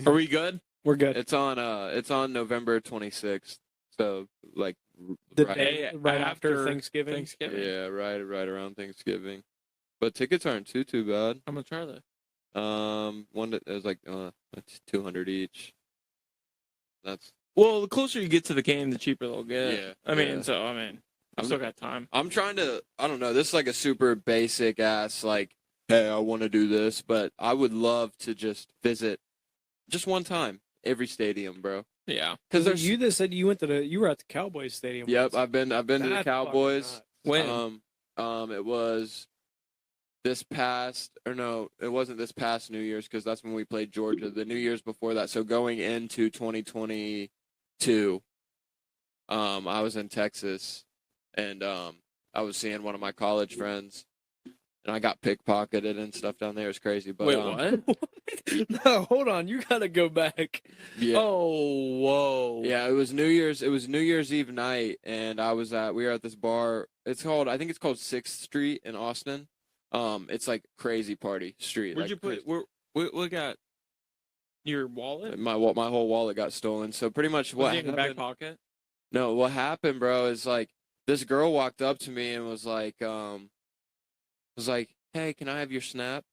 Are we good? We're good. It's on November 26th. So like The right, day right after Thanksgiving. yeah, right around Thanksgiving. But tickets aren't too bad. How much are they? It was like it's 200 each. That's Well, the closer you get to the game, the cheaper they'll get. Yeah, I mean, yeah. I've still got time. I'm trying to. I don't know. This is like a super basic ass like, hey, I want to do this, but I would love to just visit, just one time every stadium, bro. Yeah. Because there's you that said you were at the Cowboys Stadium. Yep, once. I've been to the That's Cowboys. fucking When? It was this past, or no, it wasn't this past New Year's because that's when we played Georgia. The New Year's before that. So going into 2022, I was in Texas, and I was seeing one of my college friends, and I got pickpocketed and stuff down there. It's crazy. But Wait, what? No, hold on. You gotta go back. Yeah. Oh, whoa. Yeah, it was New Year's. It was New Year's Eve night, and we were at this bar. I think it's called 6th Street in Austin. It's like crazy party street. Where'd like, you put? What got your wallet? my whole wallet got stolen? So pretty much Was what it in your happened? back pocket? No, what happened, bro, is like this girl walked up to me and was like, "Hey, can I have your Snap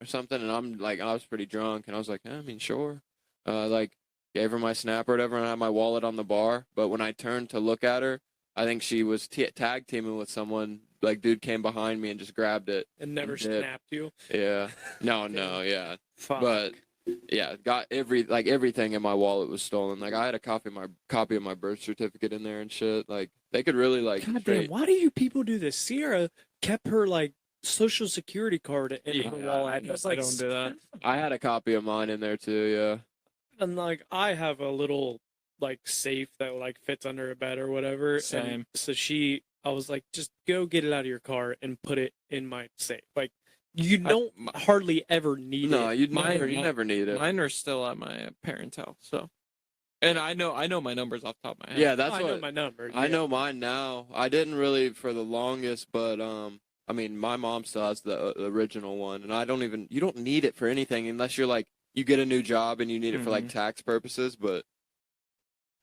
or something?" And I'm like, I was pretty drunk, and I was like, I mean, sure. Like gave her my Snap or whatever, and I had my wallet on the bar. But when I turned to look at her, I think she was tag teaming with someone. Like, dude came behind me and just grabbed it. And never Did. snapped you. Yeah. No, yeah. Fuck. But yeah, got everything in my wallet was stolen. Like I had a copy of my birth certificate in there and shit. Like they could really like. God damn, why do you people do this? Sierra kept her like social security card in her wallet. I don't do that. I had a copy of mine in there too. Yeah. And like I have a little like safe that like fits under a bed or whatever. Same. And so I was like, just go get it out of your car and put it in my safe. Like you don't hardly ever need it. No, you Mine- never need it. Mine are still at my parents' house, so. And I know my numbers off the top of my head. Yeah, that's I what know my number. I know mine now. I didn't really for the longest, but I mean, my mom still has the original one, and you don't need it for anything unless you're like you get a new job and you need it for like tax purposes. But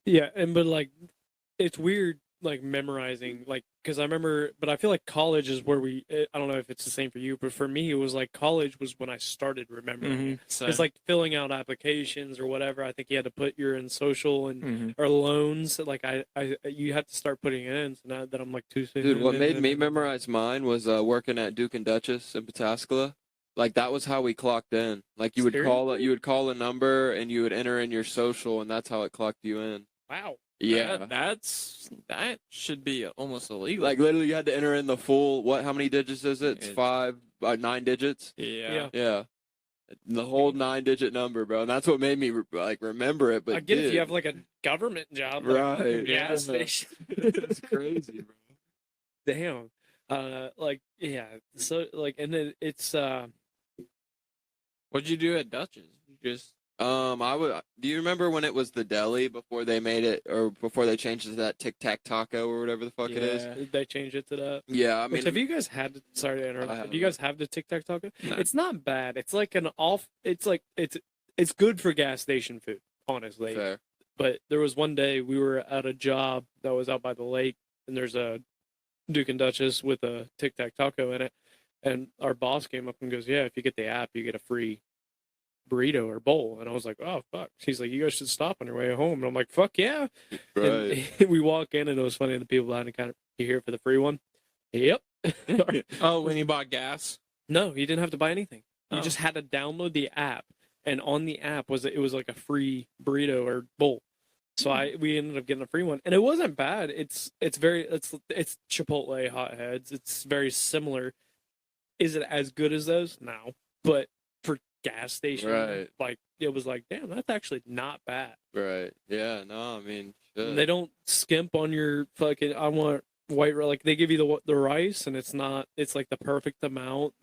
Yeah, but like it's weird like memorizing like because I remember, but I feel like college is where I don't know if it's the same for you, but for me it was like college was when I started remembering. It's like filling out applications or whatever. I think you had to put your in social and or loans. Like you have to start putting it in. So now that I'm like dude, what made me memorize mine was working at Duke and Duchess in Pataskala. Like that was how we clocked in. Like you would call a number and you would enter in your social, and that's how it clocked you in. Wow. Yeah. That should be almost illegal. Like literally, you had to enter in the full. What? How many digits is it? It's It's- 9 digits. yeah. Yeah. The whole 9-digit number, bro. And that's what made me remember it. But I get if dude, you have like a government job, like Right, a gas yeah. station. it's crazy, bro. Damn. So like, and then it's What'd you do at Dutch's? You just I would. Do you remember when it was the deli before they made it, or before they changed it to that Tic Tac Taco or whatever the fuck it is? they changed it to that. Yeah, I Which, mean, have you guys had? Sorry to interrupt. I Have you haven't. guys have the Tic Tac Taco? No. It's not bad. It's like an off. It's like it's good for gas station food, honestly. fair. But there was one day we were at a job that was out by the lake, and there's a Duke and Duchess with a Tic Tac Taco in it, and our boss came up and goes, "Yeah, if you get the app, you get a free burrito or bowl." And I was like, "Oh fuck." He's like, "You guys should stop on your way home." And I'm like, "Fuck yeah." Right. And we walk in, and it was funny. The people behind it kind of, "You here for the free one?" Yep. oh, when you bought gas. No, you didn't have to buy anything. You Oh. just had to download the app, and on the app it was like a free burrito or bowl. So we ended up getting a free one, and it wasn't bad. It's Chipotle hotheads. It's very similar. Is it as good as those? No, but for gas station, Right. like it was like, damn, that's actually not bad. Right. Yeah. No, I mean, shit. They don't skimp on your fucking. I want white rice. Like they give you the rice, and it's not. It's like the perfect amount.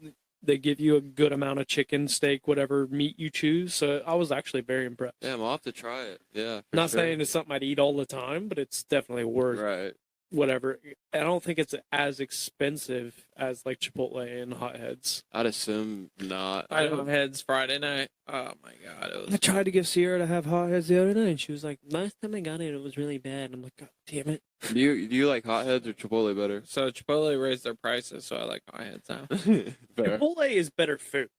They give you a good amount of chicken, steak, whatever meat you choose. So I was actually very impressed. Damn, I'll have to try it. Yeah. for Not sure. saying it's something I'd eat all the time, but it's definitely worth Right. whatever. I don't think it's as expensive as like Chipotle and hotheads. I'd assume not. I had heads Friday night. Oh my god, it was. I tried to get Sierra to have hotheads the other night, and she was like, "Last time I got it, it was really bad." I'm like, "God damn it!" Do you like hotheads or Chipotle better? So Chipotle raised their prices, so I like my heads now. Fair. Chipotle is better food.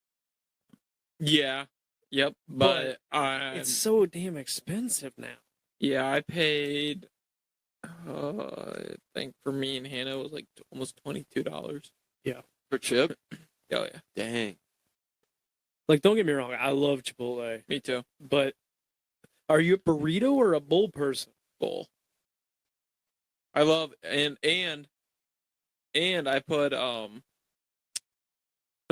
Yeah. Yep. But I It's so damn expensive now. yeah, I paid. I think for me and Hannah it was like almost $22. For chip? Oh yeah, Dang. Like, don't get me wrong, I love Chipotle, me too. but are you a burrito or a bowl person? Bowl. I love and I put the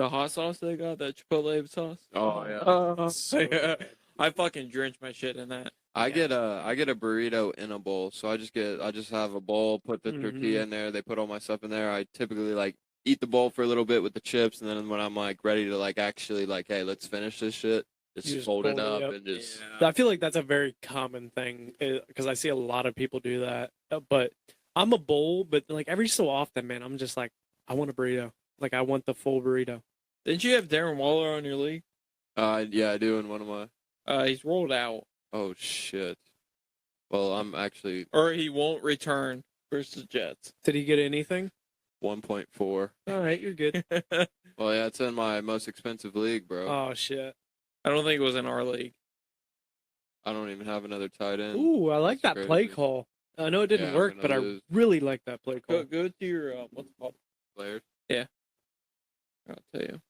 hot sauce they got, that Chipotle sauce. Oh yeah. Yeah. I fucking drench my shit in that. I get a burrito in a bowl, so I just have a bowl, put the Mhm. tortilla in there, they put all my stuff in there. I typically like eat the bowl for a little bit with the chips, and then when I'm like ready to like actually like, hey, let's finish this shit, just You just fold it fold it up up. and just I feel like that's a very common thing because I see a lot of people do that. But I'm a bowl, but like every so often, man, I'm just like, I want a burrito. Like I want the full burrito. Didn't you have Darren Waller on your league? yeah, I do in one of my He's rolled out, oh shit. Well, I'm actually or he won't return versus Jets. Did he get anything? 1.4. All right, you're good. Well, yeah, it's in my most expensive league, bro. Oh shit. I don't think it was in our league. I don't even have another tight end. Ooh, I like That's that play crazy. call. I know it didn't Yeah, I'm work, gonna but lose. I really like that play call. Go to your what's it called? Players. I'll tell you.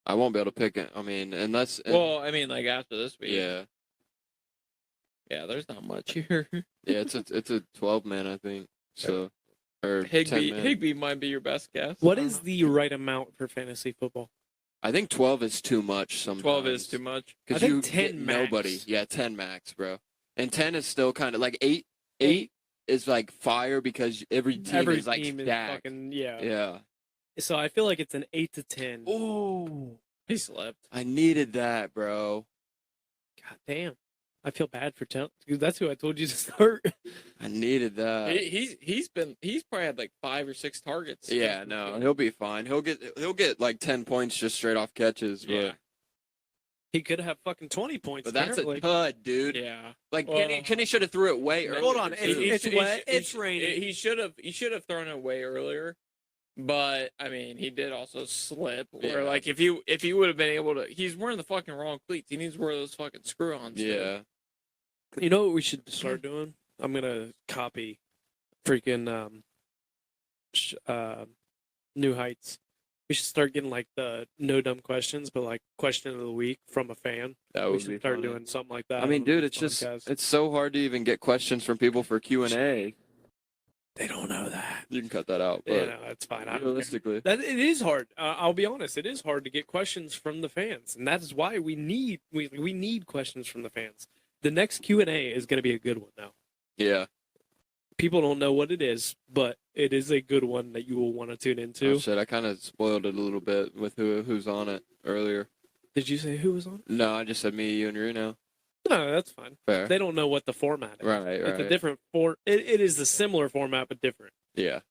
I won't be able to pick it. I mean, unless Well, I mean, like after this week. yeah, There's not much here. yeah, it's a 12-man, I think. So or 10 man. Higby might be your best guess. What I don't is know. the right amount for fantasy football? I think 12 is too much sometimes. 12 is too much. I Because think you 10 get max. nobody. Yeah, 10 max, bro. And 10 is still kind of like 8 is like fire because every team is like stacked. fucking yeah. Yeah. So I feel like it's an 8 to 10. Ooh. He slept. I needed that, bro. God damn. I feel bad for dude, that's who I told you to start. I needed that. He's probably had like 5 or 6 targets. Yeah, no, he'll be fine. He'll get like 10 points just straight off catches, but Yeah. He could have fucking 20 points. but that's apparently. a tud, dude. Yeah. Like Well- Kenny should have threw it way earlier. Hold on, too. it's wet, it's raining. He should have thrown it way earlier. But I mean, he did also slip. Where Yeah. like if he would have been able to, he's wearing the fucking wrong cleats. He needs to wear those fucking screw-ons. dude. Yeah. You know what we should start doing? I'm gonna copy freaking New Heights. We should start getting like the no dumb questions, but like question of the week from a fan. That We would should be start funny. doing something like that. I mean, on dude, the it's just podcast. it's so hard to even get questions from people for Q&A. They don't know that. You can cut that out, but Yeah, no, that's fine. I don't care. realistically, That it is hard. I'll be honest. It is hard to get questions from the fans, and that is why we need questions from the fans. The next Q&A is going to be a good one, though. yeah. People don't know what it is, but it is a good one that you will want to tune into. Oh, shit, I kind of spoiled it a little bit with who's on it earlier. Did you say who was on it? No, I just said me, you, and Reno. No, that's fine. Fair. They don't know what the format is. Right, It's a right. different it is a similar format, but different. Yeah.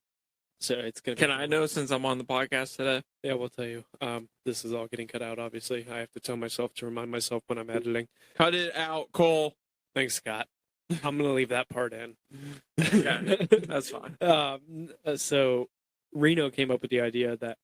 So it's gonna. Can I know since I'm on the podcast today? Yeah, we'll tell you. This is all getting cut out. Obviously, I have to tell myself to remind myself when I'm editing. Cut it out, Cole. Thanks, Scott. I'm gonna leave that part in. Yeah, that's fine. So Reno came up with the idea that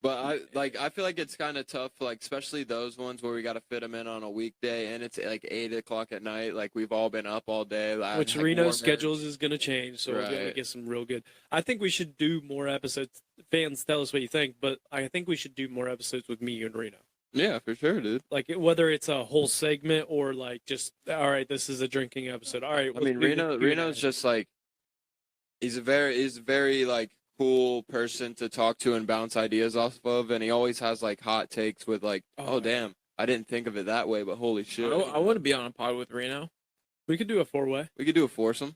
But I feel like it's kind of tough, like especially those ones where we got to fit them in on a weekday, and it's like 8 o'clock at night. Like we've all been up all day. which like, Reno's warm schedules is gonna change, so we're gonna Right. get some real good. I think we should do more episodes. Fans, tell us what you think, but I think we should do more episodes with me, you, and Reno. Yeah, for sure, dude. Like whether it's a whole segment or like just all right, this is a drinking episode. All right, I mean, Reno's just like he's a very like cool person to talk to and bounce ideas off of, and he always has like hot takes with like, oh damn, I didn't think of it that way, but holy shit. I want to be on a pod with Reno. we could do a 4-way. We could do a foursome.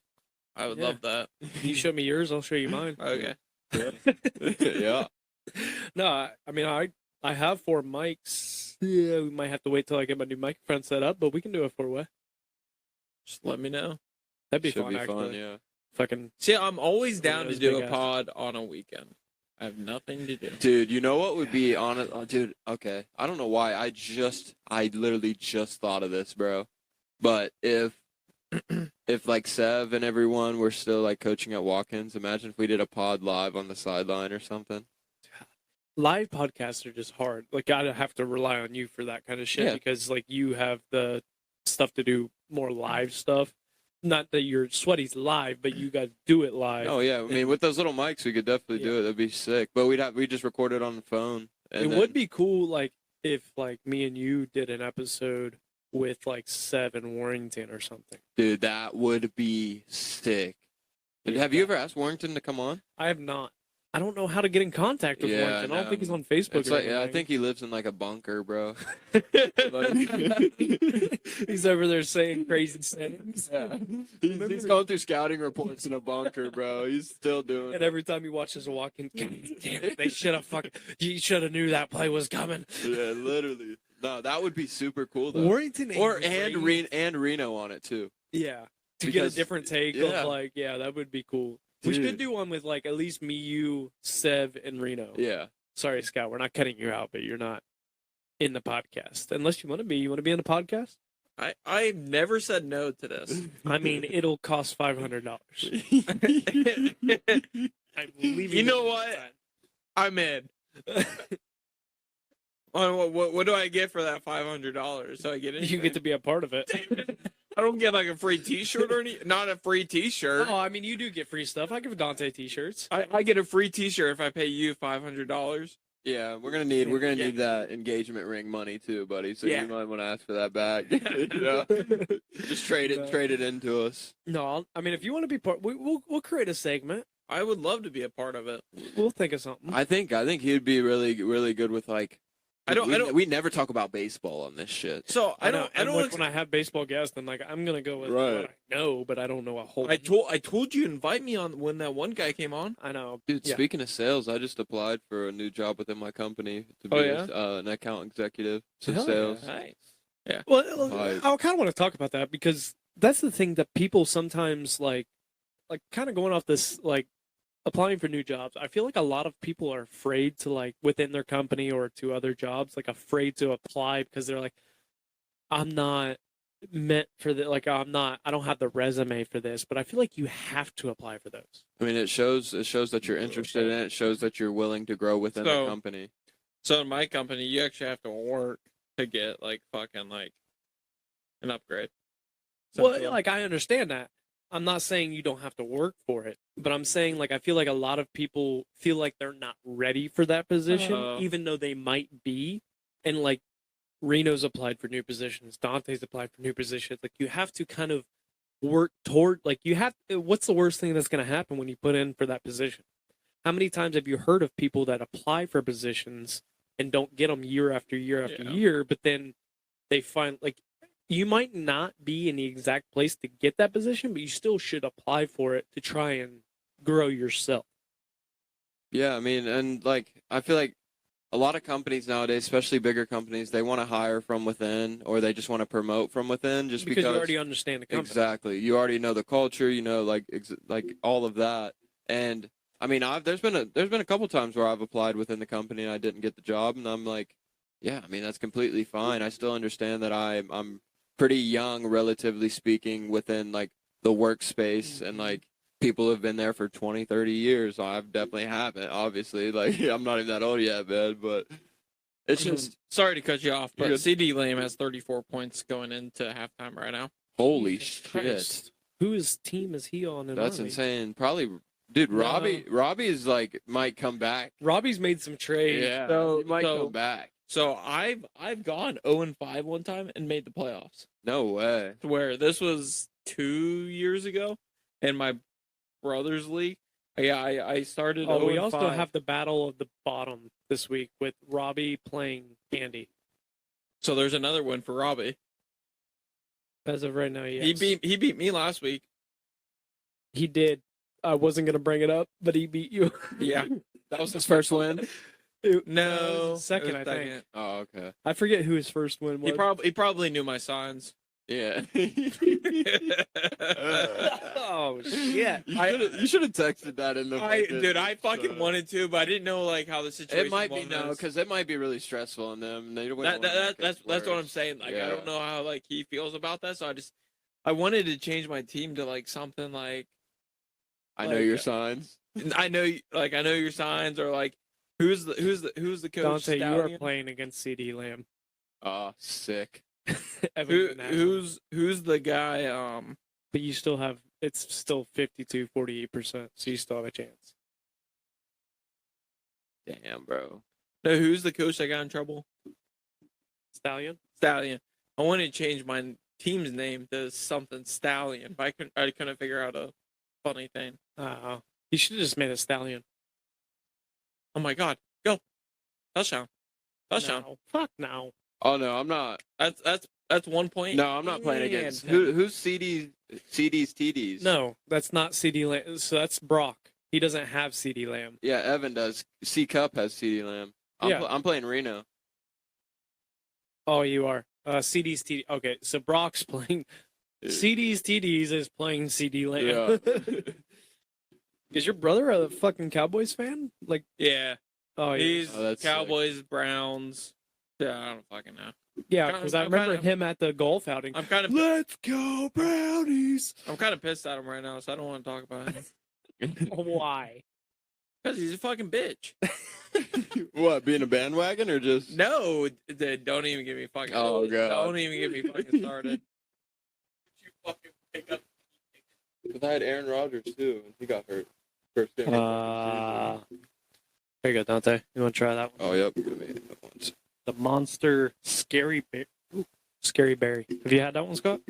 I would Yeah. love that. You show me yours, I'll show you mine. Okay. Yeah. No, I mean I have 4 mics. Yeah, we might have to wait till I get my new microphone set up, but we can do a 4-way. Just let me know. That'd be Should fun. be Actually, fun, yeah. fucking See, I'm always down to Reno's do big a ass. pod on a weekend. I have nothing to do. Dude, you know what would be on it? Dude, okay. I don't know why. I literally just thought of this, bro. But if like Sev and everyone were still like coaching at walk-ins, imagine if we did a pod live on the sideline or something. live podcasts are just hard. Like I have to rely on you for that kind of shit Yeah. because like you have the stuff to do more live stuff. Not that your sweaty's live, but you guys do it live. Oh yeah, I mean with those little mics we could definitely do it. That'd be sick. But we just record it on the phone. It would be cool, like if like me and you did an episode with like Sev and Warrington or something. Dude, that would be sick. Have you ever asked Warrington to come on? I have not. I don't know how to get in contact with Yeah, Warrington. I don't no. think he's on Facebook. It's or like I anything. think he lives in like a bunker, bro. He's over there saying crazy things. Yeah. He's going through scouting reports in a bunker, bro. He's still doing And it. every time he watches a walk-in, damn it, they should have fucking. You should have knew that play was coming. Yeah, literally. No, that would be super cool though. Warrington And Reno on it too. Yeah, to get Because- a different take yeah. of like, yeah, that would be cool. We Dude. should do one with like at least me, you, Sev, and Reno. Yeah. Sorry, Scott, we're not cutting you out, but you're not in the podcast unless you want to be. You want to be in the podcast? I've never said no to this. I mean, it'll cost $500. I'm leaving. You know it what? aside. I'm in. What do I get for that $500? So I get anything? You get to be a part of it. I don't get like a free T-shirt or any. Not a free T-shirt. Oh, I mean, you do get free stuff. I give Dante t-shirts. I get a free T-shirt if I pay you $500. Yeah, we're gonna need that engagement ring money too, buddy. So Yeah. you might want to ask for that back. You know? Just trade it into us. No, I mean, if you want to be part, we'll create a segment. I would love to be a part of it. We'll think of something. I think he'd be really good with like. We never talk about baseball on this shit. So I know. don't. And like, when I have baseball guests, then like I'm gonna go with what I know, but I don't know a whole. I told you to invite me on when that one guy came on. I know, Dude, yeah. speaking of sales, I just applied for a new job within my company to be Oh, yeah? an account executive. So Hell sales. Nice. Well, Like- I kind of want to talk about that because that's the thing that people sometimes like kind of going off this like applying for new jobs. I feel like a lot of people are afraid to like within their company or to other jobs, like afraid to apply because they're like, I'm not meant for the like I don't have the resume for this, but I feel like you have to apply for those. I mean, it shows that you're interested in it. It shows that you're willing to grow within the So- company. So in my company, you actually have to work to get like fucking like an upgrade. Well, like I understand that. I'm not saying you don't have to work for it, but I'm saying like I feel like a lot of people feel like they're not ready for that position, even though they might be. And like Reno's applied for new positions, Dante's applied for new positions. Like you have to kind of work toward like you have. What's the worst thing that's going to happen when you put in for that position? How many times have you heard of people that apply for positions and don't get them year after year after year, but then they find like you might not be in the exact place to get that position, but you still should apply for it to try and grow yourself. Yeah, I mean, and like I feel like a lot of companies nowadays, especially bigger companies, they want to hire from within, or they just want to promote from within, just because you already understand the company. Exactly, you already know the culture, you know, like all of that. And I mean, there's been a couple times where I've applied within the company and I didn't get the job, and I'm like, yeah, I mean that's completely fine. I still understand that I'm pretty young, relatively speaking, within like the workspace, and like people have been there for 20, 30 years. I've definitely haven't, obviously. Like I'm not even that old yet, man, but it's just sorry to cut you off, but You're good. CD Lamb has 34 points going into halftime right now. holy Jesus shit. Christ. Whose team is he on? That's Army? insane. Probably, dude. Robbie is like might come back. Robbie's made some trades. Yeah, So- he might so- come back. So I've gone 0-5 one time and made the playoffs. No way. Where this was 2 years ago, in my brother's league. Yeah, I started. Oh, we 0-5. also have the battle of the bottom this week with Robbie playing Andy. So there's another win for Robbie. As of right now, yes. He beat me last week. He did. I wasn't gonna bring it up, but he beat you. Yeah, that was his first win. No, it was his second, it was I think. Oh, okay. I forget who his first win was. He probably knew my signs. Yeah. Oh shit! You should have texted that in the. I fucking wanted to, but I didn't know like how the situation. It might be was. because it might be really stressful on them. And they That's what I'm saying. Like I don't know how like he feels about that, so I wanted to change my team to like something like. I know your signs. I know your signs, or like who's the coach? Dante, you are Stallion? playing against CD Lamb. Oh, sick. Who's the guy? But you still have it's still 52-48%, so you still have a chance. Damn, bro. No, who's the coach that got in trouble? Stallion. Stallion. I wanted to change my team's name to something Stallion, but I couldn't figure out a funny thing. You should have just made a Stallion. Oh my god, go. Touchdown. No. Fuck no. Oh no, I'm not. That's 1 point. No, I'm not playing against. And- Who's CD's TDs? No, that's not CD Lamb. So that's Brock. He doesn't have CD Lamb. Yeah, Evan does. C Cup has CD Lamb. I'm playing Reno. Oh, you are. CD's TD. Okay, so Brock's playing. CD's TDs is playing CD Lamb. Yeah. Is your brother a fucking Cowboys fan? Like, Yeah. oh, He's that's Cowboys, Browns. Yeah, I don't fucking know. yeah, because I remember him at the golf outing. I'm kind of Let's go Brownies. I'm kind of pissed at him right now, so I don't want to talk about him. Why? Because he's a fucking bitch. What, being a bandwagon or just? No, don't even get me fucking. Oh, God. Don't even get me fucking started. You fucking pick up. Because I had Aaron Rodgers too, and he got hurt. First game. There you go, Dante. You want to try that one? Oh, yep. Give me that once. The Monster Scary Berry. Scary Berry. Have you had that one, Scott?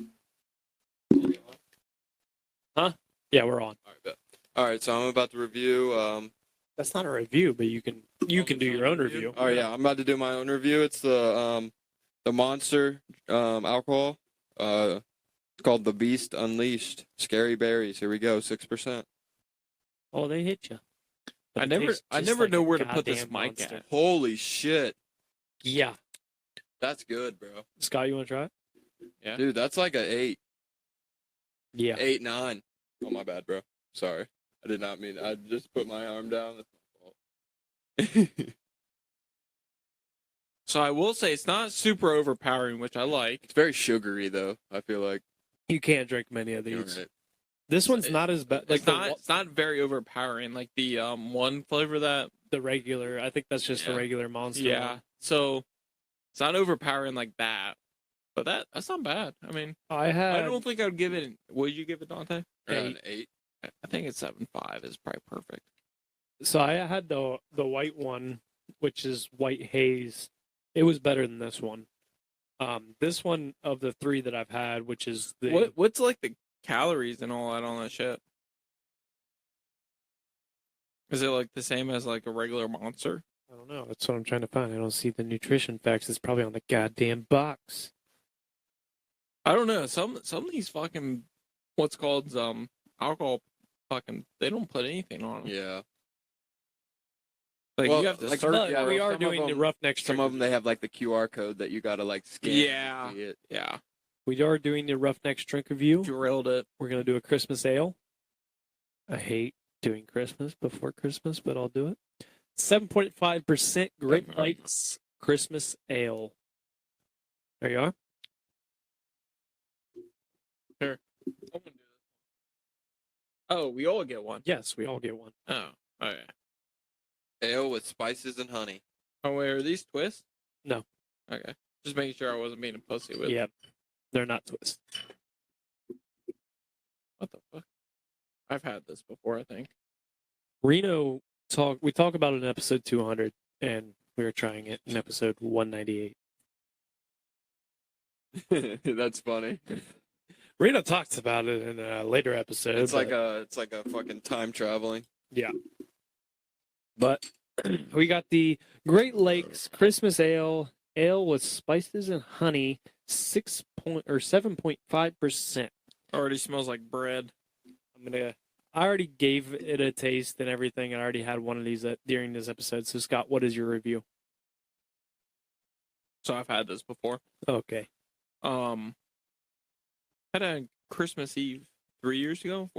Huh? Yeah, we're on. All right, bet. All right, so I'm about to review. That's not a review, but you can do your own review. Oh yeah, I'm about to do my own review. It's the Monster alcohol. It's called the Beast Unleashed. Scary Berries. Here we go. 6%. Oh, they hit you. I never know where to put this mic at. Holy shit. Yeah. That's good, bro. Scott, you want to try it? Yeah. Dude, that's like a 8. Yeah. 8, 9. Oh, my bad, bro. Sorry. I did not mean. I just put my arm down. That's my fault. So I will say it's not super overpowering, which I like. It's very sugary, though. I feel like. You can't drink many of You're these. right. This one's not as bad. Like It's not very overpowering. Like the one flavor that the regular. I think that's just the Yeah. regular Monster. yeah. one. So it's not overpowering like that. But that's not bad. I mean, I I don't think I would give it. Would you give it, Dante? An 8. I think it's 7.5 is probably perfect. So I had the white one, which is white haze. It was better than this one. This one of the 3 that I've had, which is What's like the calories and all that on that shit? Is it like the same as like a regular Monster? I don't know. That's what I'm trying to find. I don't see the nutrition facts. It's probably on the goddamn box. I don't know. Some of these fucking what's called alcohol fucking they don't put anything on them. Yeah. Like Well, you have to like, search. But yeah, we well, are some of doing the them- Roughnecks. Some of them, they have like the QR code that you got to like scan. Yeah. To see it. Yeah, We are doing the Roughnecks drink review. drilled it. We're gonna do a Christmas ale. I hate doing Christmas before Christmas, but I'll do it. 7.5% Great Lakes Christmas Ale. There you are. Oh, we all get one. Yes, we all get one. Oh, okay. Ale with spices and honey. Oh, wait, are these twists? No. Okay. Just making sure I wasn't being a pussy with. Yep. They're not twist. What the fuck? I've had this before, I think. Reno we talk about it in episode 200, and we were trying it in episode 198. That's funny. Reno talks about it in a later episode. It's like a fucking time traveling. But we got the Great Lakes Christmas Ale with spices and honey, 7.5%. Already smells like bread. I already gave it a taste and everything. I already had one of these during this episode. So Scott, what is your review? So I've had this before. Okay. Had a Christmas Eve 4 years ago.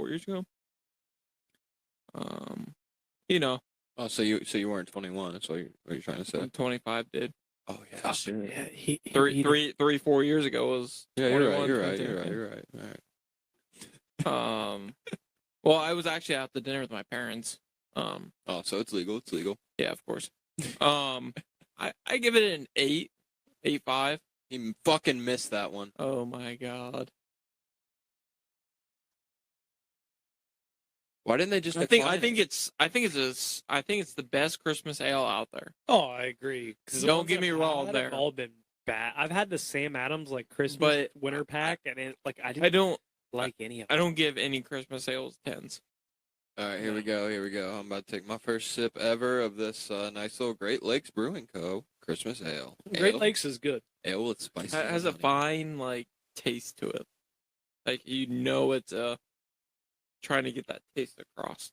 You know, Oh, so you weren't 21. That's what you're trying to say. I'm 25, dude. Oh yeah. Shit. Yeah, he 4 years ago was. Yeah, you're right. 21, You're right. 22. You're right. All right. Well, I was actually out to dinner with my parents. Oh, so it's legal. It's legal. Yeah, of course. I give it an 8.5. He fucking missed that one. Oh my god. Why didn't they just? I think it's the best Christmas ale out there. Oh, I agree. 'Cause the Don't ones get me I've wrong had there. have all been bad. I've had the Sam Adams like Christmas But winter pack, and I I didn't don't like any of I them. don't give any Christmas ales 10s. All right, here we go. Here we go. I'm about to take my first sip ever of this nice little Great Lakes Brewing Co. Christmas ale. Great Ale- Lakes is good. Ale with spice. It has a fine like taste to it. Like it's trying to get that taste across.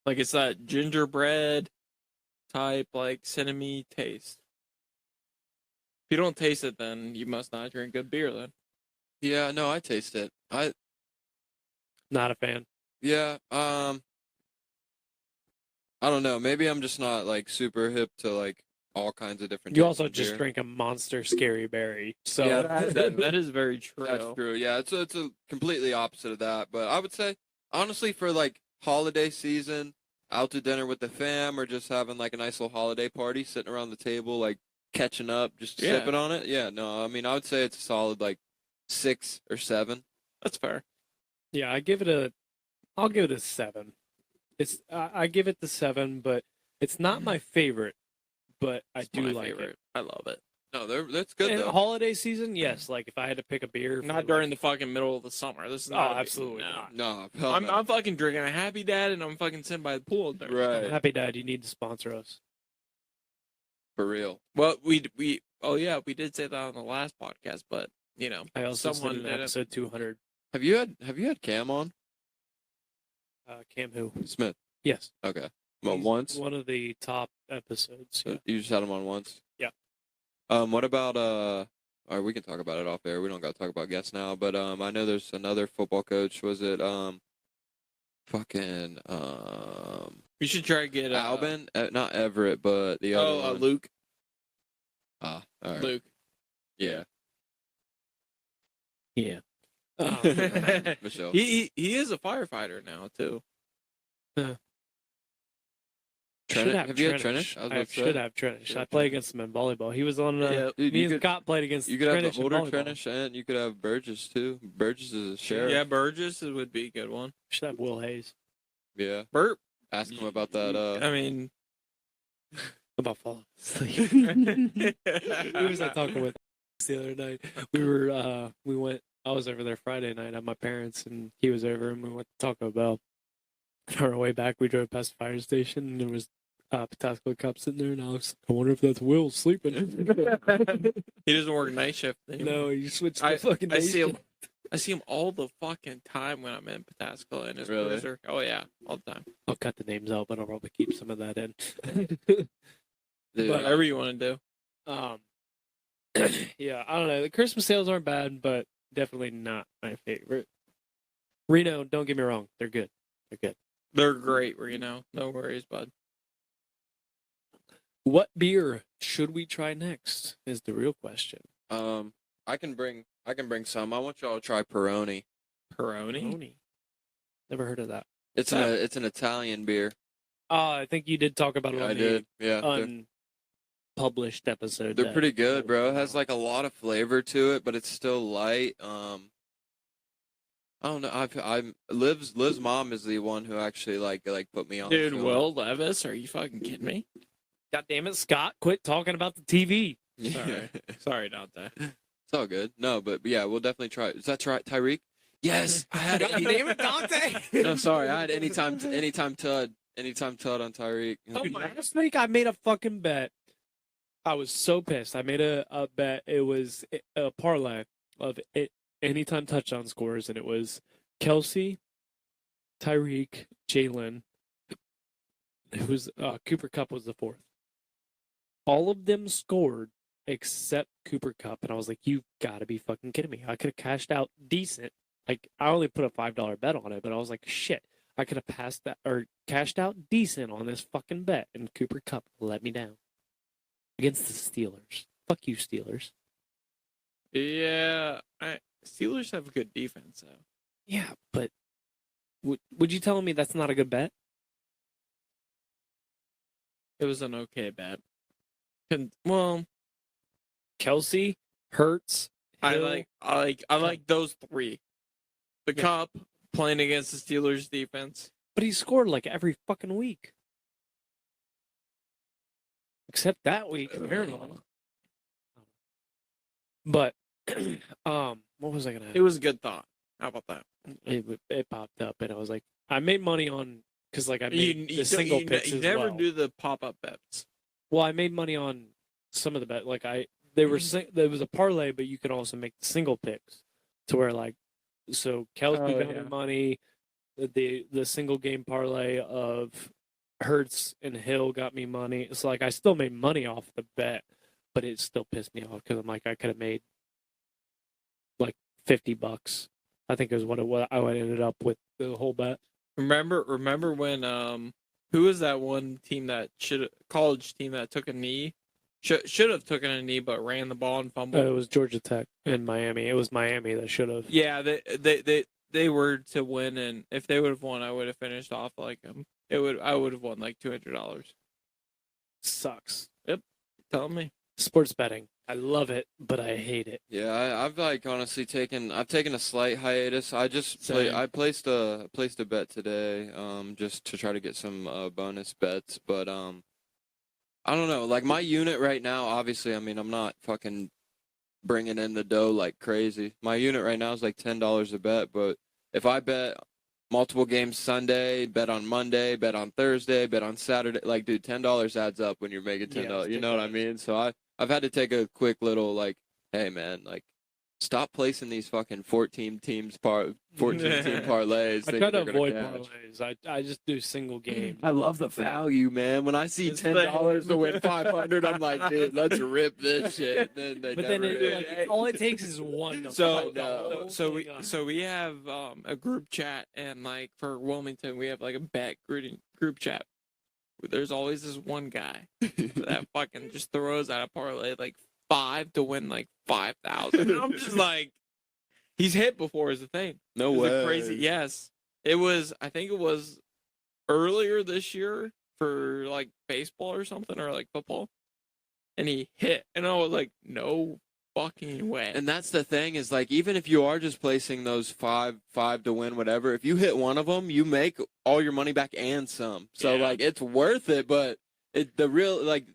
Like it's that gingerbread type like cinnamon taste. If you don't taste it, then you must not drink good beer. Then Yeah, no, I taste it. Not a fan. Yeah. I don't know. Maybe I'm just not like super hip to like all kinds of different. You types also of just beer. drink a Monster Scary Berry. So Yeah, that is very true. That's true. Yeah, it's a completely opposite of that. But I would say, honestly, for like holiday season, out to dinner with the fam, or just having like a nice little holiday party, sitting around the table, like catching up, just Yeah. sipping on it. Yeah, no, I mean, I would say it's a solid like 6 or 7. That's fair. yeah, I'll give it a 7. I give it the 7, but it's not my favorite. But I It's do my like favorite. it. I love it. No, that's good And though. holiday season, yes. Like if I had to pick a beer, for, Not during the fucking middle of the summer. This is Oh, not absolutely no. not. No, hell I'm no. I'm fucking drinking a Happy Dad and I'm fucking sitting by the pool. There. Right, Happy Dad, you need to sponsor us. for real. Well, we did say that on the last podcast, but I also someone said in did it. episode 200. Have you had Cam on Cam who? Smith? Yes. Okay, well, He's once. One of the top episodes. Yeah. You just had him on once. Yeah. What about All right, we can talk about it off air. We don't got to talk about guests now. But I know there's another football coach. Was it fucking we should try to get Albin? Not Everett, but the other one. Luke. All right. Luke. Yeah. Yeah. Michelle. He is a firefighter now too. Should have Have you had Trenish. Trenish? I was I about to should say. have Trenish. Yeah, I play against him in volleyball. He was on. Yeah. Dude, Me you and could Scott played against. you could have Trenish the in older volleyball. Trenish and you could have Burgess too. Burgess is a sheriff. Yeah, Burgess would be a good one. Should have Will Hayes. Yeah. Burp. Ask him about that. I mean, About falling asleep. He was talking with the other night. We went. I was over there Friday night at my parents, and he was over, and we went to Taco Bell. On our way back, we drove past the fire station, and there was Patasko Cup sitting there, and I was, I wonder if that's Will sleeping. he doesn't work night shift anymore. No, you switched to fucking I day see him. shift. I see him all the fucking time when I'm in Pataskala in his Really? cruiser. Oh yeah, all the time. I'll cut the names out, but I'll probably keep some of that in. Dude, Whatever you want to do. Yeah, I don't know. The Christmas sales aren't bad, but definitely not my favorite. Reno, don't get me wrong, they're good. They're good. They're great, no worries, bud. What beer should we try next? Is the real question. I can bring some. I want y'all to try Peroni. Peroni? Never heard of that. It's an Italian beer. I think you did talk about it Yeah, on I the did. Yeah. unpublished episode. They're pretty good, bro. It has like a lot of flavor to it, but it's still light. I don't know. Liv's mom is the one who actually like put me on. Dude, to it. Will Levis? Are you fucking kidding me? God damn it, Scott! Quit talking about the TV. Sorry. Sorry, Dante. It's all good. No, but yeah, we'll definitely try. Is that right, Tyreek? Yes, I had. God damn it, Dante! No, sorry, I had anytime Tud on Tyreek. Last week I made a fucking bet. I was so pissed. I made a bet. It was a parlay of it, anytime touchdown scores, and it was Kelsey, Tyreek, Jalen. It was Cooper Kupp was the fourth. All of them scored except Cooper Kupp, and I was like, "You gotta be fucking kidding me!" I could have cashed out decent. Like I only put a $5 bet on it, but I was like, "Shit." I could have passed that or cashed out decent on this fucking bet, and Cooper Kupp let me down against the Steelers. Fuck you, Steelers. Yeah, Steelers have a good defense, though. Yeah, but would you tell me that's not a good bet? It was an okay bet. Well, Kelsey, Hurts, I Hill. like those three. The Cup playing against the Steelers defense. But he scored like every fucking week, except that week apparently. But what was I gonna? It was a good thought. How about that? It popped up, and I was like, I made money on because like I made the single picks you as never well. do the pop-up bets. Well, I made money on some of the bet. Like there was a parlay, but you could also make the single picks to where like, so Kelsey got me money. The single game parlay of Hurts and Hill got me money. It's like I still made money off the bet, but it still pissed me off because I'm like I could have made like $50. I think is what it was. I ended up with the whole bet. Remember when who was that one team that college team that took a knee? Should have taken a knee but ran the ball and fumbled. It was Georgia Tech and Miami. It was Miami that should have. Yeah, they were to win, and if they would have won, I would have finished off like them. I would have won like $200. Sucks. Yep, tell me. Sports betting. I love it, but I hate it. Yeah, I've like honestly taken a slight hiatus. I placed a bet today, just to try to get some bonus bets, but I don't know. Like my unit right now, obviously, I mean, I'm not fucking bringing in the dough like crazy. My unit right now is like $10 a bet, but if I bet multiple games Sunday, bet on Monday, bet on Thursday, bet on Saturday, like dude, $10 adds up when you're making $10. You know what I mean? So I've had to take a quick little like, hey man, like stop placing these fucking 14 team parlays. I try to avoid parlays. I just do single game. I love the value, man. When I see $10 to win 500, I'm like, dude, let's rip this shit. And then all it takes is one. So we have a group chat, and like for Wilmington, we have like a bet group chat. There's always this one guy that fucking just throws out a parlay like 5 to win like 5,000. I'm just like, he's hit before is the thing. No way. Crazy. Yes, it was. I think it was earlier this year. for like baseball or something, or like football, and he hit, and I was like, no fucking way. And that's the thing is like, even if you are just placing those five to win, whatever, if you hit one of them, you make all your money back and some. So Yeah. like, it's worth it. But the real, like,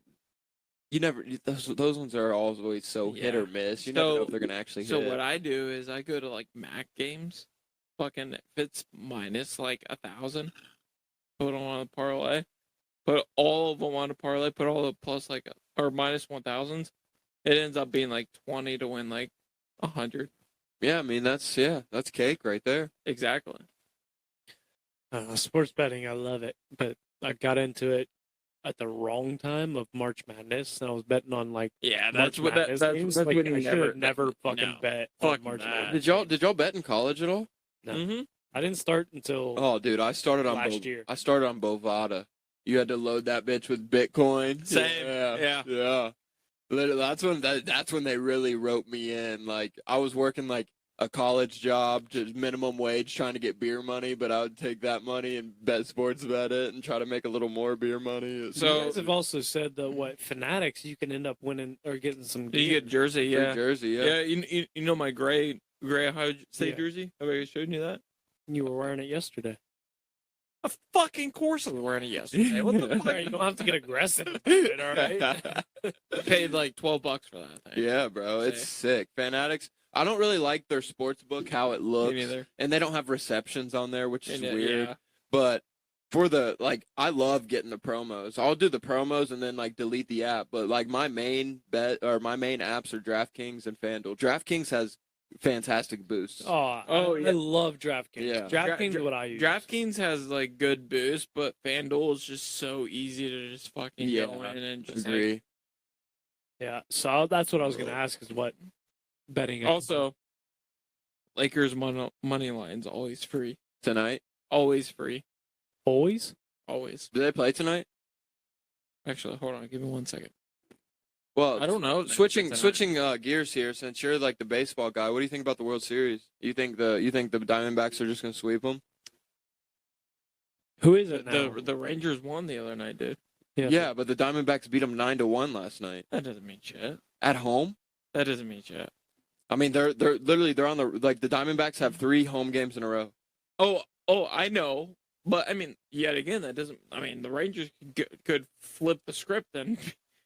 you never, those ones are always so hit Yeah. or miss. You never know if they're going to actually So hit. what I do is I go to like Mac games, fucking if it's minus like 1,000, put on a parlay, put all of them on a parlay, put all the plus like or minus 1,000s. It ends up being like 20 to win like 100. Yeah, I mean, that's cake right there. Exactly. Sports betting, I love it, but I got into it at the wrong time of March Madness, and I was betting on like Yeah, March Madness games. that's Like, when you I should have never never fucking no. bet Fuck on March that. Madness. Did y'all bet in college at all? No. Mm-hmm. I didn't start until Oh, dude, I started on last year. I started on Bovada. You had to load that bitch with Bitcoin. Same. Yeah. Literally, that's when they really roped me in. Like, I was working like a college job, just minimum wage, trying to get beer money, but I would take that money and bet sports bet it and try to make a little more beer money. So you guys have also said that Fanatics, you can end up winning or getting some. You get jersey, free yeah. jersey, yeah. Yeah, you know my gray Ohio State Yeah. jersey? Have I showed you that? You were wearing it yesterday. Of fucking course I was wearing it yesterday. What the All fuck? right, you don't have to get aggressive about it, all right? I paid like $12 for that thing. Yeah, bro, it's sick. Fanatics. I don't really like their sports book, how it looks. Me neither. And they don't have receptions on there, which is And, weird. yeah. But for the, like, I love getting the promos. I'll do the promos and then, like, delete the app. But, like, my main apps are DraftKings and FanDuel. DraftKings has fantastic boosts. Oh, yeah. I love DraftKings. Yeah. DraftKings is what I use. DraftKings has like good boost, but FanDuel is just so easy to just fucking go in and just agree. like, Yeah, so that's what I was going to ask is what betting. also Lakers money line's always free. Tonight? Always free. Always? Always. Do they play tonight? Actually, hold on, give me 1 second. Well, I don't know. Switching gears here, since you're like the baseball guy, what do you think about the World Series? You think the Diamondbacks are just gonna sweep them? Who is it now? The Rangers won the other night, dude. Yeah, but the Diamondbacks beat them 9-1 last night That doesn't mean shit. at home. That doesn't mean shit. I mean, they're literally on the, like, the Diamondbacks have 3 home games in a row. Oh, I know. But, I mean, yet again, that doesn't... I mean, the Rangers could flip the script and...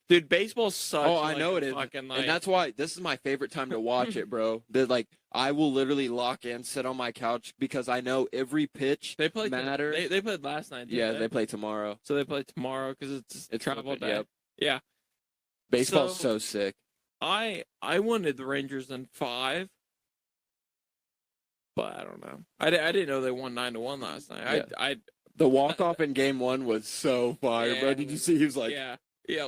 Dude, baseball's such... Oh, I know it is. Fucking, like, And that's why this is my favorite time to watch it, bro. Like, I will literally lock in, sit on my couch, because I know every pitch they played matters. They played last night, didn't Yeah, they play tomorrow. So they play tomorrow because it's travel day. Yep. Yeah. Baseball's so sick. I wanted the Rangers in 5, but I don't know. I didn't know they won 9-1 last night. Yeah. The walk-off in Game 1 was so fire, bro. Did you see? He was like, yeah.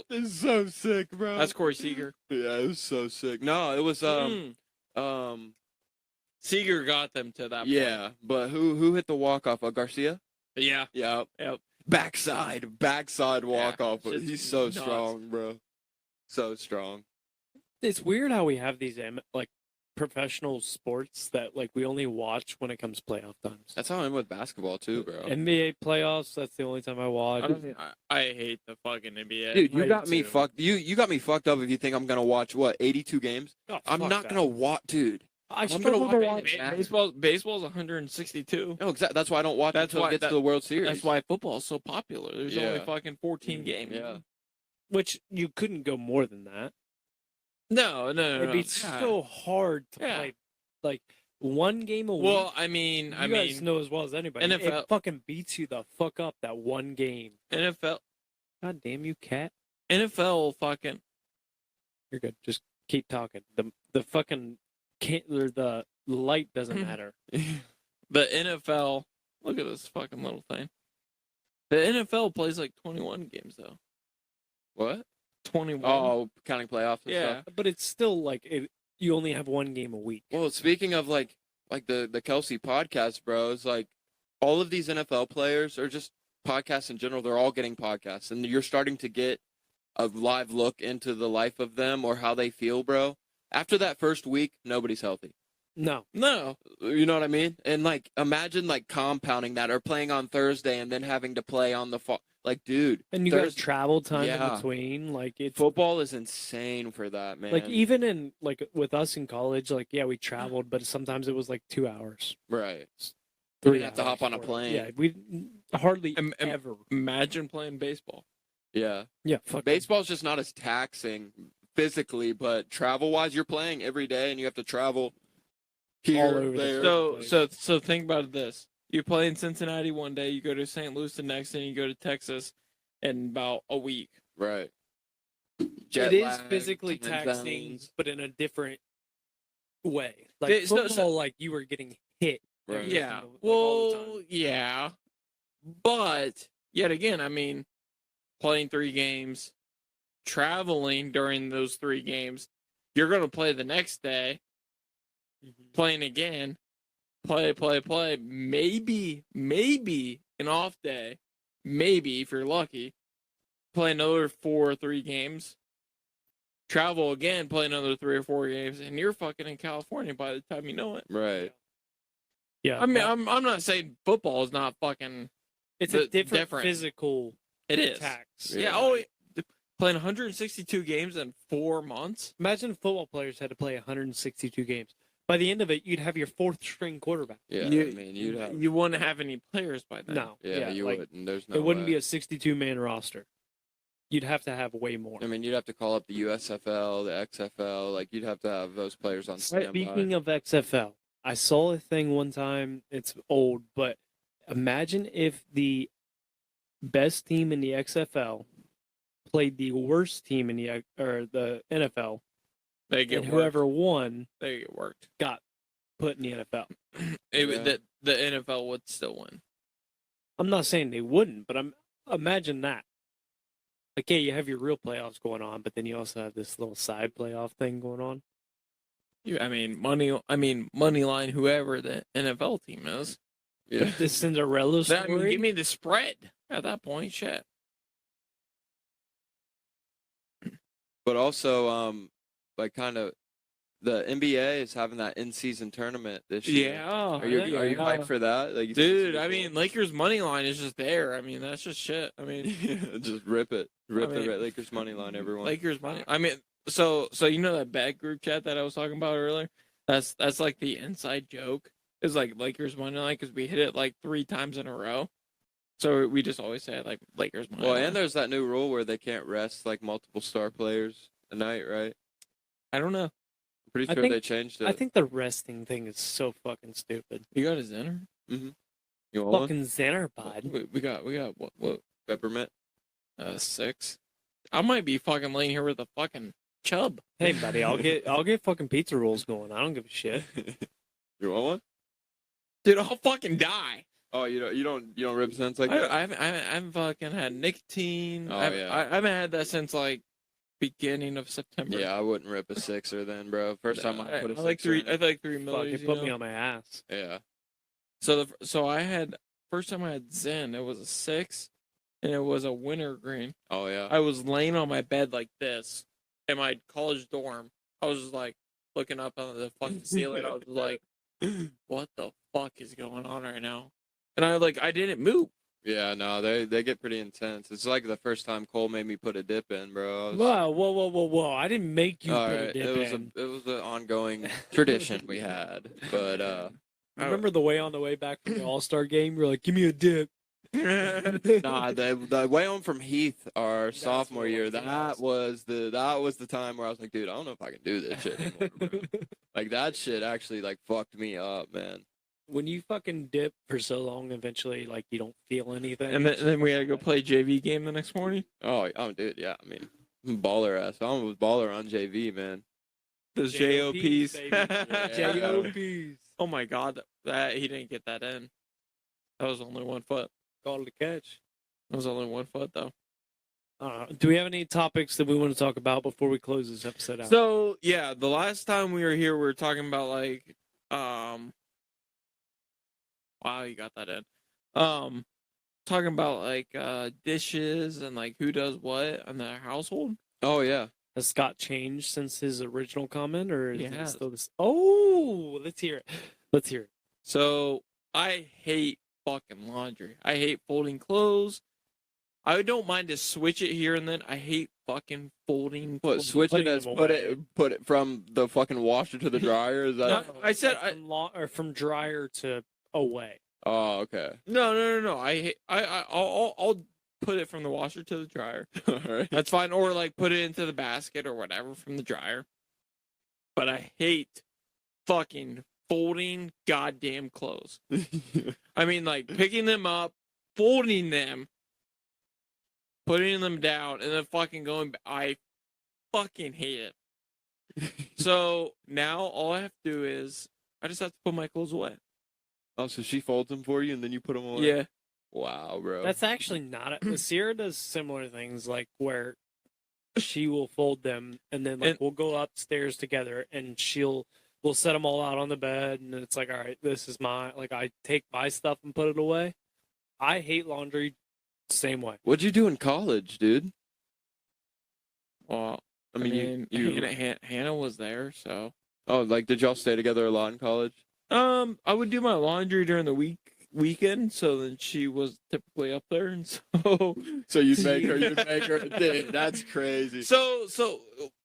this is so sick, bro. That's Corey Seager. Yeah, it was so sick. No, it was, Seager got them to that point. yeah, but who hit the walk-off? Garcia? Yeah. Yeah. Yep. Backside walk-off. just He's so nuts. strong, bro. So strong. It's weird how we have these like professional sports that like we only watch when it comes playoff times. That's how I'm with basketball too, bro. NBA playoffs, that's the only time I watch. I hate the fucking NBA. Dude, you I got do me too. fucked. You got me fucked up if you think I'm gonna watch 82 games. Oh, I'm fuck not that. gonna watch, dude. I gonna struggle to watch- watch. Baseball's 162. No, exactly. That's why I don't watch That's until why it gets to the World Series. That's why football's so popular. There's Yeah. only fucking 14 games. Yeah. Which you couldn't go more than that. No. It'd be so hard to Yeah. play like one game a week. Well, I mean, you guys know as well as anybody. NFL It fucking beats you the fuck up that one game. NFL God damn you, cat. fucking You're good. Just keep talking. The fucking can't or the light doesn't matter. the NFL. Look at this fucking little thing. The NFL plays like 21 games though. What? 21. Oh, counting playoffs and Yeah. stuff. But it's still like you only have one game a week. Well, speaking of like the Kelsey podcast, bro, it's like all of these NFL players or just podcasts in general, they're all getting podcasts, and you're starting to get a live look into the life of them or how they feel, bro. After that first week, nobody's healthy. No. You know what I mean? And like imagine like compounding that or playing on Thursday and then having to play on Like, dude, And you got there's travel time yeah. in between. Like it's football is insane for that, man. like even in like with us in college, like yeah, we traveled, but sometimes it was like 2 hours. right. 3 You have to hours hop on a for it. plane. Yeah, we hardly ever. Imagine playing baseball. Yeah. Yeah, fuck Baseball's just not as taxing physically, but travel-wise, you're playing every day, and you have to travel here, All over the there. So think about this. You play in Cincinnati one day, you go to St. Louis the next day, and you go to Texas in about a week. Right. It is physically taxing, but in a different way. Like football, like you were getting hit. Right. Yeah. Like, all the Well, time. yeah. But yet again, I mean, playing 3 games, traveling during those 3 games, you're going to play the next day, playing again, play. Maybe an off day, maybe if you're lucky, play another 4 or 3 games, travel again, play another 3 or 4 games, and you're fucking in California by the time you know it. Right. Yeah, I mean, I'm not saying football is not fucking. it's a different physical It is. tax. Yeah. Oh, playing 162 games in 4 months. Imagine football players had to play 162 games. By the end of it, you'd have your 4th string quarterback. Yeah, You- I mean, you'd have. You wouldn't have any players by then. No, Yeah, you like, wouldn't. There's no it wouldn't way. be a 62-man roster. You'd have to have way more. I mean, you'd have to call up the USFL, the XFL. Like, you'd have to have those players on standby. Speaking of XFL, I saw a thing one time. It's old, but imagine if the best team in the XFL played the worst team in the NFL, They get and whoever won They get worked. got put in the NFL. The NFL would still win. I'm not saying they wouldn't, but imagine that. Like, yeah, you have your real playoffs going on, but then you also have this little side playoff thing going on. Money line whoever the NFL team is. Yeah. The Cinderella story. I mean, give me the spread at that point. Shit. But also, like, kind of, the NBA is having that in-season tournament this year. Yeah. Are you hyped for that? Like, you think Dude, it's I gonna be mean, Lakers money line is just there. I mean, that's just shit. I mean, cool? Just rip it. Rip I mean, the Lakers money line, everyone. Lakers money. I mean, so you know that bad group chat that I was talking about earlier? That's like the inside joke. It's like Lakers money line because we hit it like 3 times in a row. So we just always say like Lakers money Well, line. and there's that new rule where they can't rest like multiple star players a night, right? I don't know. I'm pretty I sure think- they changed it. I think the resting thing is so fucking stupid. You got a Zenner? You want one? Fucking Xanarbod. We got what Peppermint? 6. I might be fucking laying here with a fucking chub. Hey, buddy, I'll get fucking pizza rolls going. I don't give a shit. You want one? Dude, I'll fucking die. Oh, you don't rip cents like I that? haven't fucking had nicotine. Oh, I yeah. haven't had that since like beginning of September. Yeah, I wouldn't rip a 6er then, bro. First time I put a 6er like 3. in I it. like 3 Fuck, milliliters. it put me on my ass. Yeah. So I had first time I had Zen. It was a 6, and it was a wintergreen. Oh, yeah. I was laying on my bed like this in my college dorm. I was just like looking up on the fucking ceiling. I was like, "What the fuck is going on right now?" And I didn't move. Yeah, no, they get pretty intense. It's like the first time Cole made me put a dip in, bro. I was- Wow, whoa! I didn't make you All put a right, dip in. it was an ongoing tradition we had, but Remember the way back from the All-Star game? You're like, give me a dip. nah, the way home from Heath our sophomore what year, was that was the time where I was like, dude, I don't know if I can do this shit anymore, bro. Like that shit actually like fucked me up, man. When you fucking dip for so long, eventually, like, you don't feel anything. And then we had to go play JV game the next morning. Oh, dude, yeah. I mean, I'm baller ass. I was baller on JV, man. Those JOPs, JOPs. baby. JOPs. Oh my god, that he didn't get that in. That was only 1 foot. Called a catch. That was only 1 foot though. Do we have any topics that we want to talk about before we close this episode out? So yeah, the last time we were here, we were talking about like, wow, you got that in. Talking about like dishes and like who does what in the household. Oh yeah. Has Scott changed since his original comment, or is Yeah. it still this? Oh, let's hear it. Let's hear it. So I hate fucking laundry. I hate folding clothes. I don't mind to switch it here and then. I hate fucking folding. What, switch it Putting as them put away. it from the fucking washer to the dryer? Is that? No, I said like from dryer to away. Oh, okay. no. I'll put it from the washer to the dryer. All right. That's fine. Or like put it into the basket or whatever from the dryer. But I hate fucking folding goddamn clothes. I mean, like picking them up, folding them, putting them down, and then fucking going back. I fucking hate it. So now all I have to do is I just have to put my clothes away. Oh, so she folds them for you and then you put them away? Yeah. Wow, bro. That's actually not a Sierra does similar things like where she will fold them and then And- we'll go upstairs together and we'll set them all out on the bed and it's like, all right, this is I take my stuff and put it away. I hate laundry same way. What'd you do in college, dude? Well, I mean, you Hannah was there, so oh, like, did y'all stay together a lot in college? I would do my laundry during the weekend, so then she was typically up there, and So you'd make her. Dude, that's crazy.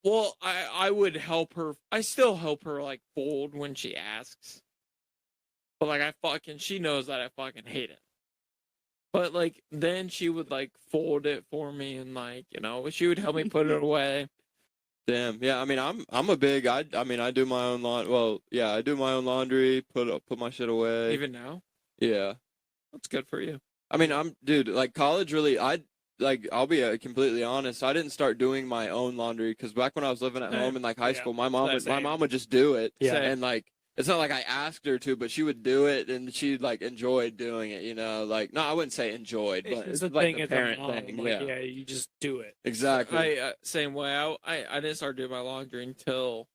well, I would help her. I still help her like fold when she asks, but like she knows that I fucking hate it. But like then she would like fold it for me, and like she would help me put it away. Damn. Yeah, I mean, I'm a big. I mean, I do my own laundry. Well, yeah, I do my own laundry. Put my shit away. Even now, Yeah. that's good for you. I mean, dude, like college really, I'll be completely honest. I didn't start doing my own laundry because back when I was living at home in like high Yeah. school, my mom Same. would just do it. Yeah. And like, it's not like I asked her to, but she would do it and she like enjoyed doing it, Like, no, I wouldn't say enjoyed, but It's it's the like thing the as parent a mom, thing. like, Yeah. you just do it. Exactly. Same way. I didn't start doing my laundry until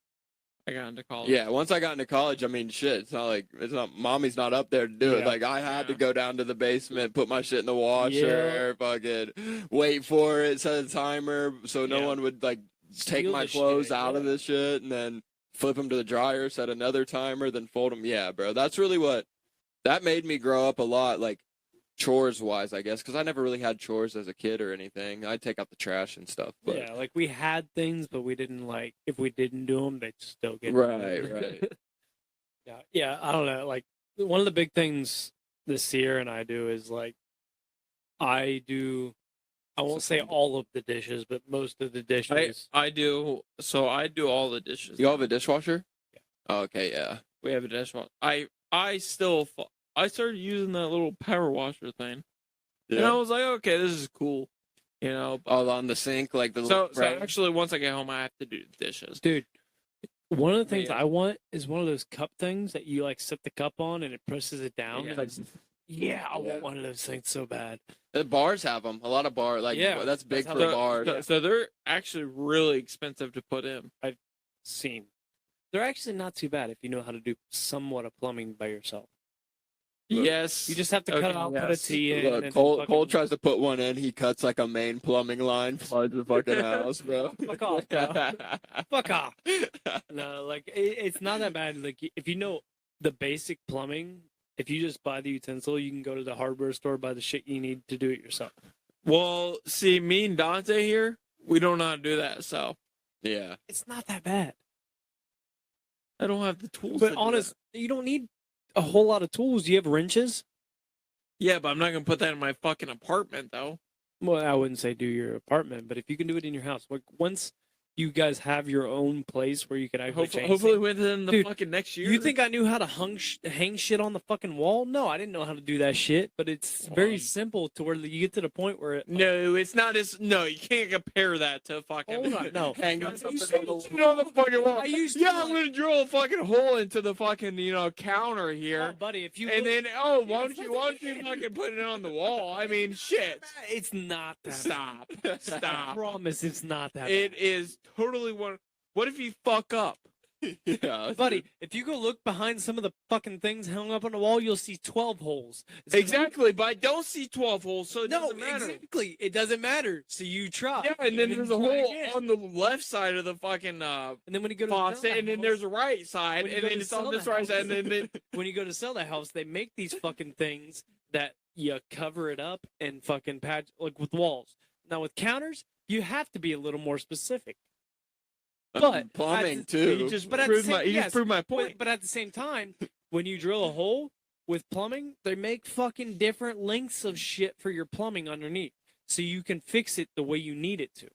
I got into college. Yeah, once I got into college, I mean, shit, it's not mommy's not up there to do it. Yeah. Like, I had to Yeah. go down to the basement, put my shit in the washer, fucking wait for it, set a timer so no Yeah. one would, like, take Steal my the clothes shit, out of yeah. this shit, and then flip them to the dryer, set another timer, then fold them. Yeah, bro, that's really that made me grow up a lot, like, chores-wise, I guess, because I never really had chores as a kid or anything. I'd take out the trash and stuff, but... Yeah, like we had things, but we didn't if we didn't do them, they'd still get Right. yeah. I don't know. Like one of the big things this year and I do is like I won't say all of the dishes, but most of the dishes. I do. So I do all the dishes. You all have a dishwasher? Yeah. Oh, okay, yeah. We have a dishwasher. I started using that little power washer thing, and I was like, okay, this is cool, But, Oh, on the sink, like the so little frame? actually, once I get home, I have to do the dishes. Dude, one of the things Yeah. I want is one of those cup things that you like set the cup on and it presses it down. Yeah. Like, I want one of those things so bad. The bars have them. A lot of bars, like Yeah, that's big that's for how they- bars. So they're actually really expensive to put in. Seen. They're actually not too bad if you know how to do somewhat of plumbing by yourself. Look, Yes, You just have to cut Okay, out, put a yes. T in. Look, and Cole fucking- tries to put one in. He cuts like a main plumbing line, floods the fucking house, bro. Fuck off, bro. Fuck off. No, like it's not that bad. Like if you know the basic plumbing, if you just buy the utensil, you can go to the hardware store, buy the shit you need to do it yourself. Well, see, me and Dante here, we don't know how to do that, so Yeah. It's not that bad. I don't have the tools. But to do honest, that. you don't need a whole lot of tools. Do you have wrenches? Yeah, but I'm not gonna put that in my fucking apartment, though. Well, I wouldn't say do your apartment, but if you can do it in your house, like once you guys have your own place where you can actually change Hopefully things. within the Dude, fucking next year. You think I knew how to hang shit on the fucking wall? No, I didn't know how to do that shit. But it's very Well, simple to where you get to the point where it, No, it's not as. No, you can't compare that to fucking. Hold on, no. Hang on You something said- on the fucking wall. I used to, Yeah, I'm like- gonna drill a fucking hole into the fucking counter Oh, here, buddy, if you and look- then why don't you fucking put it on the wall? I mean, shit. it's not that. Stop, I stop. promise it's not that. It is totally one. What if you fuck up? Yeah. Buddy, if you go look behind some of the fucking things hung up on the wall, you'll see 12 holes. It's 'cause- Exactly, but I don't see 12 holes, so it No, doesn't matter. exactly. It doesn't matter. So you try. Yeah, and then there's a try hole again. on the left side of the fucking And then when you go to faucet, sell and the then house- there's a right side, When you and go then to it's on sell this the right side, house- and then when you go to sell that house, they make these fucking things that you cover it up and fucking patch, like with walls. Now with counters, you have to be a little more specific. But plumbing at the- too. You just proved my point. But at the same time, when you drill a hole with plumbing, they make fucking different lengths of shit for your plumbing underneath, so you can fix it the way you need it to.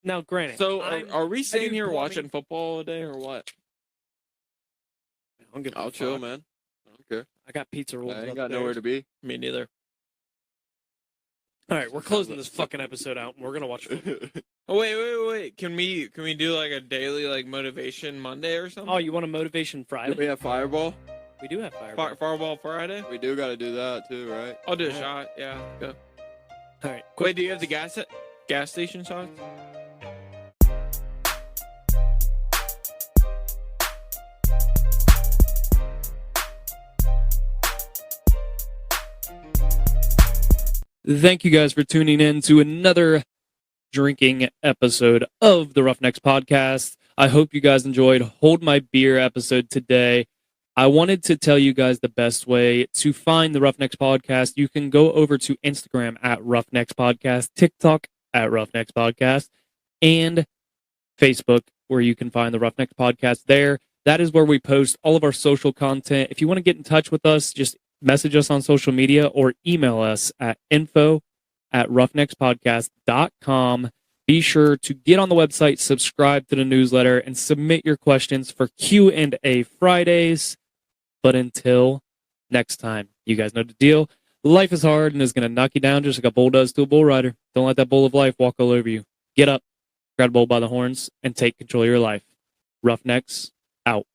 Now, granted, So are we I sitting do here plumbing- watching football all day or what? I'm gonna I'll chill, man. I don't care. I got pizza rolls. I ain't got upstairs. nowhere to be. Me neither. All right, we're closing this fucking episode out, and we're gonna watch. Oh wait. Can we do like a daily like motivation Monday or something? Oh, you want a motivation Friday? We have Fireball. We do have Fireball. Fireball Friday? We do got to do that too, right? I'll do a shot. Yeah, go. All right. Wait, do you have the gas station shots? Thank you guys for tuning in to another drinking episode of the Roughnecks podcast. I hope you guys enjoyed Hold My Beer episode today. I wanted to tell you guys the best way to find the Roughnecks podcast. You can go over to Instagram at Roughnecks Podcast, TikTok at Roughnecks Podcast, and Facebook, where you can find the Roughnecks podcast there. That is where we post all of our social content. If you want to get in touch with us, just message us on social media or email us at info@roughneckspodcast.com. Be sure to get on the website, subscribe to the newsletter, and submit your questions for Q&A Fridays. But until next time, you guys know the deal. Life is hard and is going to knock you down just like a bull does to a bull rider. Don't let that bull of life walk all over you. Get up, grab a bull by the horns, and take control of your life. Roughnecks, out.